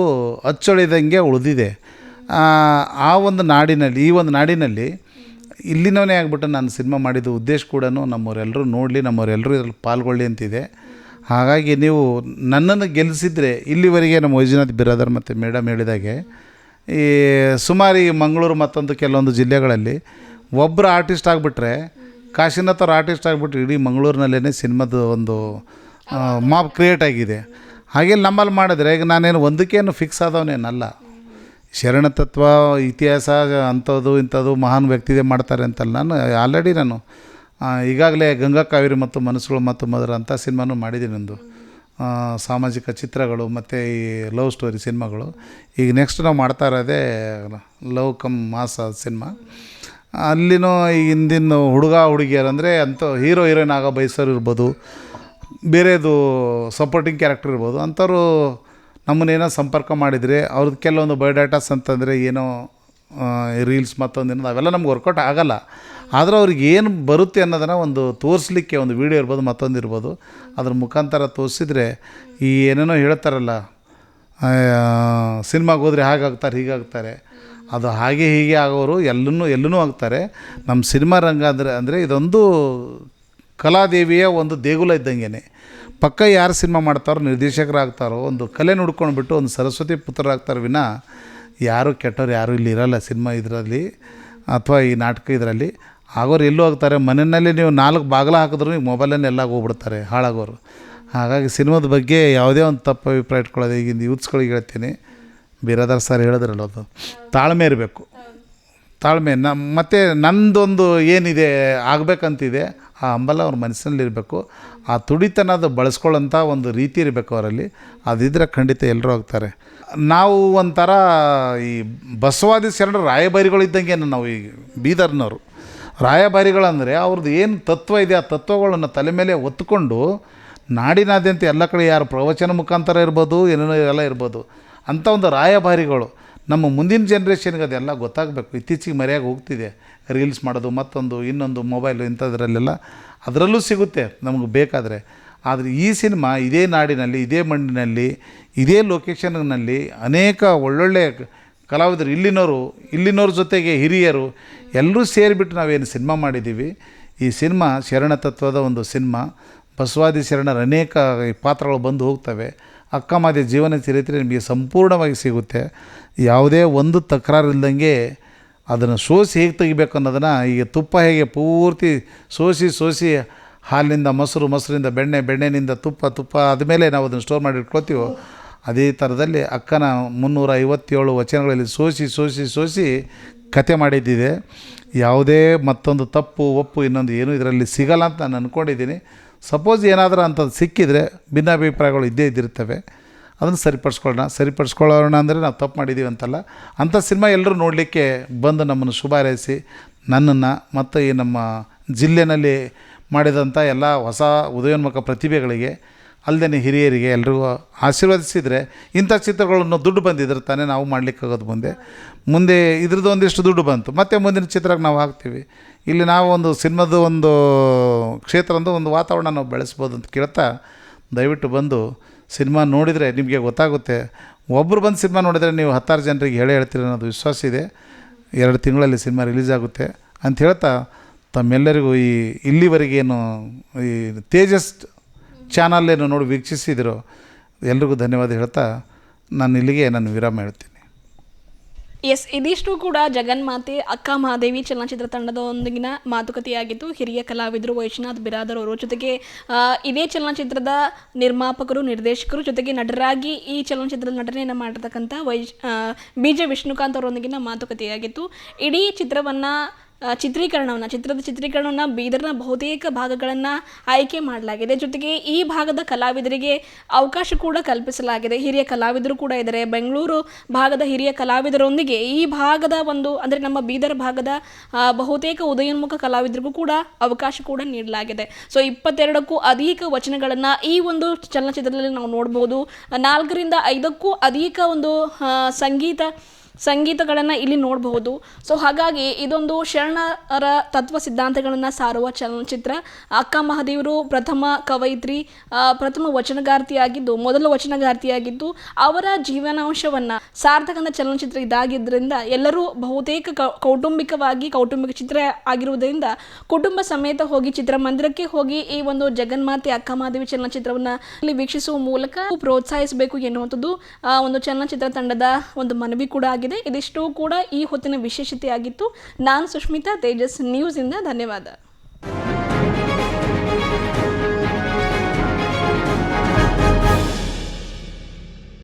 ಅಚ್ಚೊಳಿದಂಗೆ ಉಳಿದಿದೆ. ಆ ಒಂದು ನಾಡಿನಲ್ಲಿ, ಈ ಒಂದು ನಾಡಿನಲ್ಲಿ ಇಲ್ಲಿನವನೇ ಆಗ್ಬಿಟ್ಟು ನಾನು ಸಿನಿಮಾ ಮಾಡಿದ ಉದ್ದೇಶ ಕೂಡ ನಮ್ಮವರೆಲ್ಲರೂ ನೋಡಲಿ, ನಮ್ಮವರೆಲ್ಲರೂ ಇದರಲ್ಲಿ ಪಾಲ್ಗೊಳ್ಳಿ ಅಂತಿದೆ. ಹಾಗಾಗಿ ನೀವು ನನ್ನನ್ನು ಗೆಲ್ಲಿಸಿದರೆ, ಇಲ್ಲಿವರೆಗೆ ನಮ್ಮ ವೈಜನಾಥ್ ಬಿರಾದರ್ ಮತ್ತು ಮೇಡಮ್ ಹೇಳಿದಾಗೆ ಈ ಸುಮಾರು ಈ ಮಂಗಳೂರು ಮತ್ತೊಂದು ಕೆಲವೊಂದು ಜಿಲ್ಲೆಗಳಲ್ಲಿ ಒಬ್ಬರು ಆರ್ಟಿಸ್ಟ್ ಆಗಿಬಿಟ್ರೆ, ಕಾಶಿನಾಥ್ ಅವ್ರು ಆರ್ಟಿಸ್ಟ್ ಆಗಿಬಿಟ್ರೆ ಇಡೀ ಮಂಗಳೂರಿನಲ್ಲೇ ಸಿನಿಮಾದ ಒಂದು ಮಾಪ್ ಕ್ರಿಯೇಟ್ ಆಗಿದೆ. ಹಾಗೆ ನಮ್ಮಲ್ಲಿ ಮಾಡಿದ್ರೆ ಈಗ ನಾನೇನು ಒಂದಕ್ಕೇನು ಫಿಕ್ಸ್ ಆದವನೇನಲ್ಲ. ಶರಣತತ್ವ, ಇತಿಹಾಸ ಅಂಥದ್ದು ಇಂಥದ್ದು ಮಹಾನ್ ವ್ಯಕ್ತಿದೆ ಮಾಡ್ತಾರೆ ಅಂತಲ್ಲ. ನಾನು ಆಲ್ರೆಡಿ ಈಗಾಗಲೇ ಗಂಗಾ ಕಾವೇರಿ ಮತ್ತು ಮನಸ್ಸುಗಳು ಮತ್ತು ಮಧುರ ಅಂಥ ಸಿನಿಮಾನು ಮಾಡಿದ್ದೀನಿ. ಒಂದು ಸಾಮಾಜಿಕ ಚಿತ್ರಗಳು ಮತ್ತು ಈ ಲವ್ ಸ್ಟೋರಿ ಸಿನಿಮಾಗಳು. ಈಗ ನೆಕ್ಸ್ಟ್ ನಾವು ಮಾಡ್ತಾ ಇರೋದೇ ಲವ್ ಕಮ್ ಮಾಸ್ ಸಿನಿಮಾ. ಅಲ್ಲಿನೂ ಈ ಹಿಂದಿನ ಹುಡುಗಿಯರು ಅಂದರೆ ಅಂಥ ಹೀರೋಯಿನ್ ಆಗೋ ಬಯಸೋರು ಇರ್ಬೋದು, ಬೇರೆದು ಸಪೋರ್ಟಿಂಗ್ ಕ್ಯಾರೆಕ್ಟರ್ ಇರ್ಬೋದು, ಅಂಥವ್ರು ನಮ್ಮನ್ನೇನೋ ಸಂಪರ್ಕ ಮಾಡಿದರೆ ಅವ್ರದ್ದು ಕೆಲವೊಂದು ಬಯೋಡಾಟಾಸ್ ಅಂತಂದರೆ ಏನೋ ರೀಲ್ಸ್ ಮತ್ತೊಂದೇನೋ ಅವೆಲ್ಲ ನಮ್ಗೆ ವರ್ಕೌಟ್ ಆಗೋಲ್ಲ. ಆದರೆ ಅವ್ರಿಗೆ ಏನು ಬರುತ್ತೆ ಅನ್ನೋದನ್ನು ಒಂದು ತೋರಿಸ್ಲಿಕ್ಕೆ ಒಂದು ವೀಡಿಯೋ ಇರ್ಬೋದು, ಮತ್ತೊಂದು ಇರ್ಬೋದು, ಅದ್ರ ಮುಖಾಂತರ ತೋರಿಸಿದ್ರೆ ಈ ಏನೇನೋ ಹೇಳ್ತಾರಲ್ಲ, ಸಿನಿಮಾಗೆ ಹೋದರೆ ಹಾಗಾಗ್ತಾರೆ ಹೀಗಾಗ್ತಾರೆ, ಅದು ಹಾಗೆ ಹೀಗೆ ಆಗೋರು ಎಲ್ಲೂ ಆಗ್ತಾರೆ. ನಮ್ಮ ಸಿನಿಮಾ ರಂಗ ಅಂದರೆ ಇದೊಂದು ಕಲಾದೇವಿಯ ಒಂದು ದೇಗುಲ ಇದ್ದಂಗೆ. ಪಕ್ಕ ಯಾರು ಸಿನಿಮಾ ಮಾಡ್ತಾರೋ, ನಿರ್ದೇಶಕರಾಗ್ತಾರೋ, ಒಂದು ಕಲೆ ನುಡ್ಕೊಂಡ್ಬಿಟ್ಟು ಒಂದು ಸರಸ್ವತಿ ಪುತ್ರರಾಗ್ತಾರೆ ವಿನ ಯಾರು ಕೆಟ್ಟವ್ರು ಯಾರೂ ಇಲ್ಲಿ ಇರೋಲ್ಲ ಸಿನಿಮಾ ಇದರಲ್ಲಿ ಅಥವಾ ಈ ನಾಟಕ ಇದರಲ್ಲಿ. ಆಗೋರು ಎಲ್ಲೂ ಆಗ್ತಾರೆ. ಮನೆಯಲ್ಲಿ ನೀವು 4 ಬಾಗಿಲು ಹಾಕಿದ್ರು ನೀವು ಮೊಬೈಲಲ್ಲಿ ಎಲ್ಲ ಹೋಗ್ಬಿಡ್ತಾರೆ ಹಾಳಾಗೋರು. ಹಾಗಾಗಿ ಸಿನಿಮಾದ ಬಗ್ಗೆ ಯಾವುದೇ ಒಂದು ತಪ್ಪು ಅಭಿಪ್ರಾಯ ಇಟ್ಕೊಳ್ಳೋದು ಈಗಿನ ಯೂತ್ಸ್ಗಳಿಗೆ ಹೇಳ್ತೀನಿ. ಬಿರಾದರ್ ಸರ್ ಹೇಳಿದ್ರಲ್ಲ, ಅದು ತಾಳ್ಮೆ ಇರಬೇಕು. ತಾಳ್ಮೆ ಮತ್ತು ನಂದೊಂದು ಏನಿದೆ ಆಗಬೇಕಂತಿದೆ, ಆ ಹಂಬಲ ಅವ್ರ ಮನಸ್ಸಿನಲ್ಲಿರಬೇಕು. ಆ ತುಡಿತನದ ಬಳಸ್ಕೊಳ್ಳೋಂಥ ಒಂದು ರೀತಿ ಇರಬೇಕು ಅವರಲ್ಲಿ. ಅದಿದ್ದರೆ ಖಂಡಿತ ಎಲ್ಲರೂ ಆಗ್ತಾರೆ. ನಾವು ಒಂಥರ ಈ ಬಸವಾದಿ ಶರಣರ ರಾಯಭಾರಿಗಳಿದ್ದಂಗೆ ನಾವು ಈ ಬೀದರ್ನವರು. ರಾಯಭಾರಿಗಳಂದರೆ ಅವ್ರದ್ದು ಏನು ತತ್ವ ಇದೆ, ಆ ತತ್ವಗಳನ್ನು ತಲೆ ಮೇಲೆ ಹೊತ್ತುಕೊಂಡು ನಾಡಿನಾದ್ಯಂತ ಎಲ್ಲ ಕಡೆ ಯಾರು ಪ್ರವಚನ ಮುಖಾಂತರ ಇರ್ಬೋದು, ಏನೇನೋ ಎಲ್ಲ ಇರ್ಬೋದು, ಅಂಥ ಒಂದು ರಾಯಭಾರಿಗಳು. ನಮ್ಮ ಮುಂದಿನ ಜನ್ರೇಷನ್ಗೆ ಅದೆಲ್ಲ ಗೊತ್ತಾಗಬೇಕು. ಇತ್ತೀಚೆಗೆ ಮರೆಯಾಗಿ ಹೋಗ್ತಿದೆ ರೀಲ್ಸ್ ಮಾಡೋದು, ಮತ್ತೊಂದು ಇನ್ನೊಂದು ಮೊಬೈಲು ಇಂಥದ್ರಲ್ಲೆಲ್ಲ. ಅದರಲ್ಲೂ ಸಿಗುತ್ತೆ ನಮಗೆ ಬೇಕಾದರೆ. ಆದರೆ ಈ ಸಿನಿಮಾ ಇದೇ ನಾಡಿನಲ್ಲಿ, ಇದೇ ಮಣ್ಣಿನಲ್ಲಿ, ಇದೇ ಲೊಕೇಶನ್ನಲ್ಲಿ ಅನೇಕ ಒಳ್ಳೊಳ್ಳೆ ಕಲಾವಿದರು ಇಲ್ಲಿನವ್ರ ಜೊತೆಗೆ ಹಿರಿಯರು ಎಲ್ಲರೂ ಸೇರಿಬಿಟ್ಟು ನಾವೇನು ಸಿನಿಮಾ ಮಾಡಿದ್ದೀವಿ. ಈ ಸಿನಿಮಾ ಶರಣ ತತ್ವದ ಒಂದು ಸಿನಿಮಾ. ಬಸವಾದಿ ಶರಣರ ಅನೇಕ ಪಾತ್ರಗಳು ಬಂದು ಹೋಗ್ತವೆ. ಅಕ್ಕಮಾದಿ ಜೀವನ ಚರಿತ್ರೆ ನಿಮಗೆ ಸಂಪೂರ್ಣವಾಗಿ ಸಿಗುತ್ತೆ. ಯಾವುದೇ ಒಂದು ತಕರಾರು ಇಲ್ದಂಗೆ ಅದನ್ನು ಸೋಸಿ ಹೇಗೆ ತೆಗಿಬೇಕು ಅನ್ನೋದನ್ನು, ಈಗ ತುಪ್ಪ ಹೇಗೆ ಪೂರ್ತಿ ಸೋಸಿ ಹಾಲಿನಿಂದ ಮೊಸರಿಂದ ಬೆಣ್ಣೆನಿಂದ ತುಪ್ಪ ಆದಮೇಲೆ ನಾವು ಅದನ್ನು ಸ್ಟೋರ್ ಮಾಡಿ ಇಟ್ಕೊಳ್ತೀವೋ, ಅದೇ ಥರದಲ್ಲಿ ಅಕ್ಕನ 357 ವಚನಗಳಲ್ಲಿ ಸೋಸಿ ಕತೆ ಮಾಡಿದ್ದಿದೆ. ಯಾವುದೇ ಮತ್ತೊಂದು ತಪ್ಪು ಒಪ್ಪು ಇನ್ನೊಂದು ಏನೂ ಇದರಲ್ಲಿ ಸಿಗಲ್ಲ ಅಂತ ನಾನು ಅಂದ್ಕೊಂಡಿದ್ದೀನಿ. ಸಪೋಸ್ ಏನಾದರೂ ಅಂಥದ್ದು ಸಿಕ್ಕಿದರೆ ಭಿನ್ನಾಭಿಪ್ರಾಯಗಳು ಇದ್ದಿರ್ತವೆ. ಅದನ್ನು ಸರಿಪಡಿಸ್ಕೊಳ್ಳೋಣ ಅಂದರೆ ನಾವು ತಪ್ಪು ಮಾಡಿದ್ದೀವಿ ಅಂತಲ್ಲ. ಅಂಥ ಸಿನಿಮಾ ಎಲ್ಲರೂ ನೋಡಲಿಕ್ಕೆ ಬಂದು ನಮ್ಮನ್ನು ಶುಭ ಹಾರೈಸಿ ನನ್ನನ್ನು ಮತ್ತು ಈ ನಮ್ಮ ಜಿಲ್ಲೆಯಲ್ಲಿ ಮಾಡಿದಂಥ ಎಲ್ಲ ಹೊಸ ಉದಯೋನ್ಮುಖ ಪ್ರತಿಭೆಗಳಿಗೆ ಅಲ್ಲದೆ ಹಿರಿಯರಿಗೆ ಎಲ್ರಿಗೂ ಆಶೀರ್ವದಿಸಿದರೆ ಇಂಥ ಚಿತ್ರಗಳನ್ನು ದುಡ್ಡು ಬಂದಿದ್ರೆ ತಾನೇ ನಾವು ಮಾಡಲಿಕ್ಕಾಗೋದು. ಮುಂದೆ ಇದ್ರದ್ದು ಒಂದಿಷ್ಟು ದುಡ್ಡು ಬಂತು, ಮತ್ತು ಮುಂದಿನ ಚಿತ್ರಕ್ಕೆ ನಾವು ಹಾಕ್ತೀವಿ. ಇಲ್ಲಿ ನಾವು ಒಂದು ಸಿನಿಮಾದ ಒಂದು ಕ್ಷೇತ್ರದ ಒಂದು ವಾತಾವರಣ ನಾವು ಬೆಳೆಸ್ಬೋದು ಅಂತ ಕೇಳ್ತಾ, ದಯವಿಟ್ಟು ಬಂದು ಸಿನಿಮಾ ನೋಡಿದರೆ ನಿಮಗೆ ಗೊತ್ತಾಗುತ್ತೆ. ಒಬ್ಬರು ಬಂದು ಸಿನಿಮಾ ನೋಡಿದರೆ ನೀವು 10 ಜನರಿಗೆ ಹೇಳ್ತೀರಿ ಅನ್ನೋದು ವಿಶ್ವಾಸ ಇದೆ. 2 ತಿಂಗಳಲ್ಲಿ ಸಿನಿಮಾ ರಿಲೀಸ್ ಆಗುತ್ತೆ ಅಂತ ಹೇಳ್ತಾ, ತಮ್ಮೆಲ್ಲರಿಗೂ ಇಲ್ಲಿವರೆಗೇನು ಈ ತೇಜಸ್ ಚಾನಲ್ಲೇನು ನೋಡಿ ವೀಕ್ಷಿಸಿದಿರೋ ಎಲ್ರಿಗೂ ಧನ್ಯವಾದ ಹೇಳ್ತಾ ನಾನು ಇಲ್ಲಿಗೆ ವಿರಾಮ ಹೇಳ್ತೀನಿ. ಎಸ್, ಇದಿಷ್ಟು ಕೂಡ ಜಗನ್ಮಾತೆ ಅಕ್ಕ ಮಹಾದೇವಿ ಚಲನಚಿತ್ರ ತಂಡದೊಂದಿಗಿನ ಮಾತುಕತೆಯಾಗಿತ್ತು. ಹಿರಿಯ ಕಲಾವಿದರು ವೈಶ್ವನಾಥ್ ಬಿರಾದರ್ ಅವರು, ಜೊತೆಗೆ ಇದೇ ಚಲನಚಿತ್ರದ ನಿರ್ಮಾಪಕರು, ನಿರ್ದೇಶಕರು, ಜೊತೆಗೆ ನಟರಾಗಿ ಈ ಚಲನಚಿತ್ರದ ನಟನೆಯನ್ನು ಮಾಡಿರ್ತಕ್ಕಂಥ ಬಿ ಜೆ ವಿಷ್ಣುಕಾಂತ್ ಅವರೊಂದಿಗಿನ ಮಾತುಕತೆಯಾಗಿತ್ತು. ಇಡೀ ಚಿತ್ರದ ಚಿತ್ರೀಕರಣವನ್ನು ಬೀದರ್ನ ಬಹುತೇಕ ಭಾಗಗಳನ್ನು ಆಯ್ಕೆ ಮಾಡಲಾಗಿದೆ. ಜೊತೆಗೆ ಈ ಭಾಗದ ಕಲಾವಿದರಿಗೆ ಅವಕಾಶ ಕೂಡ ಕಲ್ಪಿಸಲಾಗಿದೆ. ಹಿರಿಯ ಕಲಾವಿದರು ಕೂಡ ಇದ್ದಾರೆ. ಬೆಂಗಳೂರು ಭಾಗದ ಹಿರಿಯ ಕಲಾವಿದರೊಂದಿಗೆ ಈ ಭಾಗದ ಅಂದರೆ ನಮ್ಮ ಬೀದರ್ ಭಾಗದ ಬಹುತೇಕ ಉದಯೋನ್ಮುಖ ಕಲಾವಿದರಿಗೂ ಕೂಡ ಅವಕಾಶ ಕೂಡ ನೀಡಲಾಗಿದೆ. ಸೊ 22ಕ್ಕೂ ಅಧಿಕ ವಚನಗಳನ್ನು ಈ ಒಂದು ಚಲನಚಿತ್ರದಲ್ಲಿ ನಾವು ನೋಡ್ಬೋದು. 4ರಿಂದ 5ಕ್ಕೂ ಅಧಿಕ ಒಂದು ಸಂಗೀತಗಳನ್ನು ಇಲ್ಲಿ ನೋಡಬಹುದು. ಸೊ ಹಾಗಾಗಿ ಇದೊಂದು ಶರಣರ ತತ್ವ ಸಿದ್ಧಾಂತಗಳನ್ನು ಸಾರುವ ಚಲನಚಿತ್ರ. ಅಕ್ಕ ಮಹಾದೇವರು ಪ್ರಥಮ ಕವಯಿತ್ರಿ, ಪ್ರಥಮ ಮೊದಲ ವಚನಗಾರ್ತಿಯಾಗಿದ್ದು ಅವರ ಜೀವನಾಂಶವನ್ನು ಸಾರ್ಥಕಂತ ಚಲನಚಿತ್ರ ಇದಾಗಿದ್ದರಿಂದ ಎಲ್ಲರೂ ಬಹುತೇಕ ಕೌಟುಂಬಿಕ ಚಿತ್ರ ಆಗಿರುವುದರಿಂದ ಕುಟುಂಬ ಸಮೇತ ಹೋಗಿ ಚಿತ್ರಮಂದಿರಕ್ಕೆ ಹೋಗಿ ಈ ಒಂದು ಜಗನ್ಮಾತೆ ಅಕ್ಕ ಮಹಾದೇವಿ ಚಲನಚಿತ್ರವನ್ನು ಇಲ್ಲಿ ವೀಕ್ಷಿಸುವ ಮೂಲಕ ಪ್ರೋತ್ಸಾಹಿಸಬೇಕು ಎನ್ನುವಂಥದ್ದು ಒಂದು ಚಲನಚಿತ್ರ ತಂಡದ ಒಂದು ಮನವಿ ಕೂಡ ಆಗಿದೆ. ಇದಿಷ್ಟು ಕೂಡ ಈ ಹೊತ್ತಿನ ವಿಶೇಷತೆಯಾಗಿತ್ತು. ನಾನು ಸುಷ್ಮಿತಾ, ತೇಜಸ್ ನ್ಯೂಸ್ ಇಂದ ಧನ್ಯವಾದ.